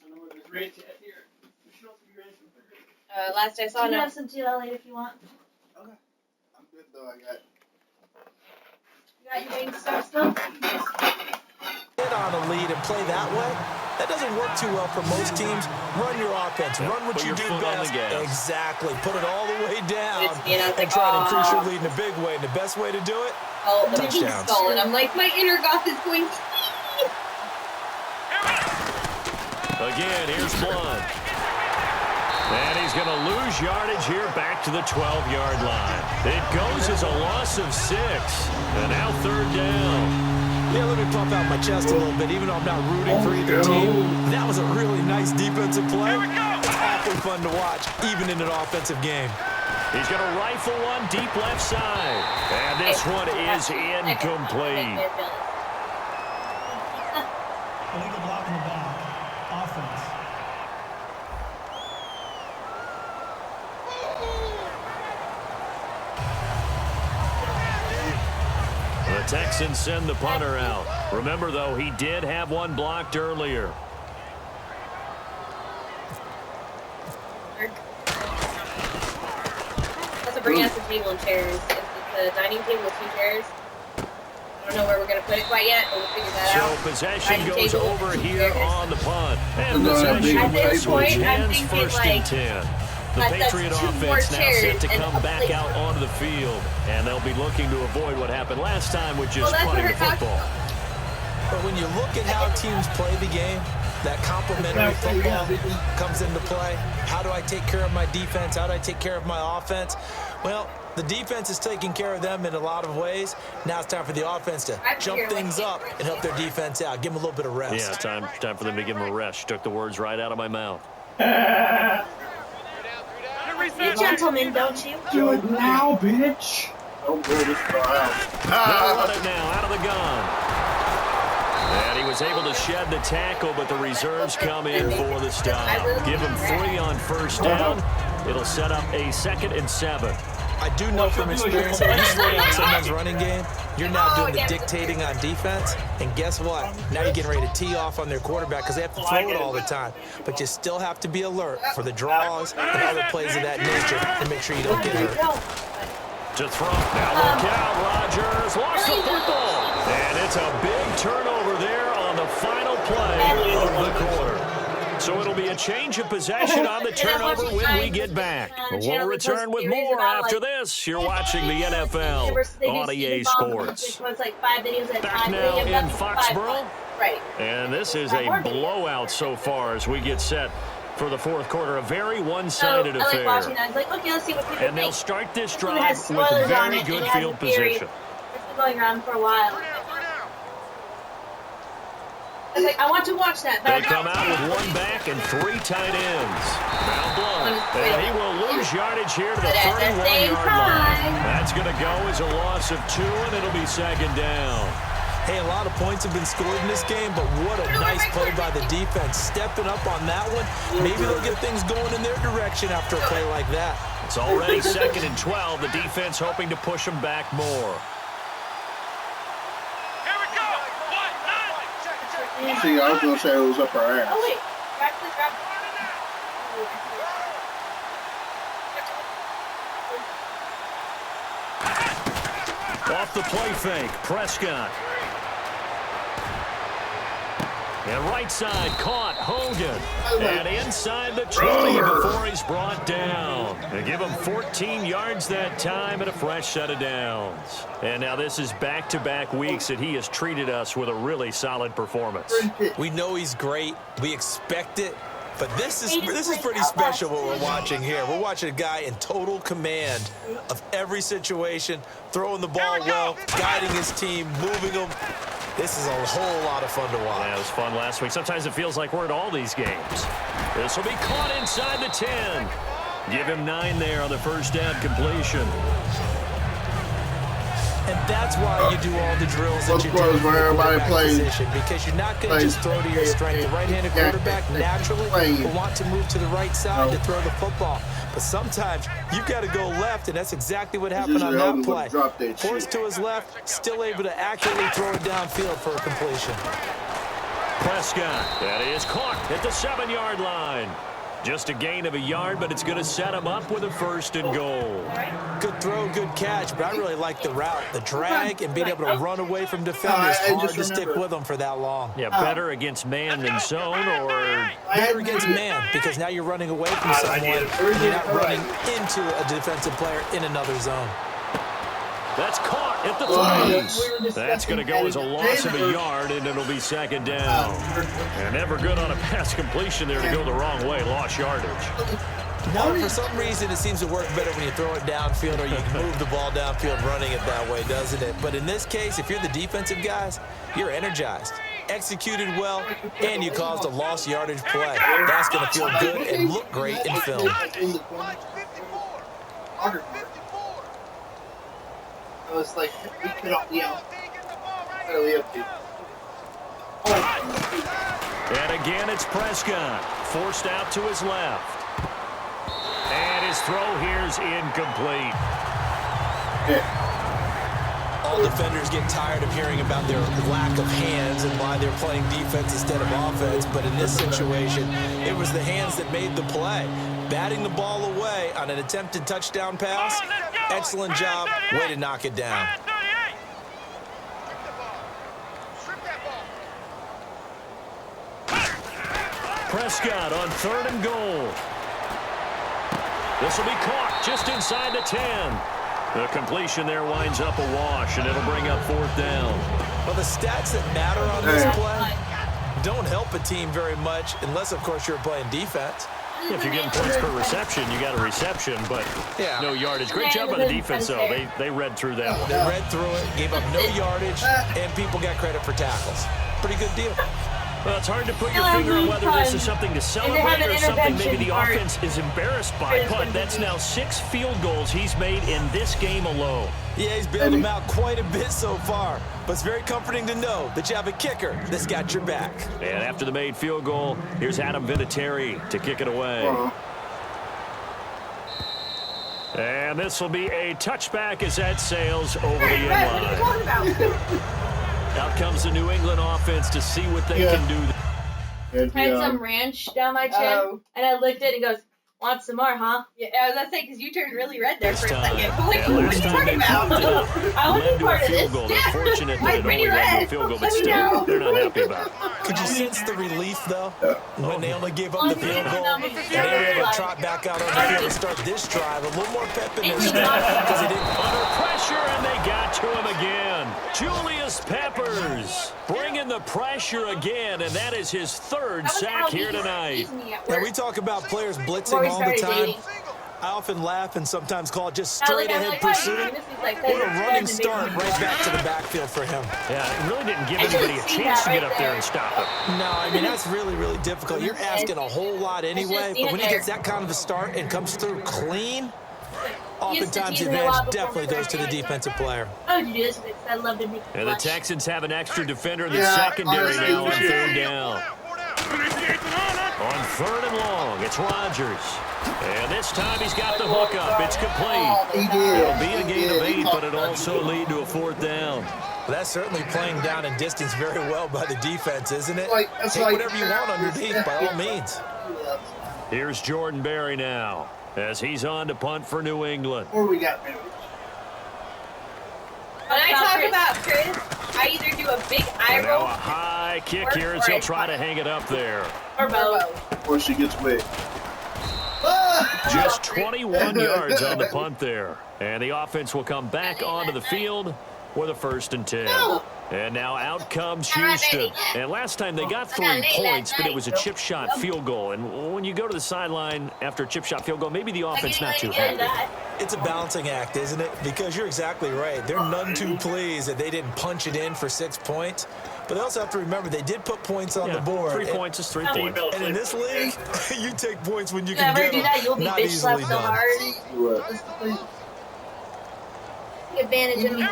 [SPEAKER 2] I don't know where there's ranch at here. There should also be ranch in there.
[SPEAKER 10] Last I saw,
[SPEAKER 7] You
[SPEAKER 10] no.
[SPEAKER 7] have some too, Elliot, if you want.
[SPEAKER 1] Okay. I'm good though. I got.
[SPEAKER 7] You got your wing stuff still?
[SPEAKER 5] Get on a lead and play that way. That doesn't work too well for most teams. Run your offense. Run what you do best. Exactly. Put it all the way down and try to increase your lead in a big way. And the best way to do it,
[SPEAKER 10] Oh, the pink skull, and I'm like, my inner goth is going.
[SPEAKER 4] Again, here's Blunt. And he's going to lose yardage here back to the 12-yard line. It goes as a loss of 6. And now 3rd down.
[SPEAKER 5] Yeah, let me pump out my chest a little bit, even though I'm not rooting for either team. That was a really nice defensive play. It's awfully fun to watch, even in an offensive game.
[SPEAKER 4] He's going to rifle one deep left side. And this one is incomplete.
[SPEAKER 6] Illegal block in the back. Offense.
[SPEAKER 4] The Texans send the punter out. Remember, though, he did have one blocked earlier.
[SPEAKER 10] Let's bring out the table and chairs. It's a dining table with 2 chairs. I don't know where we're going to put it quite yet, but we'll figure that out.
[SPEAKER 4] So possession goes over here on the punt. And possession will switch hands, 1st and 10. The Patriot offense now set to come back out onto the field. And they'll be looking to avoid what happened last time, which is punting the football.
[SPEAKER 5] But when you look at how teams play the game, that complementary football comes into play. How do I take care of my defense? How do I take care of my offense? Well, the defense is taking care of them in a lot of ways. Now it's time for the offense to jump things up and help their defense out. Give them a little bit of rest.
[SPEAKER 4] Yeah, time for them to give them a rest. Took the words right out of my mouth.
[SPEAKER 7] You gentlemen, don't you?
[SPEAKER 1] Do it now, bitch. Don't go this far out.
[SPEAKER 4] They'll run it now out of the gun. And he was able to shed the tackle, but the reserves come in for the stop. Give him 3 on 1st down. It'll set up a 2nd and 7.
[SPEAKER 5] I do know from experience that when you slow down someone's running game, you're now doing the dictating on defense. And guess what? Now you're getting ready to tee off on their quarterback because they have to throw it all the time. But you still have to be alert for the draws and other plays of that nature to make sure you don't get hurt.
[SPEAKER 4] To throw. Now look out, Rodgers. Lost the football. And it's a big turnover there on the final play of the quarter. So it'll be a change of possession on the turnover when we get back. We'll return with more after this. You're watching the NFL on EA Sports. Back now in Foxborough. And this is a blowout so far as we get set for the 4th quarter. A very one-sided affair. And they'll start this drive with very good field position.
[SPEAKER 7] It's been going around for a while. I want to watch that.
[SPEAKER 4] They come out with 1 back and 3 tight ends. Now Blunt. And he will lose yardage here to the 31-yard line. That's going to go as a loss of 2, and it'll be 2nd down.
[SPEAKER 5] Hey, a lot of points have been scored in this game, but what a nice play by the defense. Stepping up on that one. Maybe they'll get things going in their direction after a play like that.
[SPEAKER 4] It's already 2nd and 12. The defense hoping to push them back more.
[SPEAKER 1] See, I was going to say it was up her ass.
[SPEAKER 7] Oh, wait.
[SPEAKER 4] Off the play fake, Prescott. And right side caught, Hogan. And inside the 20 before he's brought down. They give him 14 yards that time and a fresh set of downs. And now this is back-to-back weeks that he has treated us with a really solid performance.
[SPEAKER 5] We know he's great. We expect it. But this is pretty special what we're watching here. We're watching a guy in total command of every situation, throwing the ball well, guiding his team, moving them. This is a whole lot of fun to watch.
[SPEAKER 4] Yeah, it was fun last week. Sometimes it feels like we're at all these games. This will be caught inside the 10. Give him 9 there on the first down completion.
[SPEAKER 5] And that's why you do all the drills that you do
[SPEAKER 1] where everybody plays
[SPEAKER 5] position, because you're not going to just throw to your strength. The right-handed quarterback naturally will want to move to the right side to throw the football. But sometimes you've got to go left, and that's exactly what happened on that play. Forced to his left, still able to accurately throw it downfield for a completion.
[SPEAKER 4] Prescott, that is caught at the 7-yard line. Just a gain of a yard, but it's going to set him up with a 1st and goal.
[SPEAKER 5] Good throw, good catch, but I really like the route. The drag and being able to run away from defenders, hard to stick with them for that long.
[SPEAKER 4] Yeah, better against man than zone, or
[SPEAKER 5] better against man, because now you're running away from someone and you're not running into a defensive player in another zone.
[SPEAKER 4] That's caught. at the 3. That's going to go as a loss of a yard, and it'll be second down. And never good on a pass completion there to go the wrong way. Lost yardage.
[SPEAKER 5] No, for some reason, it seems to work better when you throw it downfield or you can move the ball downfield running it that way, doesn't it? But in this case, if you're the defensive guys, you're energized, executed well, and you caused a lost yardage play. That's going to feel good and look great in film.
[SPEAKER 2] I was like, we could all, fairly up to.
[SPEAKER 4] And again, it's Prescott, forced out to his left. And his throw here's incomplete.
[SPEAKER 5] All defenders get tired of hearing about their lack of hands and why they're playing defense instead of offense. But in this situation, it was the hands that made the play. Batting the ball away on an attempted touchdown pass. Excellent job. Way to knock it down.
[SPEAKER 4] Prescott on 3rd and goal. This will be caught just inside the 10. The completion there winds up a wash, and it'll bring up 4th down.
[SPEAKER 5] Well, the stats that matter on this play don't help a team very much unless, of course, you're playing defense.
[SPEAKER 4] If you're getting points per reception, you got a reception, but no yardage. Great job by the defense, though. They read through that one.
[SPEAKER 5] They read through it, gave up no yardage, and people got credit for tackles. Pretty good deal.
[SPEAKER 4] Well, it's hard to put your finger on whether this is something to celebrate or something maybe the offense is embarrassed by, but that's now 6 field goals he's made in this game alone.
[SPEAKER 5] Yeah, he's bailed them out quite a bit so far, but it's very comforting to know that you have a kicker that's got your back.
[SPEAKER 4] And after the made field goal, here's Adam Vinatieri to kick it away. And this will be a touchback as that sails over the end line.
[SPEAKER 10] What are you talking about?
[SPEAKER 4] Out comes the New England offense to see what they can do.
[SPEAKER 7] I had some ranch down my chin, and I licked it and goes, want some more, huh?
[SPEAKER 10] Yeah, I was going to say, because you turned really red there for a second.
[SPEAKER 4] What are you talking about? I want to be part of this. They're fortunate that it only led to a field goal, but still, they're not happy about it.
[SPEAKER 5] Could you sense the relief, though, when they only gave up the field goal and they were able to trot back out on the field and start this drive? A little more pep in their step because they didn't.
[SPEAKER 4] Under pressure, and they got to him again. Julius Peppers bringing the pressure again, and that is his 3rd sack here tonight.
[SPEAKER 5] Now, we talk about players blitzing all the time. I often laugh and sometimes call it just straight ahead pursuit. What a running start right back to the backfield for him.
[SPEAKER 4] Yeah, it really didn't give anybody a chance to get up there and stop him.
[SPEAKER 5] No, I mean, that's really, really difficult. You're asking a whole lot anyway, but when he gets that kind of a start and comes through clean, oftentimes the advantage definitely goes to the defensive player.
[SPEAKER 7] I would do this because I love to make
[SPEAKER 4] And the Texans have an extra defender in the secondary now on 3rd down. On 3rd and long, it's Rodgers. And this time he's got the hook up. It's complete. It'll be a gain of 8, but it'll also lead to a 4th down.
[SPEAKER 5] Well, that's certainly playing down in distance very well by the defense, isn't it? Take whatever you want underneath, by all means.
[SPEAKER 4] Here's Jordan Berry now, as he's on to punt for New England.
[SPEAKER 2] Or we got
[SPEAKER 10] When I talk about Chris, I either do a big eye
[SPEAKER 4] and
[SPEAKER 10] roll.
[SPEAKER 4] now a high kick here as he'll try to hang it up there.
[SPEAKER 10] Or both.
[SPEAKER 1] Or she gets wet.
[SPEAKER 4] Just 21 yards on the punt there. And the offense will come back onto the field with a 1st and 10. And now out comes Houston. And last time they got 3 points, but it was a chip shot field goal. And when you go to the sideline after a chip shot field goal, maybe the offense not too happy.
[SPEAKER 5] It's a balancing act, isn't it? Because you're exactly right. They're none too pleased that they didn't punch it in for 6 points. But they also have to remember they did put points on the board.
[SPEAKER 4] 3 points is 3 points.
[SPEAKER 5] And in this league, you take points when you can get them.
[SPEAKER 7] You'll be
[SPEAKER 5] Not
[SPEAKER 7] bitch
[SPEAKER 5] easily
[SPEAKER 7] slapped so
[SPEAKER 5] done.
[SPEAKER 7] hard.
[SPEAKER 10] Advantage of me.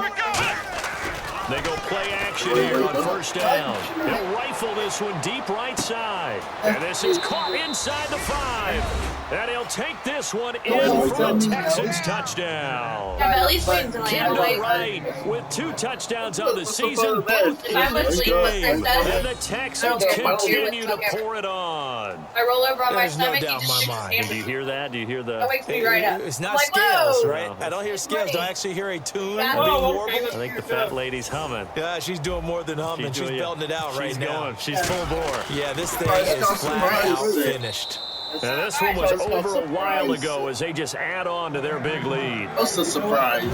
[SPEAKER 4] They go play action here on 1st down. They'll rifle this one deep right side. And this is caught inside the 5. And he'll take this one in for a Texans touchdown.
[SPEAKER 10] Yeah, but at least wait until I have to wait.
[SPEAKER 4] Right, with 2 touchdowns on the season, both in this game. And the Texans continue to pour it on.
[SPEAKER 10] I roll over on my
[SPEAKER 5] There's no
[SPEAKER 10] stomach.
[SPEAKER 5] doubt in my mind.
[SPEAKER 4] Do you hear that? Do you hear the...
[SPEAKER 10] That wakes me right up.
[SPEAKER 5] It's not
[SPEAKER 10] Like,
[SPEAKER 5] scales,
[SPEAKER 10] whoa.
[SPEAKER 5] right? I don't hear scales. Do I actually hear a tune
[SPEAKER 10] Yeah.
[SPEAKER 5] being
[SPEAKER 10] Oh,
[SPEAKER 5] warbled?
[SPEAKER 4] I think the fat lady's humming.
[SPEAKER 5] Yeah, she's doing more than humming. She's belting it out right now.
[SPEAKER 4] Going. She's full bore.
[SPEAKER 5] Yeah, this thing is flat out finished.
[SPEAKER 4] Now, this one was over a while ago as they just add on to their big lead.
[SPEAKER 1] What's the surprise?
[SPEAKER 10] We're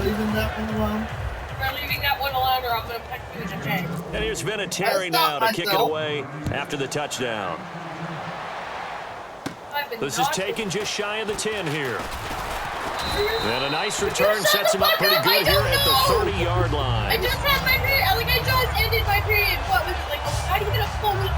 [SPEAKER 10] leaving I'm going to punch you in the head.
[SPEAKER 4] And here's Vinatieri now to kick it away after the touchdown. This is taken just shy of the 10 here. And a nice return sets him up pretty good here at the 30-yard line.
[SPEAKER 10] I just had my period. I just ended my period. What was it, like, not even a full week?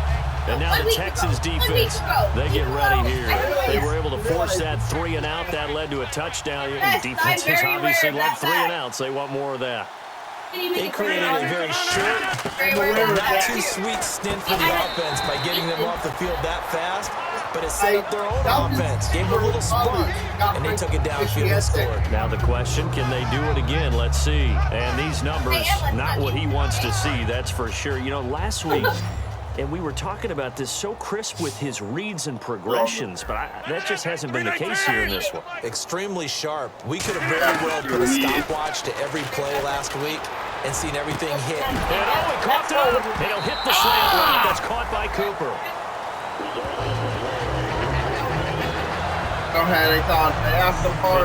[SPEAKER 4] And now the Texans defense, they get ready here. They were able to force that 3-and-out. That led to a touchdown. Defenses obviously love 3-and-outs. They want more of that.
[SPEAKER 5] They created a very short, not too sweet stint for the offense by getting them off the field that fast, but it set up their own offense, gave them a little spark, and they took it downfield and scored.
[SPEAKER 4] Now the question, can they do it again? Let's see. And these numbers, not what he wants to see, that's for sure. You know, last week, and we were talking about this, so crisp with his reads and progressions, but that just hasn't been the case here in this one.
[SPEAKER 5] Extremely sharp. We could have very well put a stopwatch to every play last week and seen everything hit.
[SPEAKER 4] And he caught up. And he'll hit the slant route. That's caught by Cooper.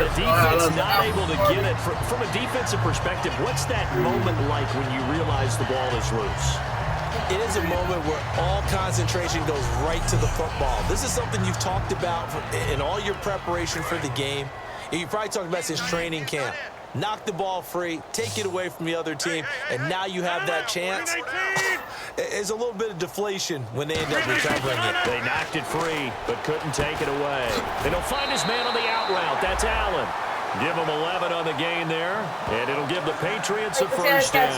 [SPEAKER 4] The defense not able to get it. From a defensive perspective, what's that moment like when you realize the ball is loose?
[SPEAKER 5] It is a moment where all concentration goes right to the football. This is something you've talked about in all your preparation for the game. You probably talked about since training camp. Knock the ball free, take it away from the other team, and now you have that chance. There's a little bit of deflation when they end up recovering it.
[SPEAKER 4] They knocked it free, but couldn't take it away. And he'll find his man on the out route. That's Allen. Give them 11 on the gain there, and it'll give the Patriots a first down.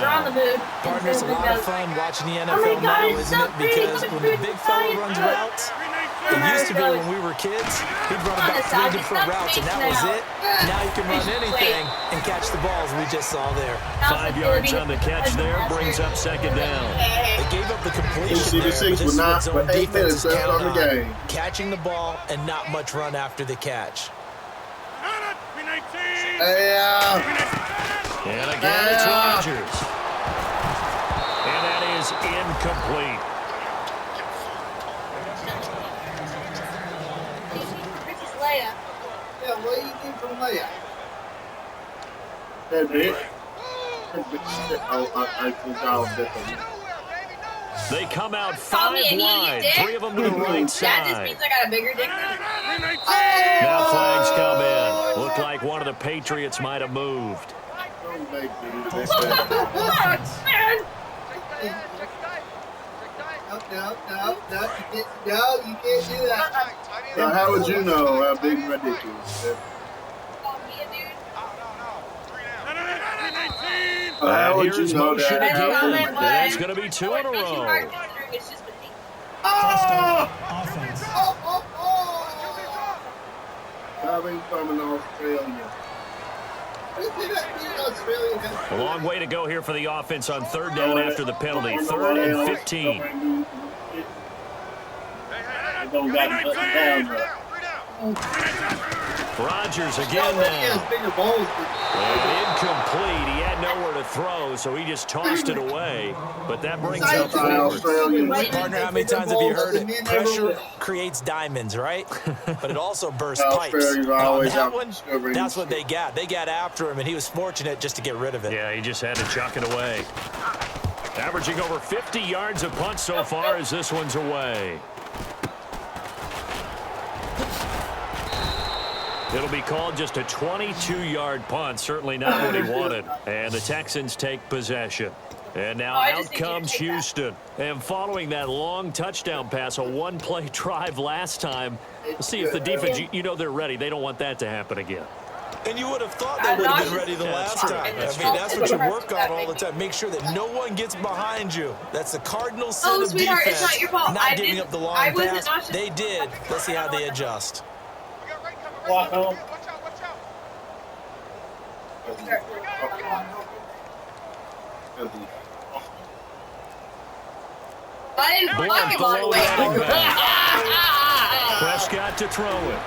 [SPEAKER 5] Partners, a lot of fun watching the NFL now, isn't it? Because when the big fella runs routes, it used to be when we were kids, he'd run about 3 different routes, and that was it. Now you can run anything and catch the balls we just saw there.
[SPEAKER 4] 5 yards on the catch there, brings up second down.
[SPEAKER 5] They gave up the completion there, but this is what zone defense is counting on. Catching the ball and not much run after the catch.
[SPEAKER 4] And again, it's Rodgers. And that is incomplete.
[SPEAKER 2] Yeah, what do you think from Leia?
[SPEAKER 4] They come out 5 wide, 3 of them to the right side.
[SPEAKER 10] That just means I got a bigger dick.
[SPEAKER 4] Now flags come in. Looked like one of the Patriots might have moved.
[SPEAKER 2] No, you can't do that.
[SPEAKER 1] Now, how would you know how big my dick is? How would you know
[SPEAKER 4] motion
[SPEAKER 1] that?
[SPEAKER 4] again. That's going to be 2 in a row.
[SPEAKER 6] Offense.
[SPEAKER 1] Coming from an Australian.
[SPEAKER 4] A long way to go here for the offense on 3rd down after the penalty. 3rd and 15. Rodgers again now. And incomplete. He had nowhere to throw, so he just tossed it away. But that brings up forward.
[SPEAKER 5] Partner, how many times have you heard it? Pressure creates diamonds, right? But it also bursts pipes. On that one, that's what they got. They got after him, and he was fortunate just to get rid of it.
[SPEAKER 4] Yeah, he just had to chuck it away. Averaging over 50 yards a punt so far as this one's away. It'll be called just a 22-yard punt. Certainly not what he wanted. And the Texans take possession. And now out comes Houston. And following that long touchdown pass, a one-play drive last time, let's see if the defense, you know they're ready. They don't want that to happen again.
[SPEAKER 5] And you would have thought they would have been ready the last time. I mean, that's what you work on all the time. Make sure that no one gets behind you. That's the cardinal sin of defense.
[SPEAKER 10] It's not your fault.
[SPEAKER 5] Not giving up the long pass. They did. Let's see how they adjust.
[SPEAKER 2] Walk home.
[SPEAKER 4] Blunt below the running back. Prescott to throw it.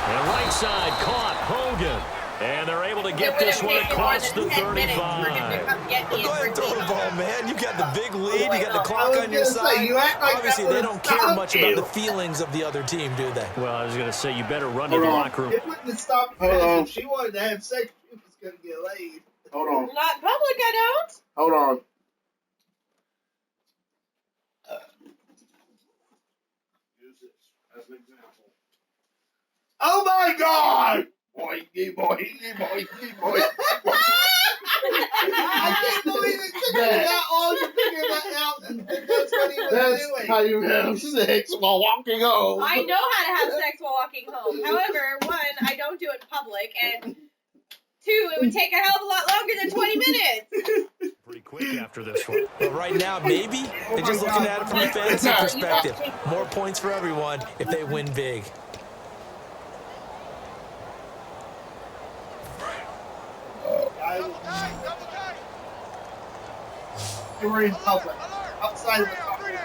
[SPEAKER 4] And right side caught Hogan. And they're able to get this one across the 35.
[SPEAKER 5] Go ahead and throw the ball, man. You got the big lead. You got the clock on your side. Obviously, they don't care much about the feelings of the other team, do they?
[SPEAKER 4] Well, I was going to say, you better run to the locker room.
[SPEAKER 2] It wouldn't have stopped her. If she wanted to have sex, she was going to get laid.
[SPEAKER 1] Hold on.
[SPEAKER 10] Not public, I don't.
[SPEAKER 1] Hold on. Use this as an example. Oh my God! Boy.
[SPEAKER 2] I can't believe it took me that long to figure that out. And that's what he was doing.
[SPEAKER 1] That's how you have sex while walking home.
[SPEAKER 10] I know how to have sex while walking home. However, one, I don't do it in public, and two, it would take a hell of a lot longer than 20 minutes.
[SPEAKER 4] Pretty quick after this one.
[SPEAKER 5] But right now, maybe they're just looking at it from a fantasy perspective. More points for everyone if they win big.
[SPEAKER 2] We're in public. Outside of the public.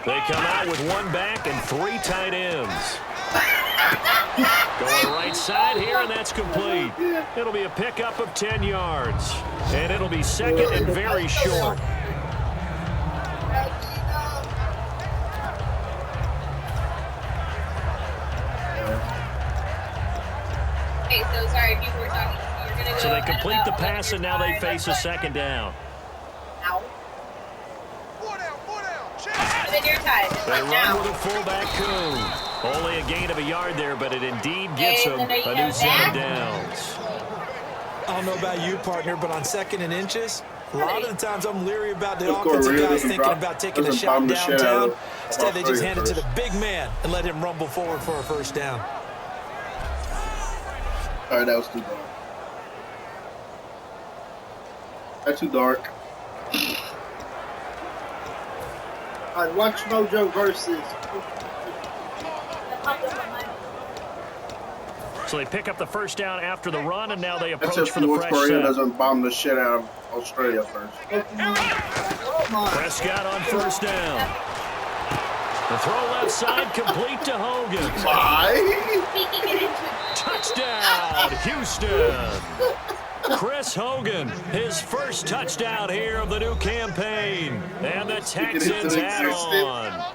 [SPEAKER 4] They come out with one back and 3 tight ends. Going right side here, and that's complete. It'll be a pickup of 10 yards. And it'll be second and very short.
[SPEAKER 10] Hey, so sorry, people were talking. You're gonna go
[SPEAKER 4] So they complete the pass, and now they face a second down.
[SPEAKER 10] Ow.
[SPEAKER 9] 4 down.
[SPEAKER 10] And then you're tied.
[SPEAKER 4] They run with a fullback Coon. Only a gain of a yard there, but it indeed gets them a new set of downs.
[SPEAKER 5] I don't know about you, partner, but on second and inches, a lot of the times I'm leery about the offensive guys thinking about taking a shot downtown. Instead, they just hand it to the big man and let him rumble forward for a first down.
[SPEAKER 1] All right, that was too dark. That's too dark.
[SPEAKER 2] All right, Watch Mojo versus.
[SPEAKER 4] So they pick up the first down after the run, and now they
[SPEAKER 1] That's
[SPEAKER 4] approach
[SPEAKER 1] if
[SPEAKER 4] for the
[SPEAKER 1] North
[SPEAKER 4] fresh
[SPEAKER 1] Korea
[SPEAKER 4] set.
[SPEAKER 1] doesn't bomb the shit out of Australia first.
[SPEAKER 4] Prescott on first down. The throw left side, complete to Hogan.
[SPEAKER 1] Why?
[SPEAKER 4] Touchdown, Houston. Chris Hogan, his first touchdown here of the new campaign. And the Texans add on.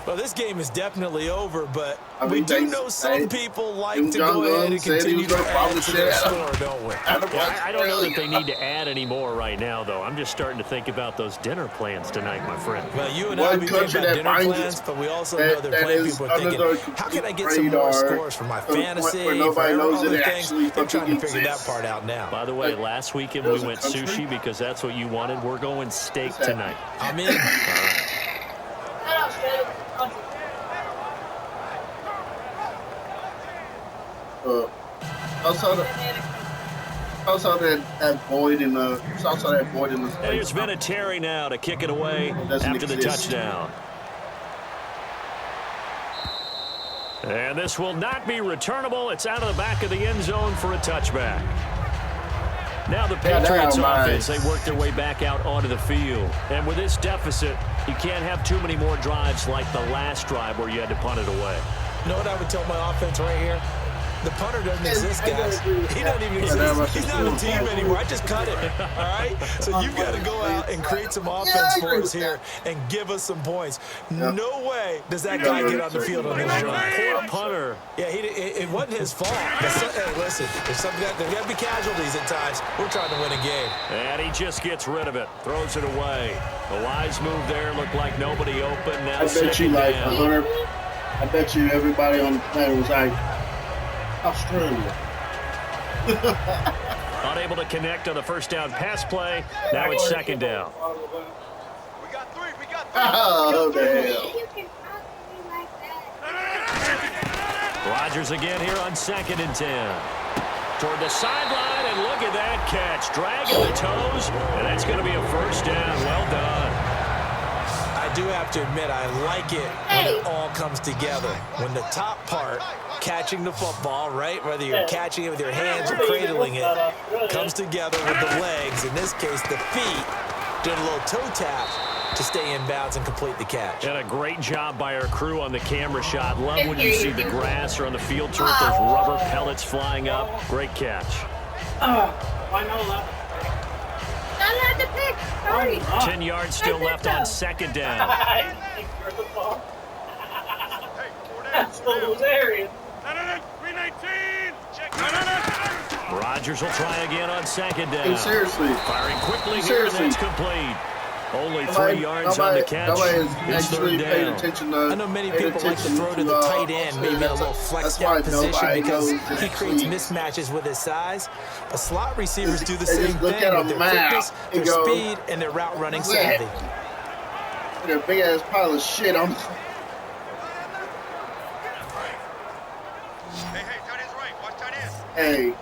[SPEAKER 5] Well, this game is definitely over, but
[SPEAKER 1] I mean,
[SPEAKER 5] we do know some people like to go ahead and continue to add to their score, don't we?
[SPEAKER 4] Yeah, I don't know that they need to add any more right now, though. I'm just starting to think about those dinner plans tonight, my friend.
[SPEAKER 5] Well, you and I, we think about dinner plans, but we also know they're playing people are thinking, how can I get some more scores for my fantasy, for all the things? They're trying to figure that part out now.
[SPEAKER 4] By the way, last weekend we went sushi because that's what you wanted. We're going steak tonight.
[SPEAKER 5] I'm in.
[SPEAKER 1] Also that void in the. Also that void in the.
[SPEAKER 4] And here's Vinatieri now to kick it away after the touchdown. And this will not be returnable. It's out of the back of the end zone for a touchback. Now the Patriots offense, they work their way back out onto the field. And with this deficit, you can't have too many more drives like the last drive where you had to punt it away.
[SPEAKER 5] You know what I would tell my offense right here? The punter doesn't exist, guys. He doesn't even exist. He's not a team anymore. I just cut him, all right? So you've got to go out and create some offense for us here and give us some points. No way does that guy get on the field on this drive.
[SPEAKER 4] Poor punter.
[SPEAKER 5] Yeah, it wasn't his fault. Hey, listen, there's got to be casualties at times. We're trying to win a game.
[SPEAKER 4] And he just gets rid of it, throws it away. The wise move there looked like nobody open. Now
[SPEAKER 1] I bet you like 100. I bet you everybody on the planet was like, Australia.
[SPEAKER 4] Unable to connect on the first down pass play. Now it's second down.
[SPEAKER 9] We got three.
[SPEAKER 1] Oh, the hell.
[SPEAKER 4] Rodgers again here on 2nd and 10. Toward the sideline, and look at that catch. Dragging the toes, and that's going to be a first down. Well done.
[SPEAKER 5] I do have to admit, I like it when it all comes together. When the top part, catching the football, right, whether you're catching it with your hands or cradling it, comes together with the legs, in this case the feet, doing a little toe tap to stay in bounds and complete the catch.
[SPEAKER 4] And a great job by our crew on the camera shot. Love when you see the grass or on the field turf, those rubber pellets flying up. Great catch.
[SPEAKER 6] I know that.
[SPEAKER 4] 10 yards still left on second down. Rodgers will try again on second down.
[SPEAKER 1] Hey, seriously.
[SPEAKER 4] Firing quickly here, and that's complete. Only 3 yards on the catch. It's third down.
[SPEAKER 5] I know many people like to throw to the tight end, maybe in a little flexed out position because he creates mismatches with his size. But slot receivers do the same thing with their quickness, their speed, and their route running savvy.
[SPEAKER 1] Their big ass pile of shit on. Hey.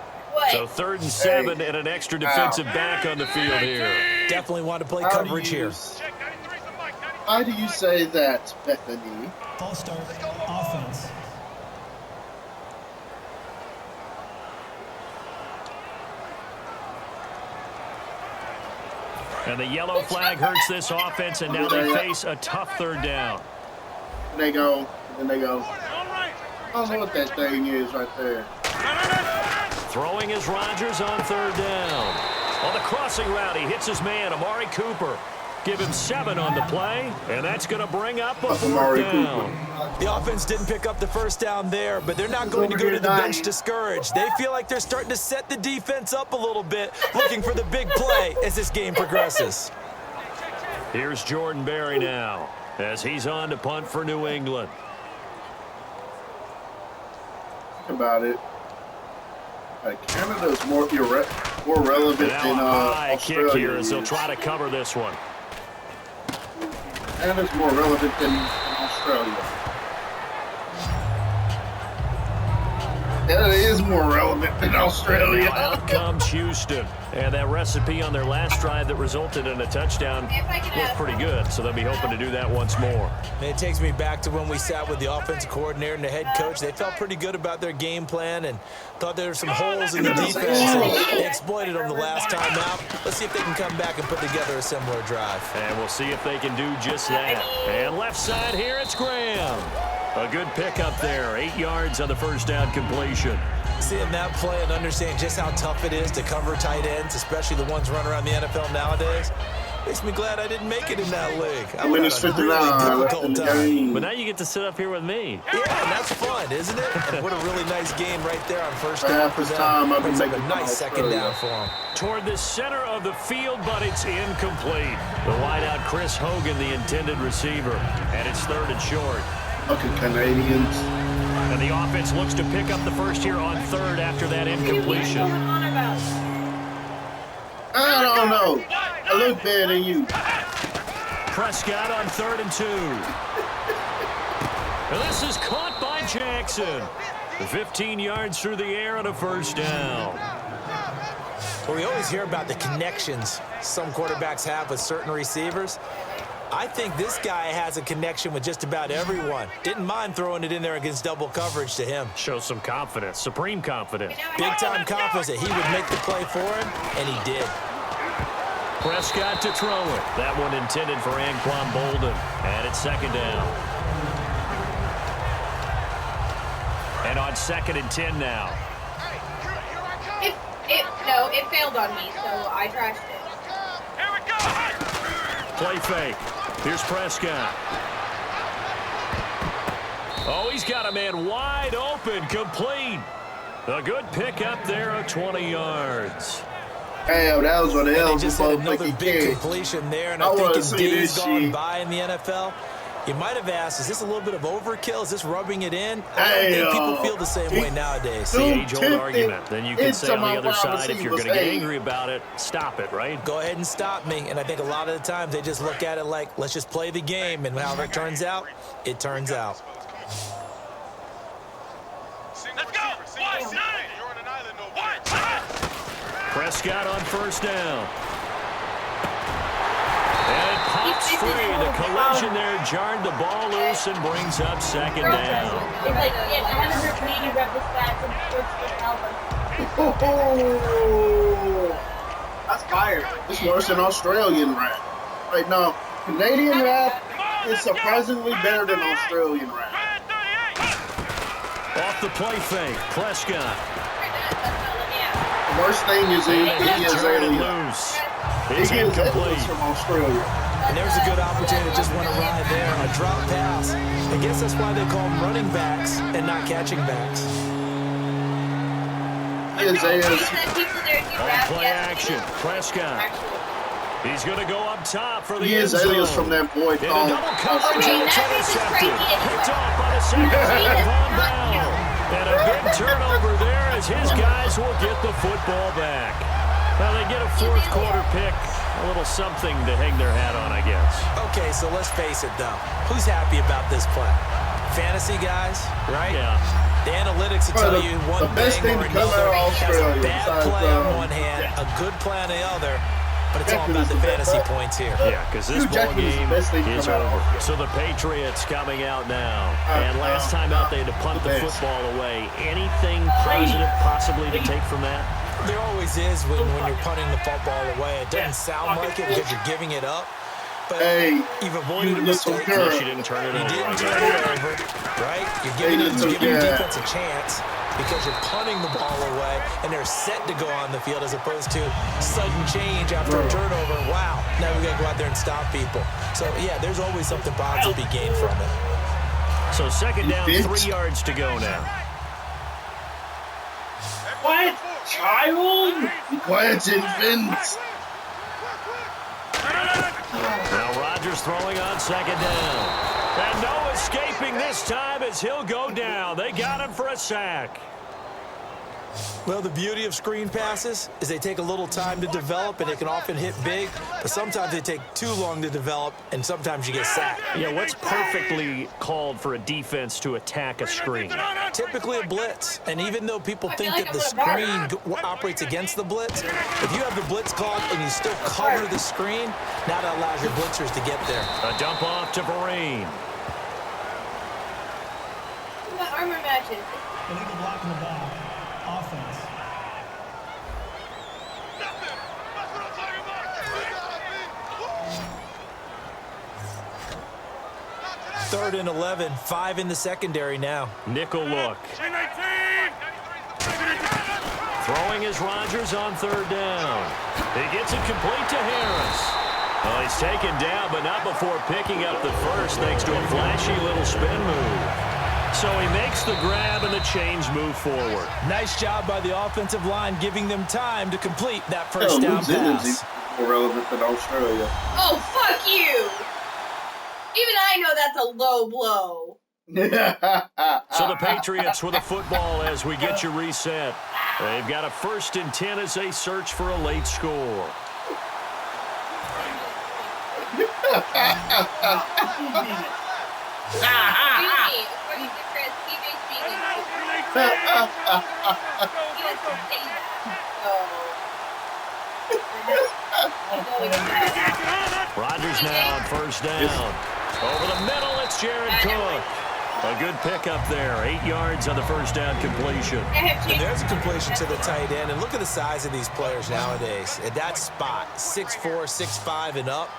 [SPEAKER 4] So 3rd and 7 and an extra defensive back on the field here.
[SPEAKER 5] Definitely want to play coverage here.
[SPEAKER 1] Why do you say that, Bethany?
[SPEAKER 6] False start. Offense.
[SPEAKER 4] And the yellow flag hurts this offense, and now they face a tough 3rd down.
[SPEAKER 1] And they go. I don't know what that thing is right there.
[SPEAKER 4] Throwing is Rodgers on 3rd down. On the crossing route, he hits his man, Amari Cooper. Give him 7 on the play, and that's going to bring up a 4th down.
[SPEAKER 5] The offense didn't pick up the first down there, but they're not going to go to the bench discouraged. They feel like they're starting to set the defense up a little bit, looking for the big play as this game progresses.
[SPEAKER 4] Here's Jordan Berry now, as he's on to punt for New England.
[SPEAKER 1] Think about it. Canada's more relevant than
[SPEAKER 4] high
[SPEAKER 1] Australia.
[SPEAKER 4] Kick here as they'll try to cover this one.
[SPEAKER 1] Canada's more relevant than Australia. Canada is more relevant than Australia.
[SPEAKER 4] Now out comes Houston. And that recipe on their last drive that resulted in a touchdown was pretty good, so they'll be hoping to do that once more.
[SPEAKER 5] And it takes me back to when we sat with the offensive coordinator and the head coach. They felt pretty good about their game plan and thought there were some holes in the defense. And they exploited them the last time out. Let's see if they can come back and put together a similar drive.
[SPEAKER 4] And we'll see if they can do just that. And left side here, it's Graham. A good pickup there, 8 yards on the first down completion.
[SPEAKER 5] Seeing that play and understanding just how tough it is to cover tight ends, especially the ones running around the NFL nowadays, makes me glad I didn't make it in that league. I would have had a really difficult time.
[SPEAKER 4] But now you get to sit up here with me.
[SPEAKER 5] Yeah, and that's fun, isn't it? And what a really nice game right there on first down for them. Brings up a nice second down for them.
[SPEAKER 4] Toward the center of the field, but it's incomplete. The wideout Chris Hogan, the intended receiver, and it's 3rd and short.
[SPEAKER 1] Fucking Canadians.
[SPEAKER 4] And the offense looks to pick up the first here on 3rd after that incompletion.
[SPEAKER 1] I don't know. I look better than you.
[SPEAKER 4] Prescott on 3rd and 2. And this is caught by Jackson. 15 yards through the air and a first down.
[SPEAKER 5] Well, we always hear about the connections some quarterbacks have with certain receivers. I think this guy has a connection with just about everyone. Didn't mind throwing it in there against double coverage to him.
[SPEAKER 4] Shows some confidence, supreme confidence.
[SPEAKER 5] Big-time confidence that he would make the play for him, and he did.
[SPEAKER 4] Prescott to throw it. That one intended for Anquan Bolden. And it's 2nd down. And on 2nd and 10 now.
[SPEAKER 10] No, it failed on me, so I trashed it.
[SPEAKER 9] Here we go!
[SPEAKER 4] Play fake. Here's Prescott. Oh, he's got a man wide open, complete. A good pickup there of 20 yards.
[SPEAKER 1] Damn, that was one of them.
[SPEAKER 5] They just had another big completion there, and I think in days gone by in the NFL, you might have asked, is this a little bit of overkill? Is this rubbing it in? I don't think people feel the same way nowadays.
[SPEAKER 4] The age-old argument. Then you can say on the other side, if you're going to get angry about it, stop it, right?
[SPEAKER 5] Go ahead and stop me. And I think a lot of the times they just look at it like, let's just play the game, and however it turns out, it turns out.
[SPEAKER 9] Let's go! You're on an island, no
[SPEAKER 4] Prescott on first down. And it pops free. The collision there jarred the ball loose and brings up 2nd down.
[SPEAKER 7] It's like, I haven't heard Canadian rep this fast in sports album.
[SPEAKER 1] That's fire. It's worse than Australian rap. Right now, Canadian rap is surprisingly better than Australian rap.
[SPEAKER 4] Off the play fake, Prescott.
[SPEAKER 1] The worst thing is
[SPEAKER 4] loose. It's incomplete.
[SPEAKER 1] From Australia.
[SPEAKER 5] And there's a good opportunity to just run a ride there, a drop pass. I guess that's why they call them running backs and not catching backs.
[SPEAKER 4] Play action. Prescott. He's going to go up top for the
[SPEAKER 1] He is
[SPEAKER 4] end zone.
[SPEAKER 1] from that boy.
[SPEAKER 4] In a double coverage, and it's intercepted. Picked off by the second Von Bell. And a big turnover there as his guys will get the football back. Well, they get a fourth quarter pick. A little something to hang their hat on, I guess.
[SPEAKER 5] Okay, so let's face it, though. Who's happy about this play? Fantasy guys, right?
[SPEAKER 4] Yeah.
[SPEAKER 5] The analytics will tell you one thing or another. Has a bad play on one hand, a good play on the other. But it's all about the fantasy points here.
[SPEAKER 4] Yeah, because this ball game is over. So the Patriots coming out now. And last time out, they had to punt the football away. Anything positive possibly to take from that?
[SPEAKER 5] There always is when you're punting the football away. It doesn't sound like it because you're giving it up. But you've avoided a mistake.
[SPEAKER 4] You didn't turn it over.
[SPEAKER 5] You didn't turn it over, right? You're giving your defense a chance because you're punting the ball away, and they're set to go on the field as opposed to sudden change after a turnover. Wow, now we got to go out there and stop people. So, yeah, there's always something positive to be gained from it.
[SPEAKER 4] So second down, 3 yards to go now.
[SPEAKER 2] Quiet, child!
[SPEAKER 1] Quiet, infant!
[SPEAKER 4] Now Rodgers throwing on second down. And no escaping this time as he'll go down. They got him for a sack.
[SPEAKER 5] Well, the beauty of screen passes is they take a little time to develop, and they can often hit big, but sometimes they take too long to develop, and sometimes you get sacked.
[SPEAKER 4] Yeah, what's perfectly called for a defense to attack a screen?
[SPEAKER 5] Typically a blitz, and even though people think that the screen operates against the blitz, if you have the blitz called and you still cover the screen, now that allows your blitzers to get there.
[SPEAKER 4] A dump off to Vereen.
[SPEAKER 10] Armor matches.
[SPEAKER 6] Illegal block in the back. Offense.
[SPEAKER 5] Third and 11, 5 in the secondary now.
[SPEAKER 4] Nickel look. Throwing is Rodgers on third down. He gets it complete to Harris. Well, he's taken down, but not before picking up the first thanks to a flashy little spin move. So he makes the grab and the chains move forward.
[SPEAKER 5] Nice job by the offensive line giving them time to complete that first down pass.
[SPEAKER 1] More relevant than Australia.
[SPEAKER 10] Oh, fuck you! Even I know that's a low blow.
[SPEAKER 4] So the Patriots with a football as we get you reset. They've got a 1st and 10 as they search for a late score. Rodgers now on first down. Over the middle, it's Jared Cook. A good pickup there. 8 yards on the first down completion.
[SPEAKER 5] And there's a completion to the tight end. And look at the size of these players nowadays. At that spot, 6'4", 6'5", and up.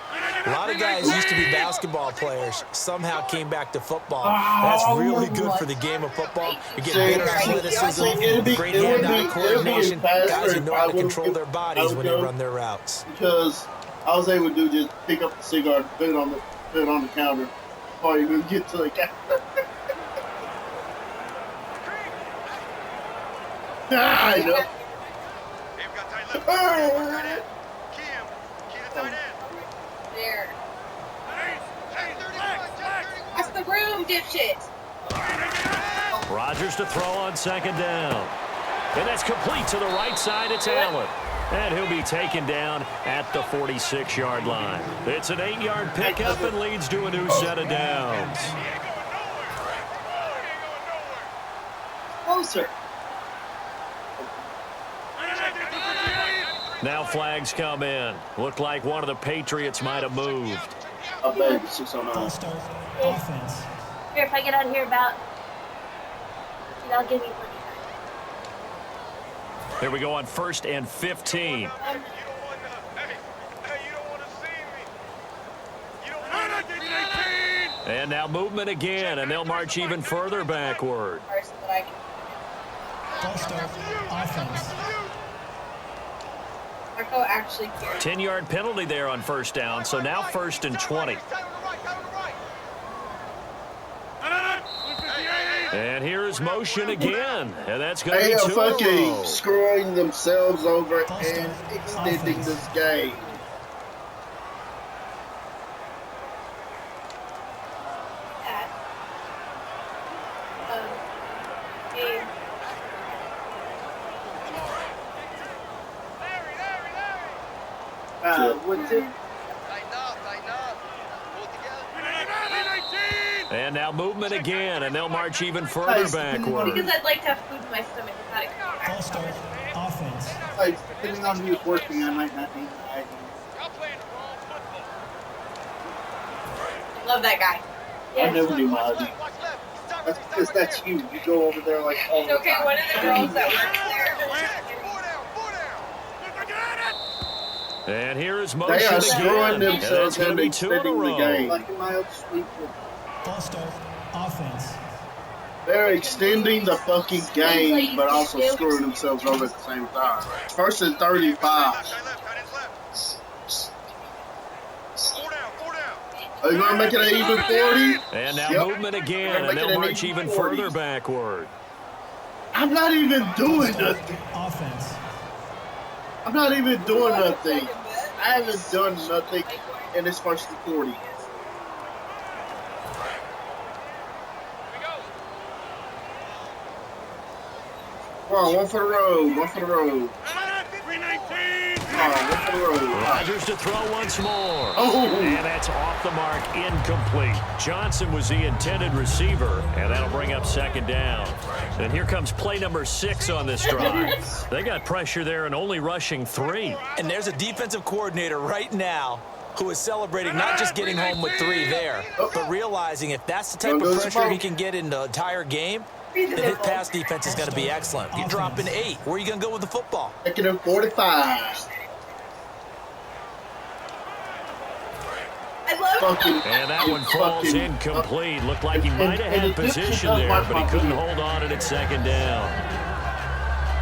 [SPEAKER 5] A lot of guys used to be basketball players. Somehow came back to football. That's really good for the game of football. You get better athleticism, great hand-eye coordination. Guys who know how to control their bodies when they run their routes.
[SPEAKER 1] Because I was able to do just pick up the cigar, put it on the counter before you even get to the counter. I know.
[SPEAKER 10] There. That's the room, dipshit.
[SPEAKER 4] Rodgers to throw on second down. And that's complete to the right side. It's Allen. And he'll be taken down at the 46-yard line. It's an 8-yard pickup and leads to a new set of downs.
[SPEAKER 2] Closer.
[SPEAKER 4] Now flags come in. Looked like one of the Patriots might have moved.
[SPEAKER 1] I bet 609.
[SPEAKER 6] Start offense.
[SPEAKER 7] Here, if I get out here about, that'll give me plenty of time.
[SPEAKER 4] Here we go on 1st and 15. And now movement again, and they'll march even further backward.
[SPEAKER 6] False start offense.
[SPEAKER 10] Marco actually cares.
[SPEAKER 4] 10-yard penalty there on first down, so now 1st and 20. And here's motion again. And that's going to be
[SPEAKER 1] They are
[SPEAKER 4] 2 in a
[SPEAKER 1] fucking
[SPEAKER 4] row.
[SPEAKER 1] screwing themselves over and extending this game.
[SPEAKER 2] What's it?
[SPEAKER 4] And now movement again, and they'll march even further backward.
[SPEAKER 10] Because I'd like to have food in my stomach without it.
[SPEAKER 6] False start. Offense.
[SPEAKER 2] Like, depending on who's working, I might not need that.
[SPEAKER 10] Love that guy.
[SPEAKER 2] I never do Mozzie. That's because that's you. You go over there like all the
[SPEAKER 10] Okay,
[SPEAKER 2] time.
[SPEAKER 10] one of the girls that works there.
[SPEAKER 4] And here is
[SPEAKER 1] They
[SPEAKER 4] motion
[SPEAKER 1] are screwing
[SPEAKER 4] again. And
[SPEAKER 1] themselves
[SPEAKER 4] that's going
[SPEAKER 1] and
[SPEAKER 4] to be 2 in a
[SPEAKER 1] extending the
[SPEAKER 4] row.
[SPEAKER 1] game.
[SPEAKER 2] Like a mild sleep.
[SPEAKER 6] False start. Offense.
[SPEAKER 1] They're extending the fucking game, but also screwing themselves over at the same time. First and 35. Are you going to make it an even 40?
[SPEAKER 4] And now
[SPEAKER 1] Yep.
[SPEAKER 4] movement again, and they'll march even further backward.
[SPEAKER 1] I'm not even doing nothing.
[SPEAKER 6] Offense.
[SPEAKER 1] I'm not even doing nothing. I haven't done nothing in this first and 40. Come on, one for the road, one for the road. Come on, one for the road.
[SPEAKER 4] Rodgers to throw once more.
[SPEAKER 1] Oh.
[SPEAKER 4] And that's off the mark, incomplete. Johnson was the intended receiver, and that'll bring up second down. And here comes play number 6 on this drive. They got pressure there and only rushing 3.
[SPEAKER 5] And there's a defensive coordinator right now who is celebrating not just getting home with 3 there, but realizing if that's the type of pressure he can get in the entire game, then his pass defense is going to be excellent. You're dropping 8. Where are you going to go with the football?
[SPEAKER 1] Taking him 45.
[SPEAKER 10] I love
[SPEAKER 1] Fucking,
[SPEAKER 4] And that one falls incomplete. Looked like he might have had position there, but he couldn't hold on to it second down.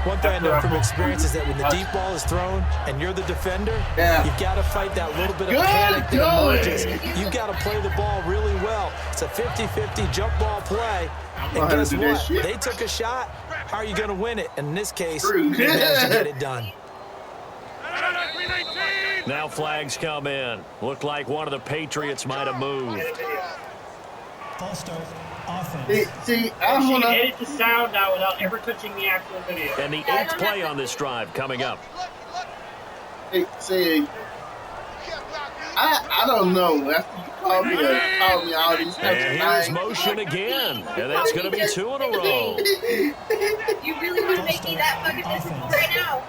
[SPEAKER 5] One thing I know from experience is that when the deep ball is thrown and you're the defender, you've got to fight that little bit of panic that emerges. You've got to play the ball really well. It's a 50-50 jump ball play. And guess what? They took a shot. How are you going to win it? And in this case, they managed to get it done.
[SPEAKER 4] Now flags come in. Looked like one of the Patriots might have moved.
[SPEAKER 6] False start. Offense.
[SPEAKER 1] See, I
[SPEAKER 11] She
[SPEAKER 1] want
[SPEAKER 11] can
[SPEAKER 1] to.
[SPEAKER 11] edit the sound out without ever touching the actual video.
[SPEAKER 4] And the 8th play on this drive coming up.
[SPEAKER 1] See, I don't know. After you call me all these types
[SPEAKER 4] And
[SPEAKER 1] of
[SPEAKER 4] here's
[SPEAKER 1] names.
[SPEAKER 4] motion again. And that's going to be 2 in a row.
[SPEAKER 10] You really want to make me that fucking miserable right now?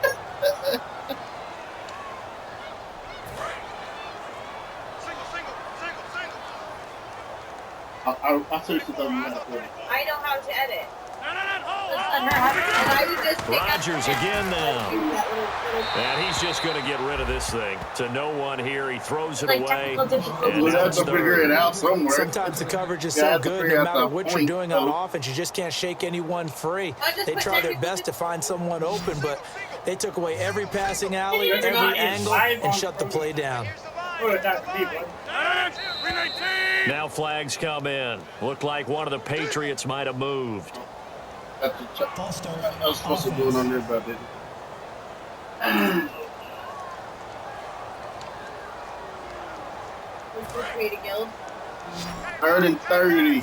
[SPEAKER 1] I seriously thought you were going to play.
[SPEAKER 10] I know how to edit. And I would just pick
[SPEAKER 4] Rodgers
[SPEAKER 10] up
[SPEAKER 4] again now.
[SPEAKER 10] that little
[SPEAKER 4] And he's just going to get rid of this thing. To no one here. He throws it
[SPEAKER 10] Like
[SPEAKER 4] away.
[SPEAKER 10] technical difficulties.
[SPEAKER 4] And
[SPEAKER 1] We'll
[SPEAKER 4] now
[SPEAKER 1] have
[SPEAKER 4] it's
[SPEAKER 1] to figure it out somewhere.
[SPEAKER 5] Sometimes the coverage is
[SPEAKER 1] You
[SPEAKER 5] so
[SPEAKER 1] have to
[SPEAKER 5] good,
[SPEAKER 1] figure
[SPEAKER 5] no
[SPEAKER 1] out
[SPEAKER 5] matter
[SPEAKER 1] the
[SPEAKER 5] what you're
[SPEAKER 1] point,
[SPEAKER 5] doing on
[SPEAKER 1] though.
[SPEAKER 5] offense, you just can't shake anyone free.
[SPEAKER 10] just
[SPEAKER 5] They
[SPEAKER 10] put
[SPEAKER 5] try their
[SPEAKER 10] technical
[SPEAKER 5] best to find someone open, but they took away every passing alley,
[SPEAKER 11] They're
[SPEAKER 5] every
[SPEAKER 11] not
[SPEAKER 5] angle,
[SPEAKER 11] live
[SPEAKER 5] and
[SPEAKER 11] on
[SPEAKER 5] shut the play down.
[SPEAKER 11] Oh, that's me, bud.
[SPEAKER 4] Now flags come in. Looked like one of the Patriots might have moved.
[SPEAKER 6] False start.
[SPEAKER 1] I was supposed to do it on there, but I didn't.
[SPEAKER 10] create a guild.
[SPEAKER 1] 3rd and 30.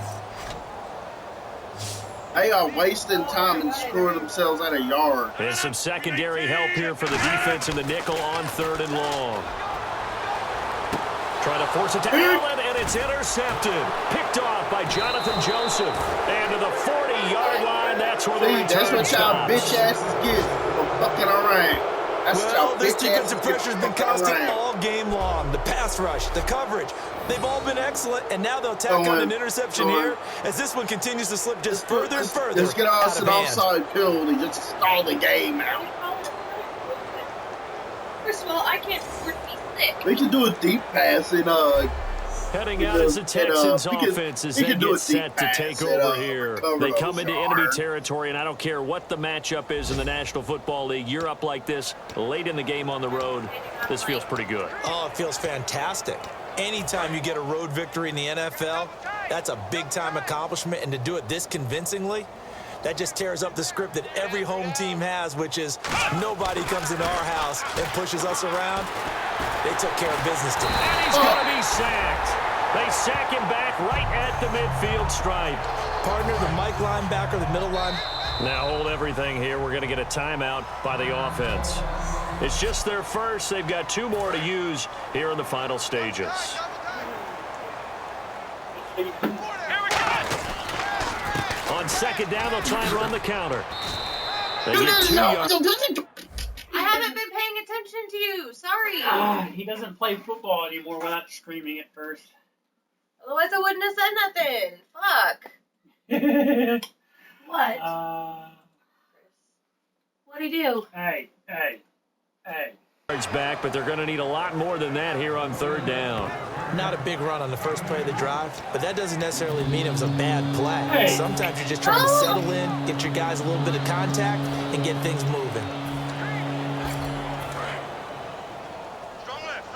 [SPEAKER 1] They are wasting time and screwing themselves out of yard.
[SPEAKER 4] And some secondary help here for the defense in the nickel on 3rd and long. Trying to force it to Allen, and it's intercepted. Picked off by Jonathan Joseph. And to the 40-yard line, that's where the return
[SPEAKER 1] That's what y'all
[SPEAKER 4] stops.
[SPEAKER 1] bitch asses get for fucking around. That's what
[SPEAKER 5] Well,
[SPEAKER 1] y'all
[SPEAKER 5] this
[SPEAKER 1] bitch
[SPEAKER 5] defensive
[SPEAKER 1] asses get
[SPEAKER 5] pressure has
[SPEAKER 1] for
[SPEAKER 5] been
[SPEAKER 1] fucking
[SPEAKER 5] constant
[SPEAKER 1] around.
[SPEAKER 5] all game long. The pass rush, the coverage, they've all been excellent, and now they'll tack on an interception here as this one continues to slip just further and further
[SPEAKER 1] Let's get
[SPEAKER 5] out
[SPEAKER 1] us
[SPEAKER 5] of
[SPEAKER 1] an
[SPEAKER 5] hand.
[SPEAKER 1] offside penalty just to stall the game out.
[SPEAKER 10] First of all, I can't afford to be sick.
[SPEAKER 1] We can do a deep pass and
[SPEAKER 4] Heading out as the Texans
[SPEAKER 1] we can-
[SPEAKER 4] offense as
[SPEAKER 1] we
[SPEAKER 4] they
[SPEAKER 1] can do
[SPEAKER 4] get
[SPEAKER 1] a
[SPEAKER 4] set
[SPEAKER 1] deep
[SPEAKER 4] to
[SPEAKER 1] pass
[SPEAKER 4] take
[SPEAKER 1] and,
[SPEAKER 4] over here.
[SPEAKER 1] cover
[SPEAKER 4] They
[SPEAKER 1] those
[SPEAKER 4] come into
[SPEAKER 1] yards.
[SPEAKER 4] enemy territory, and I don't care what the matchup is in the National Football League. You're up like this late in the game on the road. This feels pretty good.
[SPEAKER 5] Oh, it feels fantastic. Anytime you get a road victory in the NFL, That's a big-time accomplishment, and to do it this convincingly, that just tears up the script that every home team has, which is nobody comes into our house and pushes us around. They took care of business tonight.
[SPEAKER 4] And he's going to be sacked. They sack him back right at the midfield stripe.
[SPEAKER 5] Partner, the Mike linebacker, the middle line.
[SPEAKER 4] Now hold everything here. We're going to get a timeout by the offense. It's just their first. They've got 2 more to use here in the final stages. On second down, they'll try and run the counter. They get 2 yards.
[SPEAKER 7] I haven't been paying attention to you. Sorry.
[SPEAKER 11] He doesn't play football anymore without screaming at first.
[SPEAKER 10] Otherwise, I wouldn't have said nothing. Fuck.
[SPEAKER 7] What? What'd he do?
[SPEAKER 11] Hey.
[SPEAKER 4] Yards back, but they're going to need a lot more than that here on third down.
[SPEAKER 5] Not a big run on the first play of the drive, but that doesn't necessarily mean it was a bad play.
[SPEAKER 11] Hey.
[SPEAKER 5] Sometimes you're just trying to settle in, get your guys a little bit of contact, and get things moving.
[SPEAKER 9] Strong left.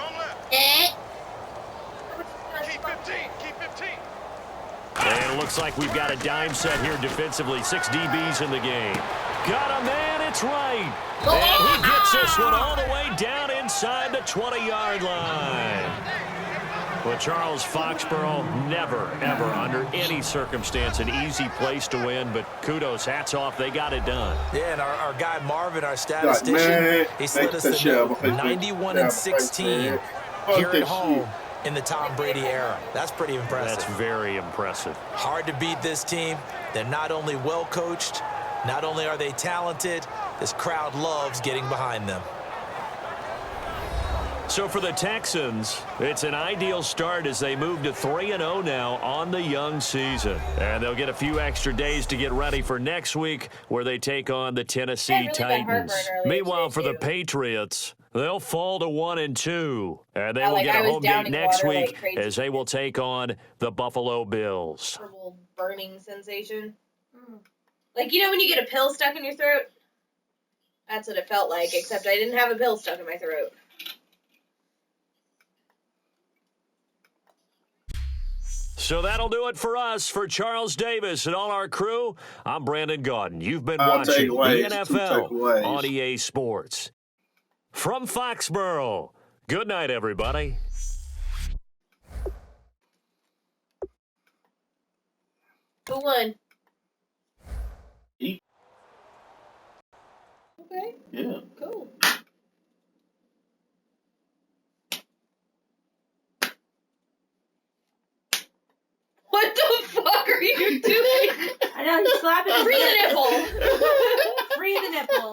[SPEAKER 9] Keep 15.
[SPEAKER 4] And it looks like we've got a dime set here defensively. 6 DBs in the game. Got a man, it's right. And he gets this one all the way down inside the 20-yard line. Well, Charles, Foxborough, never, ever, under any circumstance, an easy place to win, but kudos, hats off, they got it done.
[SPEAKER 5] Yeah, and our guy Marvin, our statistician, he slid us the note, 91-16 here at home in the Tom Brady era. That's pretty impressive.
[SPEAKER 4] That's very impressive.
[SPEAKER 5] Hard to beat this team. They're not only well coached, not only are they talented, this crowd loves getting behind them.
[SPEAKER 4] So for the Texans, it's an ideal start as they move to 3-0 now on the young season. And they'll get a few extra days to get ready for next week where they take on the Tennessee Titans. Meanwhile, for the Patriots, they'll fall to 1-2. And they will get a home date next week as they will take on the Buffalo Bills.
[SPEAKER 10] Horrible burning sensation. Like, you know when you get a pill stuck in your throat? That's what it felt like, except I didn't have a pill stuck in my throat.
[SPEAKER 4] So that'll do it for us. For Charles Davis and all our crew, I'm Brandon Gaudin. You've been watching the NFL on EA Sports. From Foxborough, good night, everybody.
[SPEAKER 10] Who won? Okay.
[SPEAKER 1] Yeah.
[SPEAKER 10] Cool. What the fuck are you doing?
[SPEAKER 7] I know, he's slapping his
[SPEAKER 10] Free the nipple.
[SPEAKER 1] Free the nipple.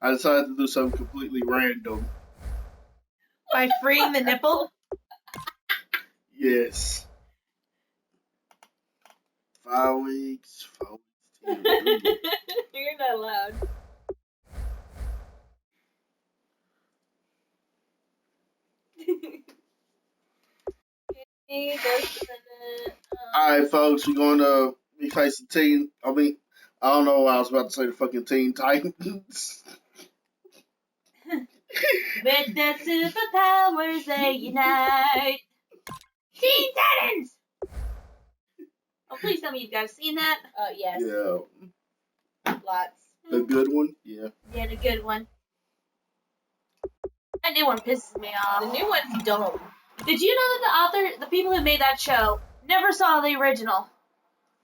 [SPEAKER 1] I decided to do something completely random.
[SPEAKER 7] By freeing the nipple?
[SPEAKER 1] Yes. 5 weeks. 4 weeks.
[SPEAKER 10] You're not allowed.
[SPEAKER 1] Alright, folks, we're going to be facing Teen. I don't know why I was about to say the fucking Teen Titans.
[SPEAKER 7] With the superpowers they unite. Teen Titans! Oh, please tell me you guys seen that.
[SPEAKER 10] Yes.
[SPEAKER 1] Yeah.
[SPEAKER 10] Lots.
[SPEAKER 1] The good one? Yeah.
[SPEAKER 7] Yeah, the good one. That new one pisses me off.
[SPEAKER 10] The new one's dumb.
[SPEAKER 7] Did you know that the people who made that show never saw the original?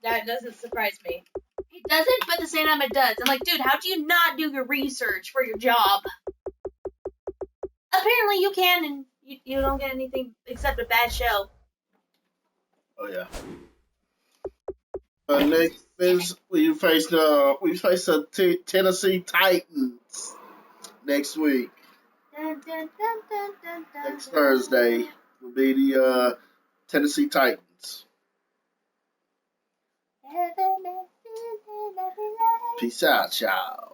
[SPEAKER 10] That doesn't surprise me.
[SPEAKER 7] It doesn't, but at the same time it does. I'm like, dude, how do you not do your research for your job? Apparently you can, and you don't get anything except a bad show.
[SPEAKER 1] Oh yeah. Next is we face the Tennessee Titans next week.
[SPEAKER 7] Dun, dun, dun, dun, dun, dun,
[SPEAKER 1] Next Thursday will be the Tennessee Titans. Peace out, y'all.